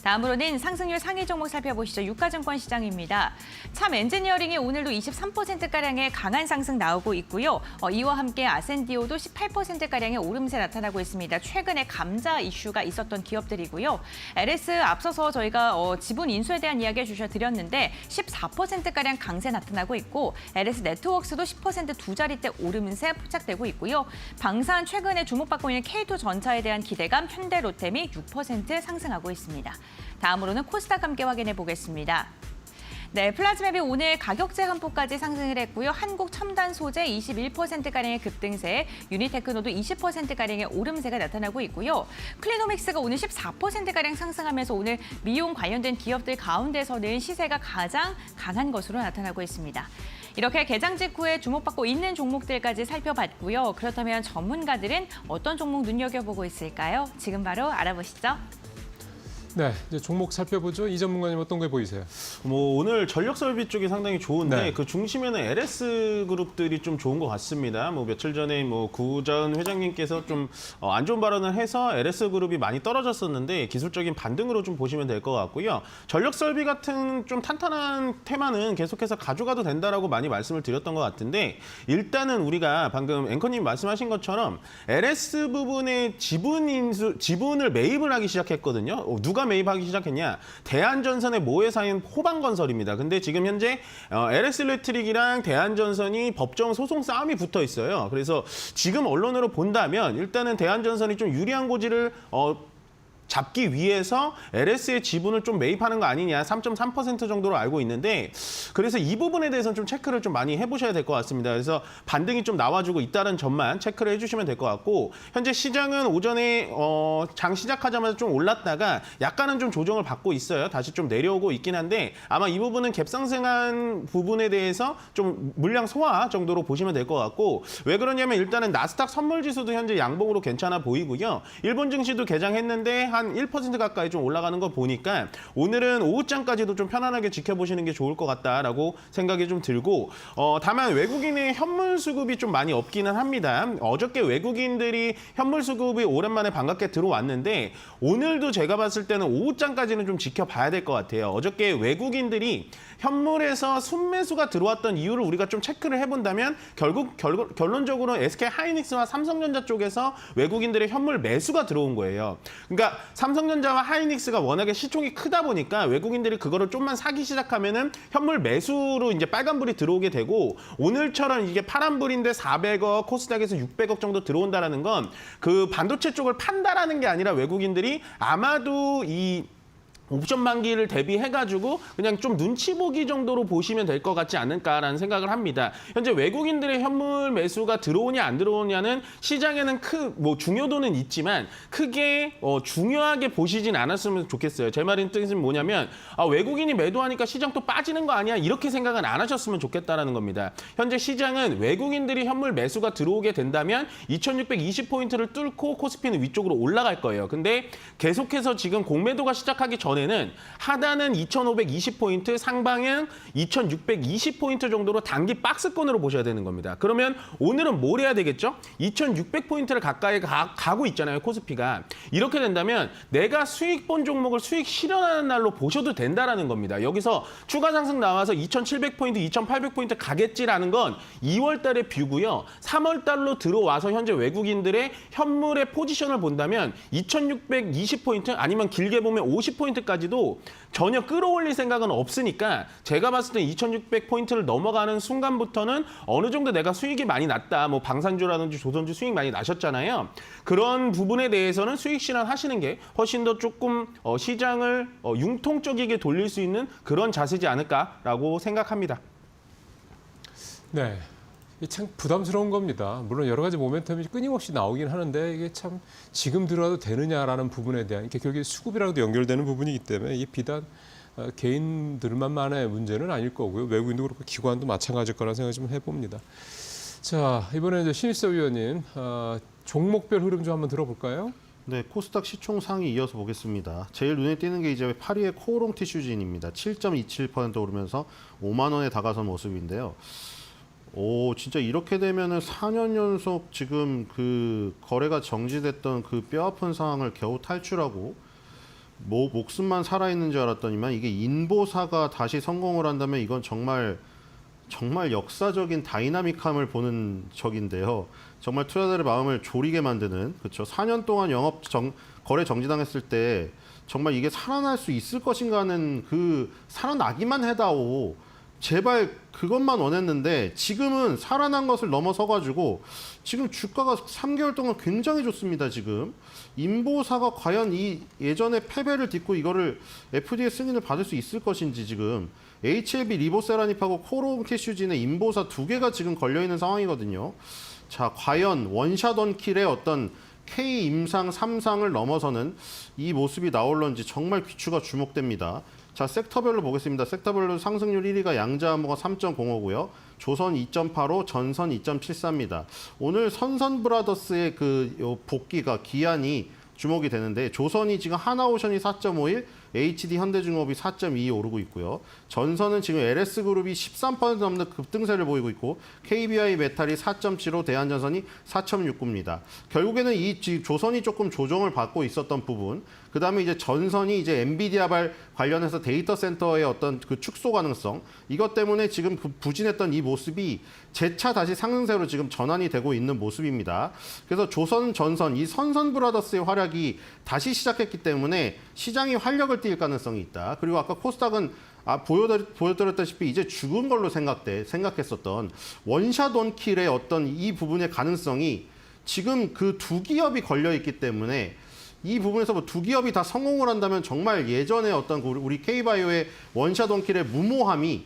다음으로는 상승률 상위 종목 살펴보시죠. 유가증권 시장입니다. 참 엔지니어링이 오늘도 23%가량의 강한 상승 나오고 있고요. 이와 함께 아센디오도 18%가량의 오름세 나타나고 있습니다. 최근에 감자 이슈가 있었던 기업들이고요. LS 앞서서 저희가 지분 인수에 대한 이야기 해주셔드렸는데 14%가량 강세 나타나고 있고 LS 네트워크스도 10% 두 자릿대 오름세 포착되고 있고요. 방산 최근에 주목받고 있는 K2전차에 대한 기대감 현대로템이 6% 상승하고 있습니다. 다음으로는 코스닥 함께 확인해 보겠습니다. 네, 플라즈맵이 오늘 가격제 한포까지 상승을 했고요. 한국 첨단 소재 21%가량의 급등세, 유니테크노도 20%가량의 오름세가 나타나고 있고요. 클리노믹스가 오늘 14%가량 상승하면서 오늘 미용 관련된 기업들 가운데서는 시세가 가장 강한 것으로 나타나고 있습니다. 이렇게 개장 직후에 주목받고 있는 종목들까지 살펴봤고요. 그렇다면 전문가들은 어떤 종목 눈여겨보고 있을까요? 지금 바로 알아보시죠. 네, 이제 종목 살펴보죠. 이 전문가님 어떤 게 보이세요? 뭐 오늘 전력 설비 쪽이 상당히 좋은데 네. 그 중심에는 LS 그룹들이 좀 좋은 것 같습니다. 뭐 며칠 전에 뭐 구전 회장님께서 좀 안 좋은 발언을 해서 LS 그룹이 많이 떨어졌었는데 기술적인 반등으로 좀 보시면 될 것 같고요. 전력 설비 같은 좀 탄탄한 테마는 계속해서 가져가도 된다라고 많이 말씀을 드렸던 것 같은데 일단은 우리가 방금 앵커님 말씀하신 것처럼 LS 부분의 지분을 매입을 하기 시작했거든요. 누가 매입하기 시작했냐? 대한전선의 모회사인 호반건설입니다. 근데 지금 현재 LS일렉트릭이랑 대한전선이 법정 소송 싸움이 붙어 있어요. 그래서 지금 언론으로 본다면 일단은 대한전선이 좀 유리한 고지를 잡기 위해서 LS의 지분을 좀 매입하는 거 아니냐 3.3% 정도로 알고 있는데 그래서 이 부분에 대해서는 좀 체크를 좀 많이 해보셔야 될 것 같습니다. 그래서 반등이 좀 나와주고 있다는 점만 체크를 해주시면 될 것 같고 현재 시장은 오전에 장 시작하자마자 좀 올랐다가 약간은 좀 조정을 받고 있어요. 다시 좀 내려오고 있긴 한데 아마 이 부분은 갭상승한 부분에 대해서 좀 물량 소화 정도로 보시면 될 것 같고 왜 그러냐면 일단은 나스닥 선물지수도 현재 양봉으로 괜찮아 보이고요. 일본 증시도 개장했는데 한 1% 가까이 좀 올라가는 거 보니까 오늘은 오후장까지도 좀 편안하게 지켜보시는 게 좋을 것 같다라고 생각이 좀 들고 다만 외국인의 현물 수급이 좀 많이 없기는 합니다. 어저께 외국인들이 현물 수급이 오랜만에 반갑게 들어왔는데 오늘도 제가 봤을 때는 오후장까지는 좀 지켜봐야 될 것 같아요. 어저께 외국인들이 현물에서 순매수가 들어왔던 이유를 우리가 좀 체크를 해본다면 결론적으로 SK 하이닉스와 삼성전자 쪽에서 외국인들의 현물 매수가 들어온 거예요. 그러니까 삼성전자와 하이닉스가 워낙에 시총이 크다 보니까 외국인들이 그거를 좀만 사기 시작하면은 현물 매수로 이제 빨간불이 들어오게 되고 오늘처럼 이게 파란불인데 400억, 코스닥에서 600억 정도 들어온다라는 건 그 반도체 쪽을 판다라는 게 아니라 외국인들이 아마도 이 옵션 만기를 대비해가지고 그냥 좀 눈치 보기 정도로 보시면 될 것 같지 않을까라는 생각을 합니다. 현재 외국인들의 현물 매수가 들어오냐 안 들어오냐는 시장에는 중요도는 있지만 크게 중요하게 보시진 않았으면 좋겠어요. 제 말인 뜻은 뭐냐면 외국인이 매도하니까 시장 또 빠지는 거 아니야? 이렇게 생각은 안 하셨으면 좋겠다라는 겁니다. 현재 시장은 외국인들이 현물 매수가 들어오게 된다면 2620포인트를 뚫고 코스피는 위쪽으로 올라갈 거예요. 근데 계속해서 지금 공매도가 시작하기 전에는 하단은 2520포인트, 상방은 2620포인트 정도로 단기 박스권으로 보셔야 되는 겁니다. 그러면 오늘은 뭘 해야 되겠죠? 2600포인트를 가까이 가고 있잖아요, 코스피가. 이렇게 된다면 내가 수익 본 종목을 수익 실현하는 날로 보셔도 된다라는 겁니다. 여기서 추가 상승 나와서 2700포인트, 2800포인트 가겠지라는 건 2월 달의 뷰고요. 3월 달로 들어와서 현재 외국인들의 현물의 포지션을 본다면 2620포인트 아니면 길게 보면 50포인트까지도 전혀 끌어올릴 생각은 없으니까 제가 봤을 때 2600포인트를 넘어가는 순간부터는 어느 정도 내가 수익이 많이 났다. 뭐 방산주라든지 조선주 수익 많이 나셨잖아요. 그런 부분에 대해서는 수익 실현하시는 게 훨씬 더 조금 시장을 융통적이게 돌릴 수 있는 그런 자세지 않을까라고 생각합니다. 네. 이게 참 부담스러운 겁니다. 물론 여러 가지 모멘텀이 끊임없이 나오긴 하는데 이게 참 지금 들어도 되느냐라는 부분에 대한 이게 결국에 수급이랑도 연결되는 부분이기 때문에 이 비단 개인들만만의 문제는 아닐 거고요. 외국인도 그렇고 기관도 마찬가지일 거라는 생각을 좀 해봅니다. 자, 이번에 이제 신일서 위원님 종목별 흐름 좀 한번 들어볼까요? 네, 코스닥 시총 상위 이어서 보겠습니다. 제일 눈에 띄는 게 이제 파리의 코오롱 티슈진입니다. 7.27% 오르면서 5만 원에 다가선 모습인데요. 진짜 이렇게 되면은 4년 연속 지금 그 거래가 정지됐던 그 뼈아픈 상황을 겨우 탈출하고 목숨만 살아있는 줄 알았더니만 이게 인보사가 다시 성공을 한다면 이건 정말 역사적인 다이나믹함을 보는 적인데요. 정말 투자자들의 마음을 졸이게 만드는, 그렇죠. 4년 동안 거래 정지당했을 때 정말 이게 살아날 수 있을 것인가 하는 살아나기만 해다오. 제발 그것만 원했는데 지금은 살아난 것을 넘어서가지고 지금 주가가 3개월 동안 굉장히 좋습니다. 지금 인보사가 과연 이 예전의 패배를 딛고 이거를 FDA 승인을 받을 수 있을 것인지 지금 HLB 리보세라닙하고 코오롱 티슈진의 인보사 두 개가 지금 걸려있는 상황이거든요. 자, 과연 원샷 원킬의 어떤 K 임상 3상을 넘어서는 이 모습이 나올런지 정말 귀추가 주목됩니다. 자, 섹터별로 보겠습니다. 섹터별로 상승률 1위가 양자암호가 3.05고요. 조선 2.85, 전선 2.74입니다. 오늘 선선브라더스의 복귀가 기한이 주목이 되는데 조선이 지금 하나오션이 4.51, HD 현대중업이 4.22 오르고 있고요. 전선은 지금 LS그룹이 13% 넘는 급등세를 보이고 있고 KBI 메탈이 4.75, 대한전선이 4.69입니다. 결국에는 이 조선이 조금 조정을 받고 있었던 부분, 그 다음에 이제 전선이 이제 엔비디아발 관련해서 데이터 센터의 어떤 그 축소 가능성, 이것 때문에 지금 부진했던 이 모습이 재차 다시 상승세로 지금 전환이 되고 있는 모습입니다. 그래서 조선, 전선, 이 선선브라더스의 활약이 다시 시작했기 때문에 시장이 활력을 띌 가능성이 있다. 그리고 아까 코스닥은 보여드렸다시피 이제 죽은 걸로 생각했었던 원샷 원킬의 어떤 이 부분의 가능성이 지금 그 두 기업이 걸려 있기 때문에 이 부분에서 뭐 두 기업이 다 성공을 한다면 정말 예전에 어떤 우리 K바이오의 원샷 원킬의 무모함이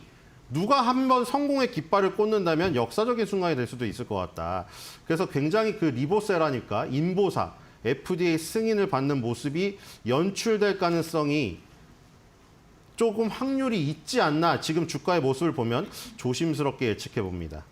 누가 한번 성공의 깃발을 꽂는다면 역사적인 순간이 될 수도 있을 것 같다. 그래서 굉장히 그 리보세라니까 인보사, FDA 승인을 받는 모습이 연출될 가능성이 조금 확률이 있지 않나 지금 주가의 모습을 보면 조심스럽게 예측해 봅니다.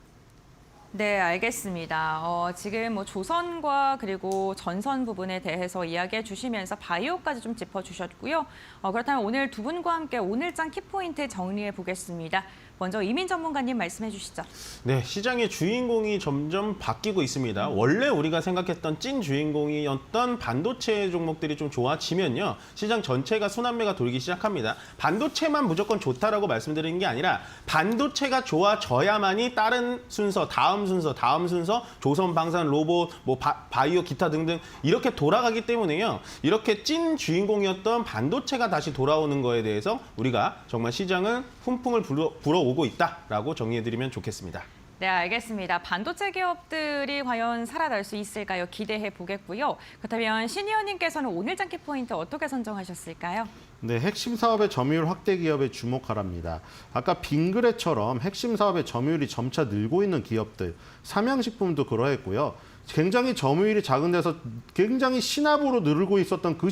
네, 알겠습니다. 지금 뭐 조선과 그리고 전선 부분에 대해서 이야기해 주시면서 바이오까지 좀 짚어주셨고요. 그렇다면 오늘 두 분과 함께 오늘장 키포인트 정리해 보겠습니다. 먼저 이민 전문가님 말씀해 주시죠. 네, 시장의 주인공이 점점 바뀌고 있습니다. 원래 우리가 생각했던 찐 주인공이었던 반도체 종목들이 좀 좋아지면요. 시장 전체가 순환매가 돌기 시작합니다. 반도체만 무조건 좋다라고 말씀드리는 게 아니라 반도체가 좋아져야만이 다른 순서, 다음 순서, 조선, 방산, 로봇, 뭐 바이오, 기타 등등 이렇게 돌아가기 때문에요. 이렇게 찐 주인공이었던 반도체가 다시 돌아오는 거에 대해서 우리가 정말 시장은 훈풍을 불어오고 있다라고 정리해드리면 좋겠습니다. 네, 알겠습니다. 반도체 기업들이 과연 살아날 수 있을까요? 기대해 보겠고요. 그렇다면 신의원님께서는 오늘장 키포인트 어떻게 선정하셨을까요? 네, 핵심 사업의 점유율 확대 기업에 주목하랍니다. 아까 빙그레처럼 핵심 사업의 점유율이 점차 늘고 있는 기업들, 삼양식품도 그러했고요. 굉장히 점유율이 작은 데서 굉장히 신압으로 늘고 있었던 그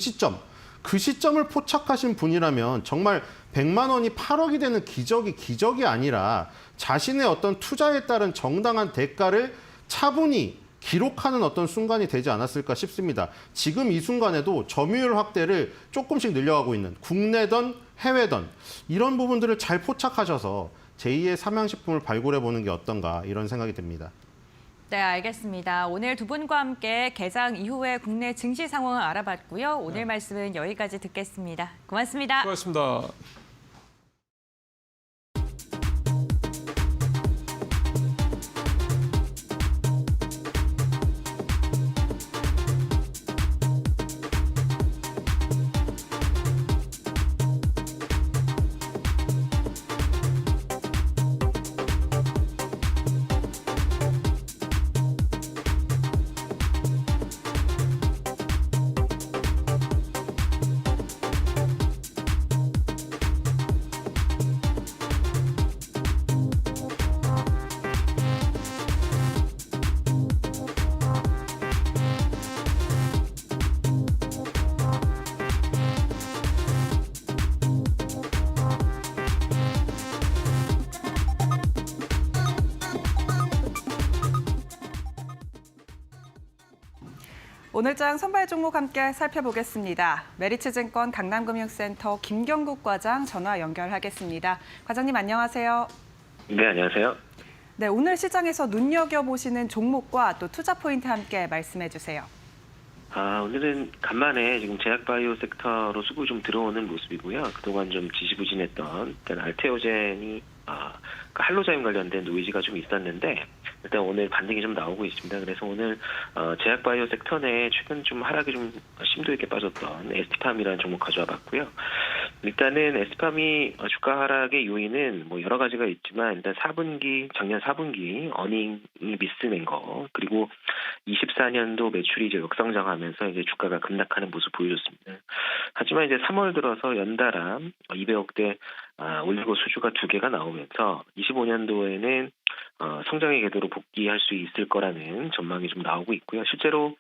시점을 포착하신 분이라면 정말 100만 원이 8억이 되는 기적이 아니라 자신의 어떤 투자에 따른 정당한 대가를 차분히 기록하는 어떤 순간이 되지 않았을까 싶습니다. 지금 이 순간에도 점유율 확대를 조금씩 늘려가고 있는 국내든 해외든 이런 부분들을 잘 포착하셔서 제2의 삼양식품을 발굴해보는 게 어떤가 이런 생각이 듭니다. 네, 알겠습니다. 오늘 두 분과 함께 개장 이후의 국내 증시 상황을 알아봤고요. 오늘 말씀은 여기까지 듣겠습니다. 고맙습니다. 고맙습니다. 오늘장 선발 종목 함께 살펴보겠습니다. 메리츠증권 강남금융센터 김경국 과장 전화 연결하겠습니다. 과장님 안녕하세요. 네, 안녕하세요. 네, 오늘 시장에서 눈여겨보시는 종목과 또 투자 포인트 함께 말씀해 주세요. 오늘은 간만에 지금 제약바이오 섹터로 수급이 좀 들어오는 모습이고요. 그동안 좀 지지부진했던 일단 알테오젠이 할로자임 관련된 노이즈가 좀 있었는데 일단 오늘 반등이 좀 나오고 있습니다. 그래서 오늘 제약바이오 섹터 내에 최근 좀 하락이 좀 심도 있게 빠졌던 에스티팜이라는 종목 가져와 봤고요. 일단은 에스티팜이 주가 하락의 요인은 뭐 여러 가지가 있지만 일단 작년 4분기 어닝이 미스낸 거 그리고 24년도 매출이 이제 역성장하면서 이제 주가가 급락하는 모습 보여줬습니다. 하지만 이제 3월 들어서 연달아 200억대 올리고 수주가 2개가 나오면서 25년도에는 성장의 궤도로 복귀할 수 있을 거라는 전망이 좀 나오고 있고요. 실제로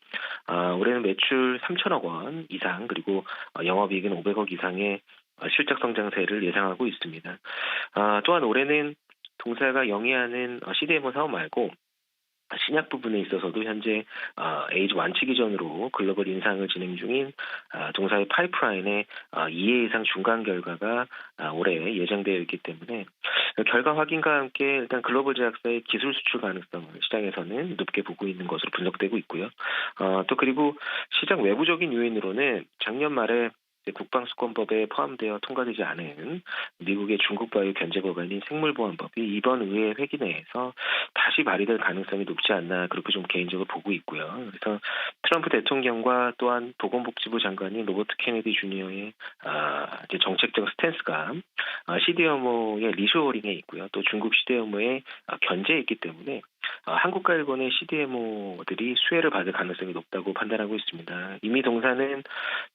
올해는 매출 3천억 원 이상 그리고 영업이익은 500억 이상의 실적 성장세를 예상하고 있습니다. 또한 올해는 동사가 영위하는 CDMO 사업 말고 신약 부분에 있어서도 현재 에이즈 완치 기전으로 글로벌 인상을 진행 중인 동사의 파이프라인에 2회 이상 중간 결과가 올해 예정되어 있기 때문에 결과 확인과 함께 일단 글로벌 제약사의 기술 수출 가능성을 시장에서는 높게 보고 있는 것으로 분석되고 있고요. 또 그리고 시장 외부적인 요인으로는 작년 말에 국방수권법에 포함되어 통과되지 않은 미국의 중국 바이오 견제 법안인 생물보안법이 이번 의회 회기 내에서 다시 발의될 가능성이 높지 않나 그렇게 좀 개인적으로 보고 있고요. 그래서 트럼프 대통령과 또한 보건복지부 장관인 로버트 케네디 주니어의 이제 정책적 스탠스가 CDMO의 리쇼어링에 있고요. 또 중국 CDMO의 견제에 있기 때문에 한국과 일본의 CDMO들이 수혜를 받을 가능성이 높다고 판단하고 있습니다. 이미 동사는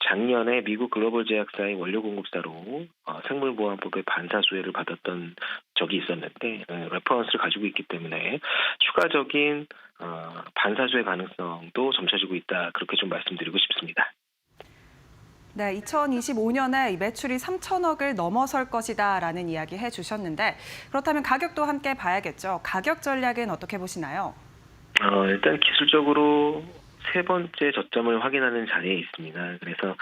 작년에 미국 글로벌 제약사의 원료 공급사로 생물보안법의 반사 수혜를 받았던 적이 있었는데 레퍼런스를 가지고 있기 때문에 추가적인 반사수의 가능성도 점쳐지고 있다. 그렇게 좀 말씀드리고 싶습니다. 네, 2025년에 매출이 3천억을 넘어설 것이다라는 이야기 해주셨는데 그렇다면 가격도 함께 봐야겠죠. 가격 전략은 어떻게 보시나요? 일단 기술적으로 세 번째 저점을 확인하는 자리에 있습니다. 그래서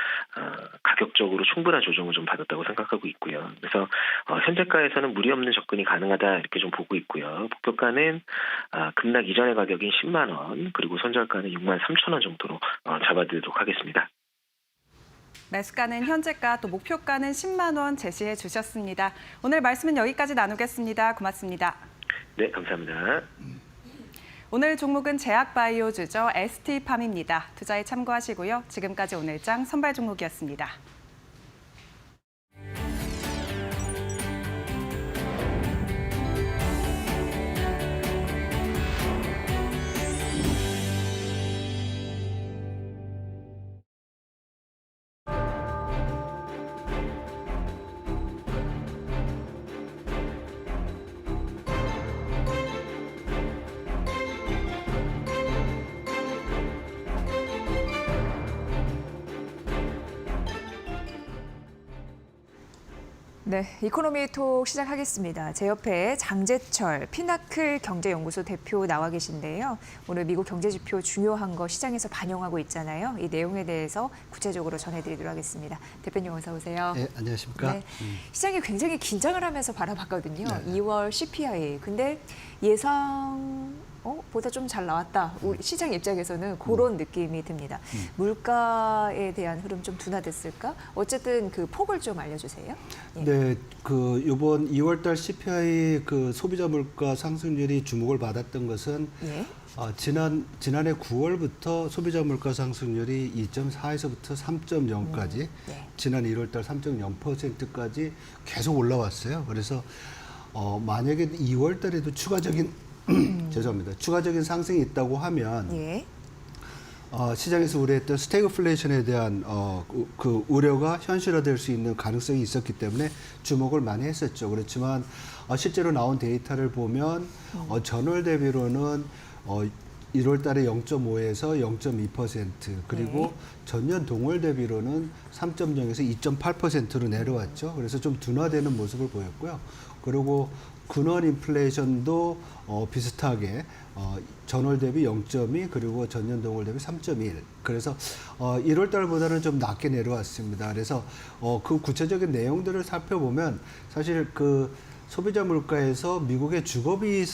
가격적으로 충분한 조정을 좀 받았다고 생각하고 있고요. 그래서 현재가에서는 무리 없는 접근이 가능하다 이렇게 좀 보고 있고요. 목표가는 급락 이전의 가격인 10만 원 그리고 손절가는 6만 3천 원 정도로 잡아드리도록 하겠습니다. 매수가는 현재가 또 목표가는 10만 원 제시해 주셨습니다. 오늘 말씀은 여기까지 나누겠습니다. 고맙습니다. 네, 감사합니다. 오늘 종목은 제약바이오주죠. ST팜입니다. 투자에 참고하시고요. 지금까지 오늘장 선발 종목이었습니다. 네, 이코노미톡 시작하겠습니다. 제 옆에 장재철 피나클 경제연구소 대표 나와 계신데요. 오늘 미국 경제지표 중요한 거 시장에서 반영하고 있잖아요. 이 내용에 대해서 구체적으로 전해드리도록 하겠습니다. 대표님 어서 오세요. 네, 안녕하십니까. 네, 시장이 굉장히 긴장을 하면서 바라봤거든요. 네. 2월 CPI. 근데 예상 보다 좀 잘 나왔다. 우리 시장 입장에서는 그런 느낌이 듭니다. 물가에 대한 흐름 좀 둔화됐을까? 어쨌든 그 폭을 좀 알려주세요. 예. 네, 그 이번 2월달 CPI 그 소비자 물가 상승률이 주목을 받았던 것은 예. 지난해 9월부터 소비자 물가 상승률이 2.4에서부터 3.0까지 지난 1월달 3.0%까지 계속 올라왔어요. 그래서 만약에 2월달에도 추가적인 죄송합니다. 추가적인 상승이 있다고 하면 예. 시장에서 우려했던 스태그플레이션에 대한 그 우려가 현실화될 수 있는 가능성이 있었기 때문에 주목을 많이 했었죠. 그렇지만 실제로 나온 데이터를 보면 전월 대비로는 1월 달에 0.5에서 0.2% 그리고 전년 동월 대비로는 3.0에서 2.8%로 내려왔죠. 그래서 좀 둔화되는 모습을 보였고요. 그리고 근원 인플레이션도 비슷하게 전월 대비 0.2 그리고 전년 동월 대비 3.1 그래서 1월 달보다는 좀 낮게 내려왔습니다. 그래서 그 구체적인 내용들을 살펴보면 사실 그 소비자 물가에서 미국의 주거비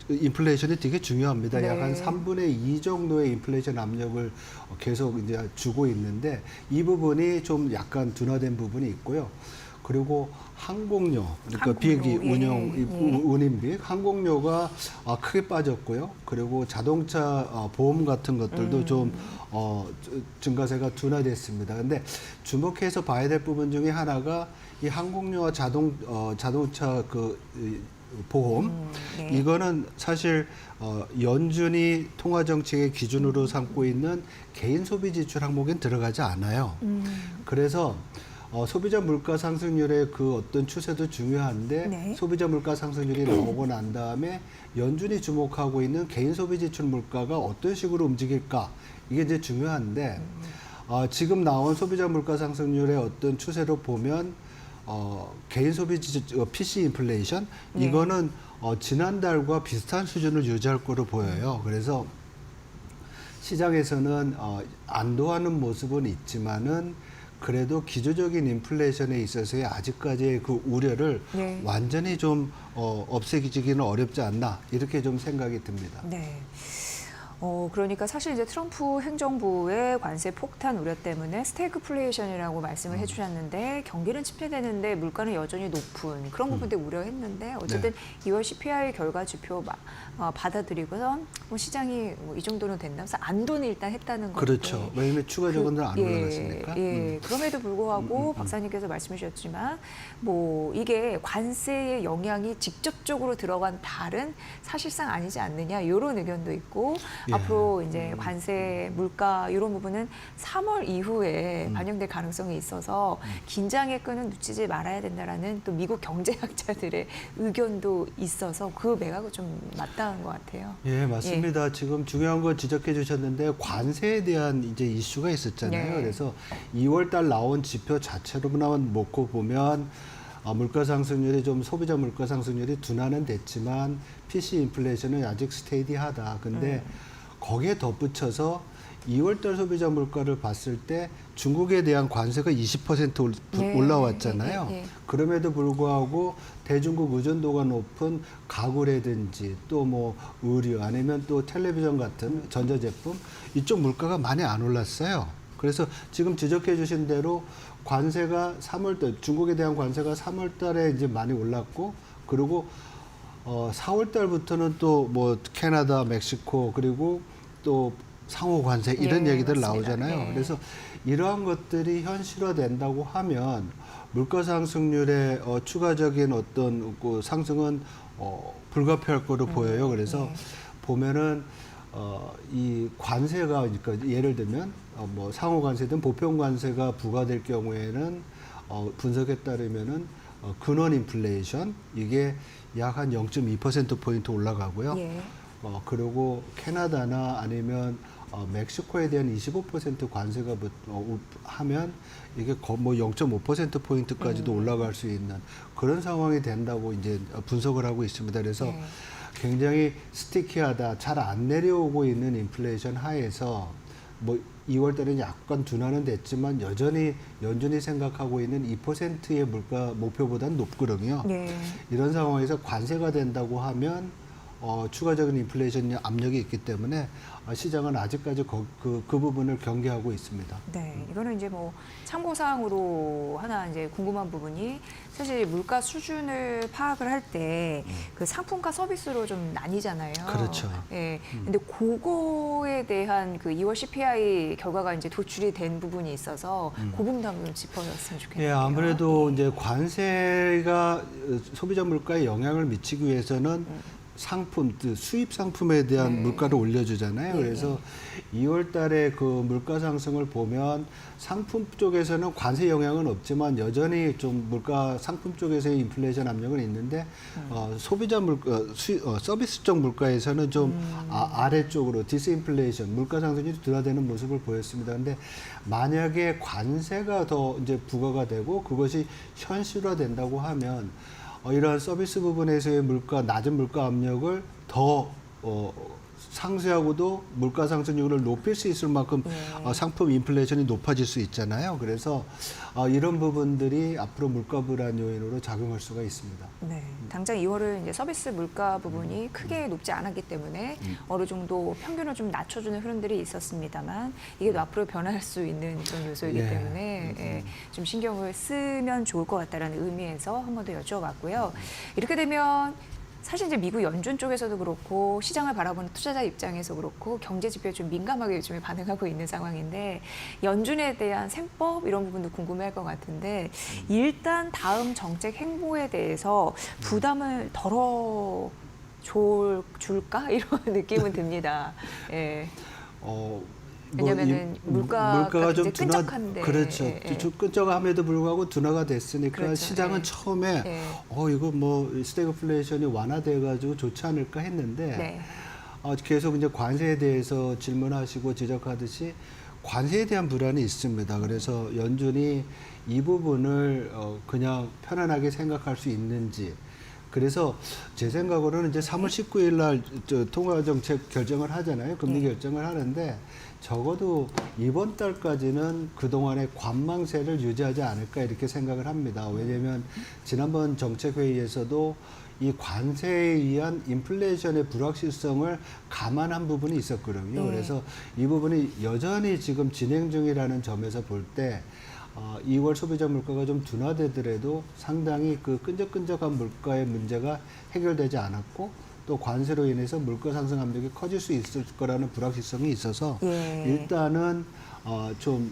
인플레이션이 되게 중요합니다. 네. 약 한 3분의 2 정도의 인플레이션 압력을 계속 이제 주고 있는데 이 부분이 좀 약간 둔화된 부분이 있고요. 그리고 항공료, 그러니까 비행기 운임비, 항공료가 크게 빠졌고요. 그리고 자동차 보험 같은 것들도 좀 증가세가 둔화됐습니다. 근데 주목해서 봐야 될 부분 중에 하나가 이 항공료와 자동차 그 보험 이거는 사실 연준이 통화 정책의 기준으로 삼고 있는 개인 소비 지출 항목엔 들어가지 않아요. 그래서 소비자 물가 상승률의 그 어떤 추세도 중요한데 소비자 물가 상승률이 나오고 난 다음에 연준이 주목하고 있는 개인 소비 지출 물가가 어떤 식으로 움직일까 이게 이제 중요한데 지금 나온 소비자 물가 상승률의 어떤 추세로 보면 개인 소비 지출 PC 인플레이션 이거는 지난달과 비슷한 수준을 유지할 거로 보여요. 그래서 시장에서는 안도하는 모습은 있지만은 그래도 기조적인 인플레이션에 있어서의 아직까지의 그 우려를 완전히 좀 없애기지기는 어렵지 않나 이렇게 좀 생각이 듭니다. 네. 그러니까 사실 이제 트럼프 행정부의 관세 폭탄 우려 때문에 스태그플레이션이라고 말씀을 해주셨는데 경기는 침체되는데 물가는 여전히 높은 그런 부분들 우려했는데 어쨌든 2월 CPI 결과 지표 받아들이고선 뭐 시장이 뭐 이 정도는 된다면서 안도는 일단 했다는 거죠. 그렇죠. 왜냐하면 추가적으로는 안 올라갔으니까. 그럼에도 불구하고 박사님께서 말씀해 주셨지만 뭐 이게 관세의 영향이 직접적으로 들어간 달은 사실상 아니지 않느냐 이런 의견도 있고 앞으로 이제 관세, 물가 이런 부분은 3월 이후에 반영될 가능성이 있어서 긴장의 끈은 놓치지 말아야 된다라는 또 미국 경제학자들의 의견도 있어서 그 매각은 좀 맞닿은 것 같아요. 예, 맞습니다. 지금 중요한 거 지적해 주셨는데 관세에 대한 이제 이슈가 있었잖아요. 그래서 2월 달 나온 지표 자체로만 놓고 보면 물가 상승률이 좀 소비자 물가 상승률이 둔화는 됐지만 PC 인플레이션은 아직 스테이디하다. 근데 거기에 덧붙여서 2월 달 소비자 물가를 봤을 때 중국에 대한 관세가 20% 올라왔잖아요. 그럼에도 불구하고 대중국 의존도가 높은 가구라든지 또 뭐 의류 아니면 또 텔레비전 같은 전자제품 이쪽 물가가 많이 안 올랐어요. 그래서 지금 지적해 주신 대로 관세가 3월 달 중국에 대한 관세가 3월 달에 이제 많이 올랐고 그리고 4월 달부터는 또 뭐 캐나다, 멕시코 그리고 또 상호 관세 이런 얘기들 맞습니다. 나오잖아요. 그래서 이러한 것들이 현실화된다고 하면 물가 상승률의 추가적인 어떤 그 상승은 불가피할 거로 보여요. 그래서 보면은 이 관세가 그러니까 예를 들면 뭐 상호 관세든 보편 관세가 부과될 경우에는 분석에 따르면은 근원 인플레이션 이게 약 한 0.2% 포인트 올라가고요. 그리고 캐나다나 아니면 멕시코에 대한 25% 관세가 하면 이게 뭐 0.5% 포인트까지도 올라갈 수 있는 그런 상황이 된다고 이제 분석을 하고 있습니다. 그래서 굉장히 스티키하다, 잘 안 내려오고 있는 인플레이션 하에서 뭐 2월 달에는 약간 둔화는 됐지만 여전히 연준이 생각하고 있는 2%의 물가 목표보다는 높거든요. 이런 상황에서 관세가 된다고 하면 추가적인 인플레이션 압력이 있기 때문에 시장은 아직까지 그 부분을 경계하고 있습니다. 네, 이거는 이제 뭐 참고사항으로 하나 이제 궁금한 부분이 사실 물가 수준을 파악을 할 때 그 상품과 서비스로 좀 나뉘잖아요. 그렇죠. 예. 근데 그거에 대한 그 2월 CPI 결과가 이제 도출이 된 부분이 있어서 그 부분도 한번 짚어줬으면 좋겠네요. 예, 아무래도 이제 관세가 소비자 물가에 영향을 미치기 위해서는 상품, 수입 상품에 대한 물가를 올려주잖아요. 그래서 2월 달에 그 물가 상승을 보면 상품 쪽에서는 관세 영향은 없지만 여전히 좀 물가 상품 쪽에서의 인플레이션 압력은 있는데 소비자 물가, 서비스 쪽 물가에서는 좀 아래쪽으로 디스인플레이션, 물가 상승률이 둔화되는 모습을 보였습니다. 근데 만약에 관세가 더 이제 부과가 되고 그것이 현실화된다고 하면 이러한 서비스 부분에서의 낮은 물가 압력을 더 상쇄하고도 물가 상승률을 높일 수 있을 만큼 상품 인플레이션이 높아질 수 있잖아요. 그래서 이런 부분들이 앞으로 물가 불안 요인으로 작용할 수가 있습니다. 네, 당장 2월은 이제 서비스 물가 부분이 크게 높지 않았기 때문에 어느 정도 평균을 좀 낮춰주는 흐름들이 있었습니다만 이게 또 앞으로 변할 수 있는 그런 요소이기 때문에 좀 신경을 쓰면 좋을 것 같다는 의미에서 한 번 더 여쭤봤고요. 이렇게 되면 사실 이제 미국 연준 쪽에서도 그렇고 시장을 바라보는 투자자 입장에서 그렇고 경제 지표에 좀 민감하게 요즘에 반응하고 있는 상황인데 연준에 대한 셈법 이런 부분도 궁금해할 것 같은데 일단 다음 정책 행보에 대해서 부담을 덜어 줄까 이런 느낌은 듭니다. 왜냐면은 물가가 좀 끈적한데 그렇죠. 좀 끈적함에도 불구하고 둔화가 됐으니까 그렇죠. 시장은 처음에 이거 뭐 스태그플레이션이 완화돼가지고 좋지 않을까 했는데 계속 이제 관세에 대해서 질문하시고 지적하듯이 관세에 대한 불안이 있습니다. 그래서 연준이 이 부분을 그냥 편안하게 생각할 수 있는지. 그래서 제 생각으로는 이제 3월 19일 날 통화정책 결정을 하잖아요. 금리 결정을 하는데 적어도 이번 달까지는 그동안의 관망세를 유지하지 않을까 이렇게 생각을 합니다. 왜냐하면 지난번 정책회의에서도 이 관세에 의한 인플레이션의 불확실성을 감안한 부분이 있었거든요. 그래서 이 부분이 여전히 지금 진행 중이라는 점에서 볼 때 2월 소비자 물가가 좀 둔화되더라도 상당히 그 끈적끈적한 물가의 문제가 해결되지 않았고 또 관세로 인해서 물가 상승 압력이 커질 수 있을 거라는 불확실성이 있어서 일단은 좀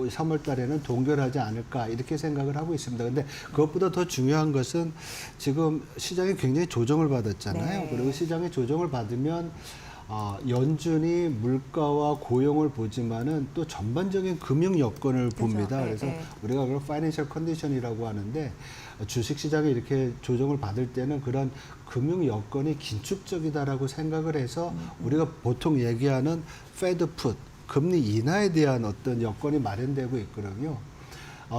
3월 달에는 동결하지 않을까 이렇게 생각을 하고 있습니다. 근데 그것보다 더 중요한 것은 지금 시장이 굉장히 조정을 받았잖아요. 그리고 시장이 조정을 받으면 연준이 물가와 고용을 보지만은 또 전반적인 금융 여건을 봅니다. 그래서 우리가 그걸 파이낸셜 컨디션이라고 하는데 주식 시장이 이렇게 조정을 받을 때는 그런 금융 여건이 긴축적이다라고 생각을 해서 우리가 보통 얘기하는 페드 풋 금리 인하에 대한 어떤 여건이 마련되고 있거든요.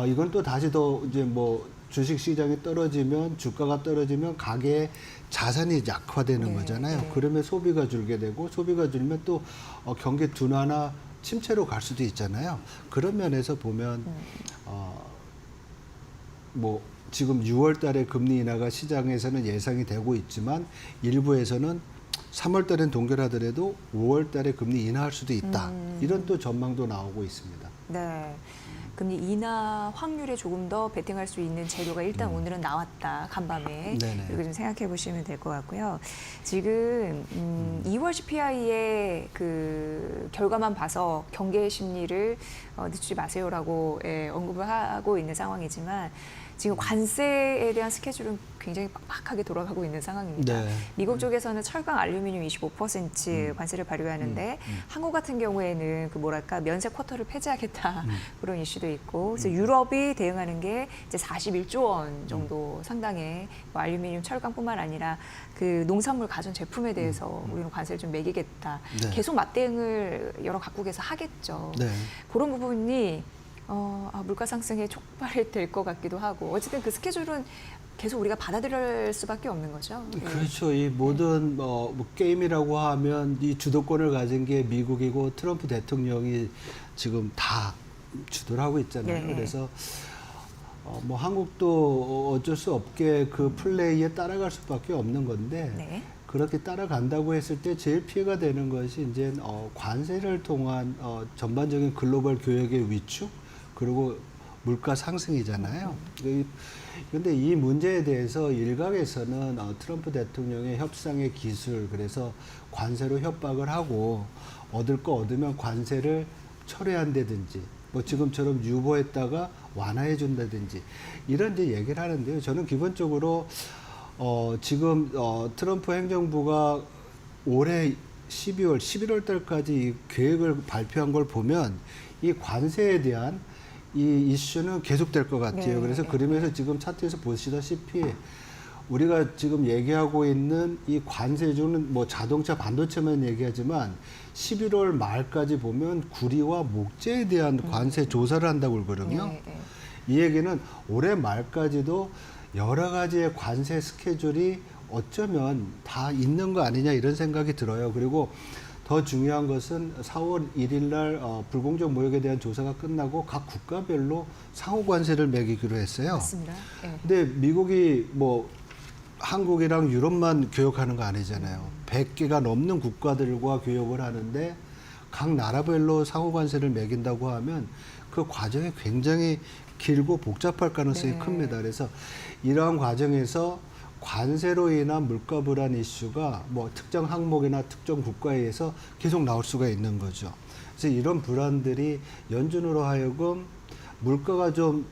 이건 또 다시 더 이제 뭐 주식 시장이 떨어지면 주가가 떨어지면 가계의 자산이 약화되는 거잖아요. 그러면 소비가 줄게 되고 소비가 줄면 또 경기 둔화나 침체로 갈 수도 있잖아요. 그런 면에서 보면 뭐 지금 6월 달에 금리 인하가 시장에서는 예상이 되고 있지만 일부에서는 3월 달엔 동결하더라도 5월 달에 금리 인하할 수도 있다. 이런 또 전망도 나오고 있습니다. 네. 금리 인하 확률에 조금 더 베팅할 수 있는 재료가 일단 오늘은 나왔다. 간밤에. 네네. 이렇게 좀 생각해 보시면 될 것 같고요. 지금 2월 CPI의 그 결과만 봐서 경계 심리를 늦추지 마세요라고 언급을 하고 있는 상황이지만 지금 관세에 대한 스케줄은 굉장히 빡빡하게 돌아가고 있는 상황입니다. 미국 쪽에서는 철강, 알루미늄 25% 관세를 발효하는데 한국 같은 경우에는 그 뭐랄까 면세 쿼터를 폐지하겠다 그런 이슈도 있고 그래서 유럽이 대응하는 게 이제 41조 원 정도 상당의 뭐 알루미늄, 철강뿐만 아니라 그 농산물 가전 제품에 대해서 우리는 관세를 좀 매기겠다. 계속 맞대응을 여러 각국에서 하겠죠. 그런 부분이 물가 상승에 촉발이 될 것 같기도 하고 어쨌든 그 스케줄은 계속 우리가 받아들일 수밖에 없는 거죠. 그렇죠. 이 모든 뭐 게임이라고 하면 이 주도권을 가진 게 미국이고 트럼프 대통령이 지금 다 주도를 하고 있잖아요. 그래서 뭐 한국도 어쩔 수 없게 그 플레이에 따라갈 수밖에 없는 건데 그렇게 따라간다고 했을 때 제일 피해가 되는 것이 이제 관세를 통한 전반적인 글로벌 교역의 위축 그리고 물가 상승이잖아요. 그런데 이 문제에 대해서 일각에서는 트럼프 대통령의 협상의 기술, 그래서 관세로 협박을 하고 얻을 거 얻으면 관세를 철회한다든지, 뭐 지금처럼 유보했다가 완화해 준다든지 이런 이제 얘기를 하는데요. 저는 기본적으로 지금 트럼프 행정부가 올해 12월, 11월 달까지 이 계획을 발표한 걸 보면 이 관세에 대한 이 이슈는 계속될 것 같아요. 그래서 그러면서 지금 차트에서 보시다시피 우리가 지금 얘기하고 있는 이 관세주는 뭐 자동차 반도체만 얘기하지만 11월 말까지 보면 구리와 목재에 대한 관세 조사를 한다고 그러거든요. 이 얘기는 올해 말까지도 여러 가지의 관세 스케줄이 어쩌면 다 있는 거 아니냐 이런 생각이 들어요. 그리고 더 중요한 것은 4월 1일 날 불공정 무역에 대한 조사가 끝나고 각 국가별로 상호 관세를 매기기로 했어요. 맞습니다. 근데 미국이 뭐 한국이랑 유럽만 교역하는 거 아니잖아요. 100개가 넘는 국가들과 교역을 하는데 각 나라별로 상호 관세를 매긴다고 하면 그 과정이 굉장히 길고 복잡할 가능성이 큽니다. 그래서 이러한 과정에서 관세로 인한 물가 불안 이슈가 뭐 특정 항목이나 특정 국가에 의해서 계속 나올 수가 있는 거죠. 그래서 이런 불안들이 연준으로 하여금 물가가 좀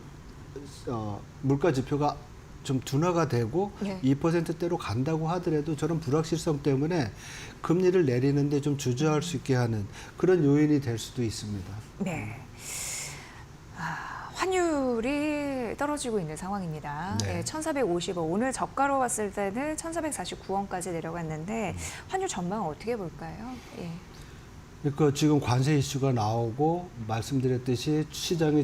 물가 지표가 좀 둔화가 되고 2%대로 간다고 하더라도 저런 불확실성 때문에 금리를 내리는데 좀 주저할 수 있게 하는 그런 요인이 될 수도 있습니다. 네. 환율이 떨어지고 있는 상황입니다. 1,450원. 오늘 저가로 봤을 때는 1,449원까지 내려갔는데 환율 전망은 어떻게 볼까요? 그러니까 지금 관세 이슈가 나오고 말씀드렸듯이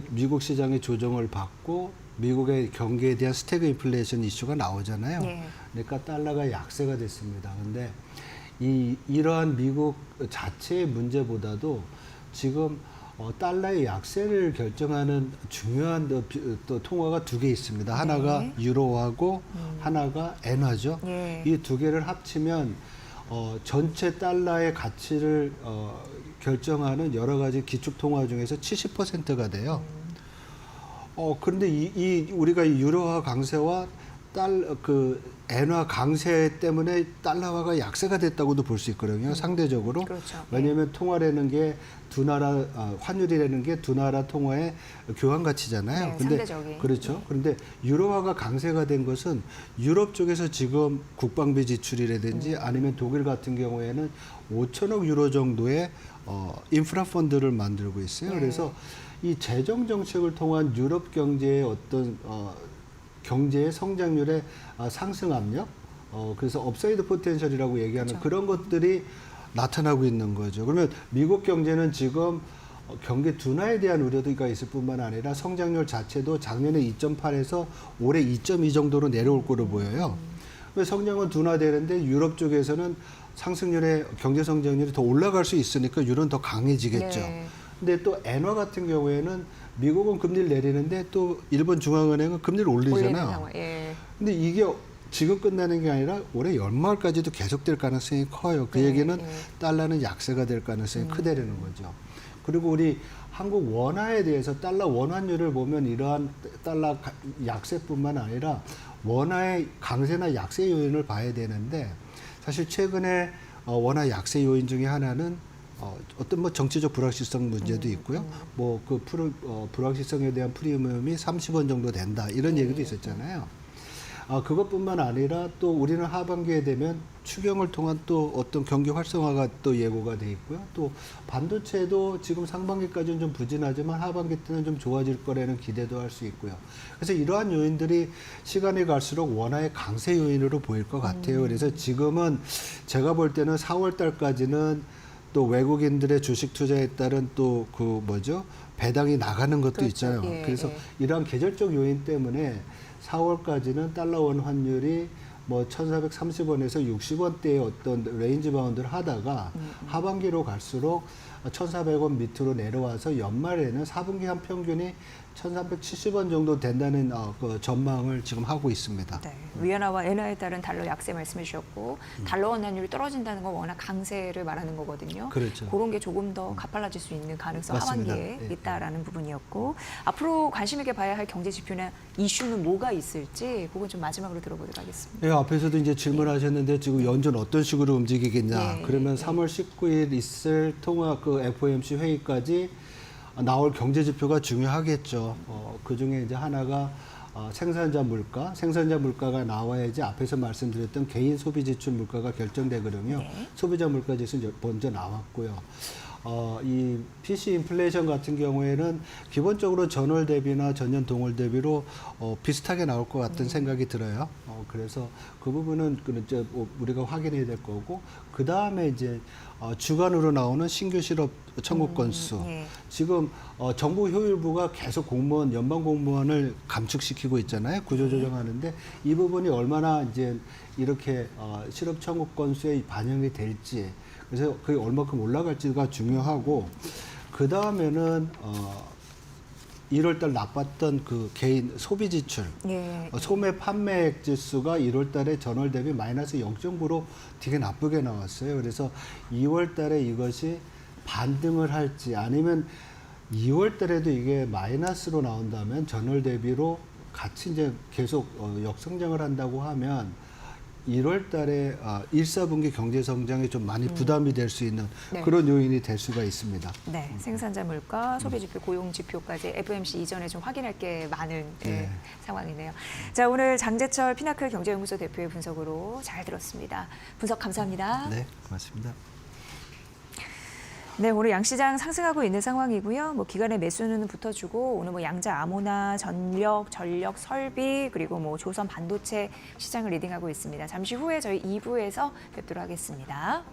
미국 시장의 조정을 받고 미국의 경기에 대한 스태그 인플레이션 이슈가 나오잖아요. 그러니까 달러가 약세가 됐습니다. 그런데 이러한 미국 자체의 문제보다도 지금 달러의 약세를 결정하는 중요한 또 통화가 두 개 있습니다. 하나가 유로하고 하나가 엔화죠. 예. 이 두 개를 합치면 전체 달러의 가치를 결정하는 여러 가지 기축 통화 중에서 70%가 돼요. 그런데 우리가 이 유로화 강세와 엔화 강세 때문에 달러화가 약세가 됐다고도 볼 수 있거든요. 상대적으로. 그렇죠. 왜냐하면 통화라는 게 두 나라 환율이라는 게 두 나라 통화의 교환 가치잖아요. 네, 근데 상대적인. 그렇죠. 그런데 유로화가 강세가 된 것은 유럽 쪽에서 지금 국방비 지출이라든지 아니면 독일 같은 경우에는 5천억 유로 정도의 인프라 펀드를 만들고 있어요. 그래서 이 재정 정책을 통한 유럽 경제의 어떤 경제의 성장률의 상승 압력, 그래서 업사이드 포텐셜이라고 얘기하는 그렇죠. 그런 것들이 나타나고 있는 거죠. 그러면 미국 경제는 지금 경기 둔화에 대한 우려가 있을 뿐만 아니라 성장률 자체도 작년에 2.8에서 올해 2.2 정도로 내려올 거로 보여요. 성장은 둔화되는데 유럽 쪽에서는 상승률의 경제 성장률이 더 올라갈 수 있으니까 유로는 더 강해지겠죠. 네. 근데 또 엔화 같은 경우에는 미국은 금리를 내리는데 또 일본 중앙은행은 금리를 올리잖아요. 예. 근데 이게 지금 끝나는 게 아니라 올해 연말까지도 계속될 가능성이 커요. 그 얘기는 달러는 약세가 될 가능성이 크다라는 거죠. 그리고 우리 한국 원화에 대해서 달러 원환율을 보면 이러한 달러 약세뿐만 아니라 원화의 강세나 약세 요인을 봐야 되는데 사실 최근에 원화 약세 요인 중에 하나는 어떤 뭐 정치적 불확실성 문제도 있고요. 뭐 그 불확실성에 대한 프리미엄이 30원 정도 된다 이런 얘기도 있었잖아요. 그것뿐만 아니라 또 우리는 하반기에 되면 추경을 통한 또 어떤 경기 활성화가 또 예고가 돼 있고요. 또 반도체도 지금 상반기까지는 좀 부진하지만 하반기 때는 좀 좋아질 거라는 기대도 할 수 있고요. 그래서 이러한 요인들이 시간이 갈수록 원화의 강세 요인으로 보일 것 같아요. 그래서 지금은 제가 볼 때는 4월 달까지는 또 외국인들의 주식 투자에 따른 또 배당이 나가는 것도 그렇죠. 있잖아요. 예, 그래서 이러한 계절적 요인 때문에 4월까지는 달러 원 환율이 뭐 1,430원에서 60원대의 어떤 레인지 바운드를 하다가 하반기로 갈수록 1,400원 밑으로 내려와서 연말에는 4분기 한 평균이 1,370원 정도 된다는 그 전망을 지금 하고 있습니다. 네. 위안화와 엔화에 따른 달러 약세 말씀해 주셨고 달러 원 환율이 떨어진다는 건 워낙 강세를 말하는 거거든요. 그렇죠. 그런 게 조금 더 가팔라질 수 있는 가능성 맞습니다. 하반기에 예. 있다라는 부분이었고 앞으로 관심 있게 봐야 할 경제 지표나 이슈는 뭐가 있을지 그건 좀 마지막으로 들어보도록 하겠습니다. 네, 앞에서도 이제 질문하셨는데 지금 연준 어떤 식으로 움직이겠냐. 그러면 3월 19일 있을 통화 그 FOMC 회의까지 나올 경제 지표가 중요하겠죠. 그 중에 이제 하나가 생산자 물가가 나와야지 앞에서 말씀드렸던 개인 소비 지출 물가가 결정되거든요. 소비자 물가 지수는 먼저 나왔고요. 이 PC 인플레이션 같은 경우에는 기본적으로 전월 대비나 전년 동월 대비로 비슷하게 나올 것 같은 생각이 들어요. 그래서 그 부분은 이제 우리가 확인해야 될 거고, 그 다음에 이제 주간으로 나오는 신규 실업 청구 건수. 지금 정부 효율부가 계속 연방 공무원을 감축시키고 있잖아요. 구조조정하는데 이 부분이 얼마나 이제 이렇게 실업 청구 건수에 반영이 될지. 그래서 그게 얼마큼 올라갈지가 중요하고, 그 다음에는 1월달 나빴던 그 개인 소비 지출, 소매 판매액 지수가 1월달에 전월 대비 마이너스 0.9로 되게 나쁘게 나왔어요. 그래서 2월달에 이것이 반등을 할지 아니면 2월달에도 이게 마이너스로 나온다면 전월 대비로 같이 이제 계속 역성장을 한다고 하면 1월 달에 1, 4분기 경제 성장에 좀 많이 부담이 될 수 있는 그런 요인이 될 수가 있습니다. 네, 생산자 물가, 소비 지표, 고용 지표까지 FOMC 이전에 좀 확인할 게 많은 상황이네요. 자, 오늘 장재철 피나클 경제연구소 대표의 분석으로 잘 들었습니다. 분석 감사합니다. 네, 고맙습니다. 네, 오늘 양시장 상승하고 있는 상황이고요. 뭐 기관의 매수는 붙어주고 오늘 뭐 양자 아모나, 전력, 설비 그리고 뭐 조선 반도체 시장을 리딩하고 있습니다. 잠시 후에 저희 2부에서 뵙도록 하겠습니다.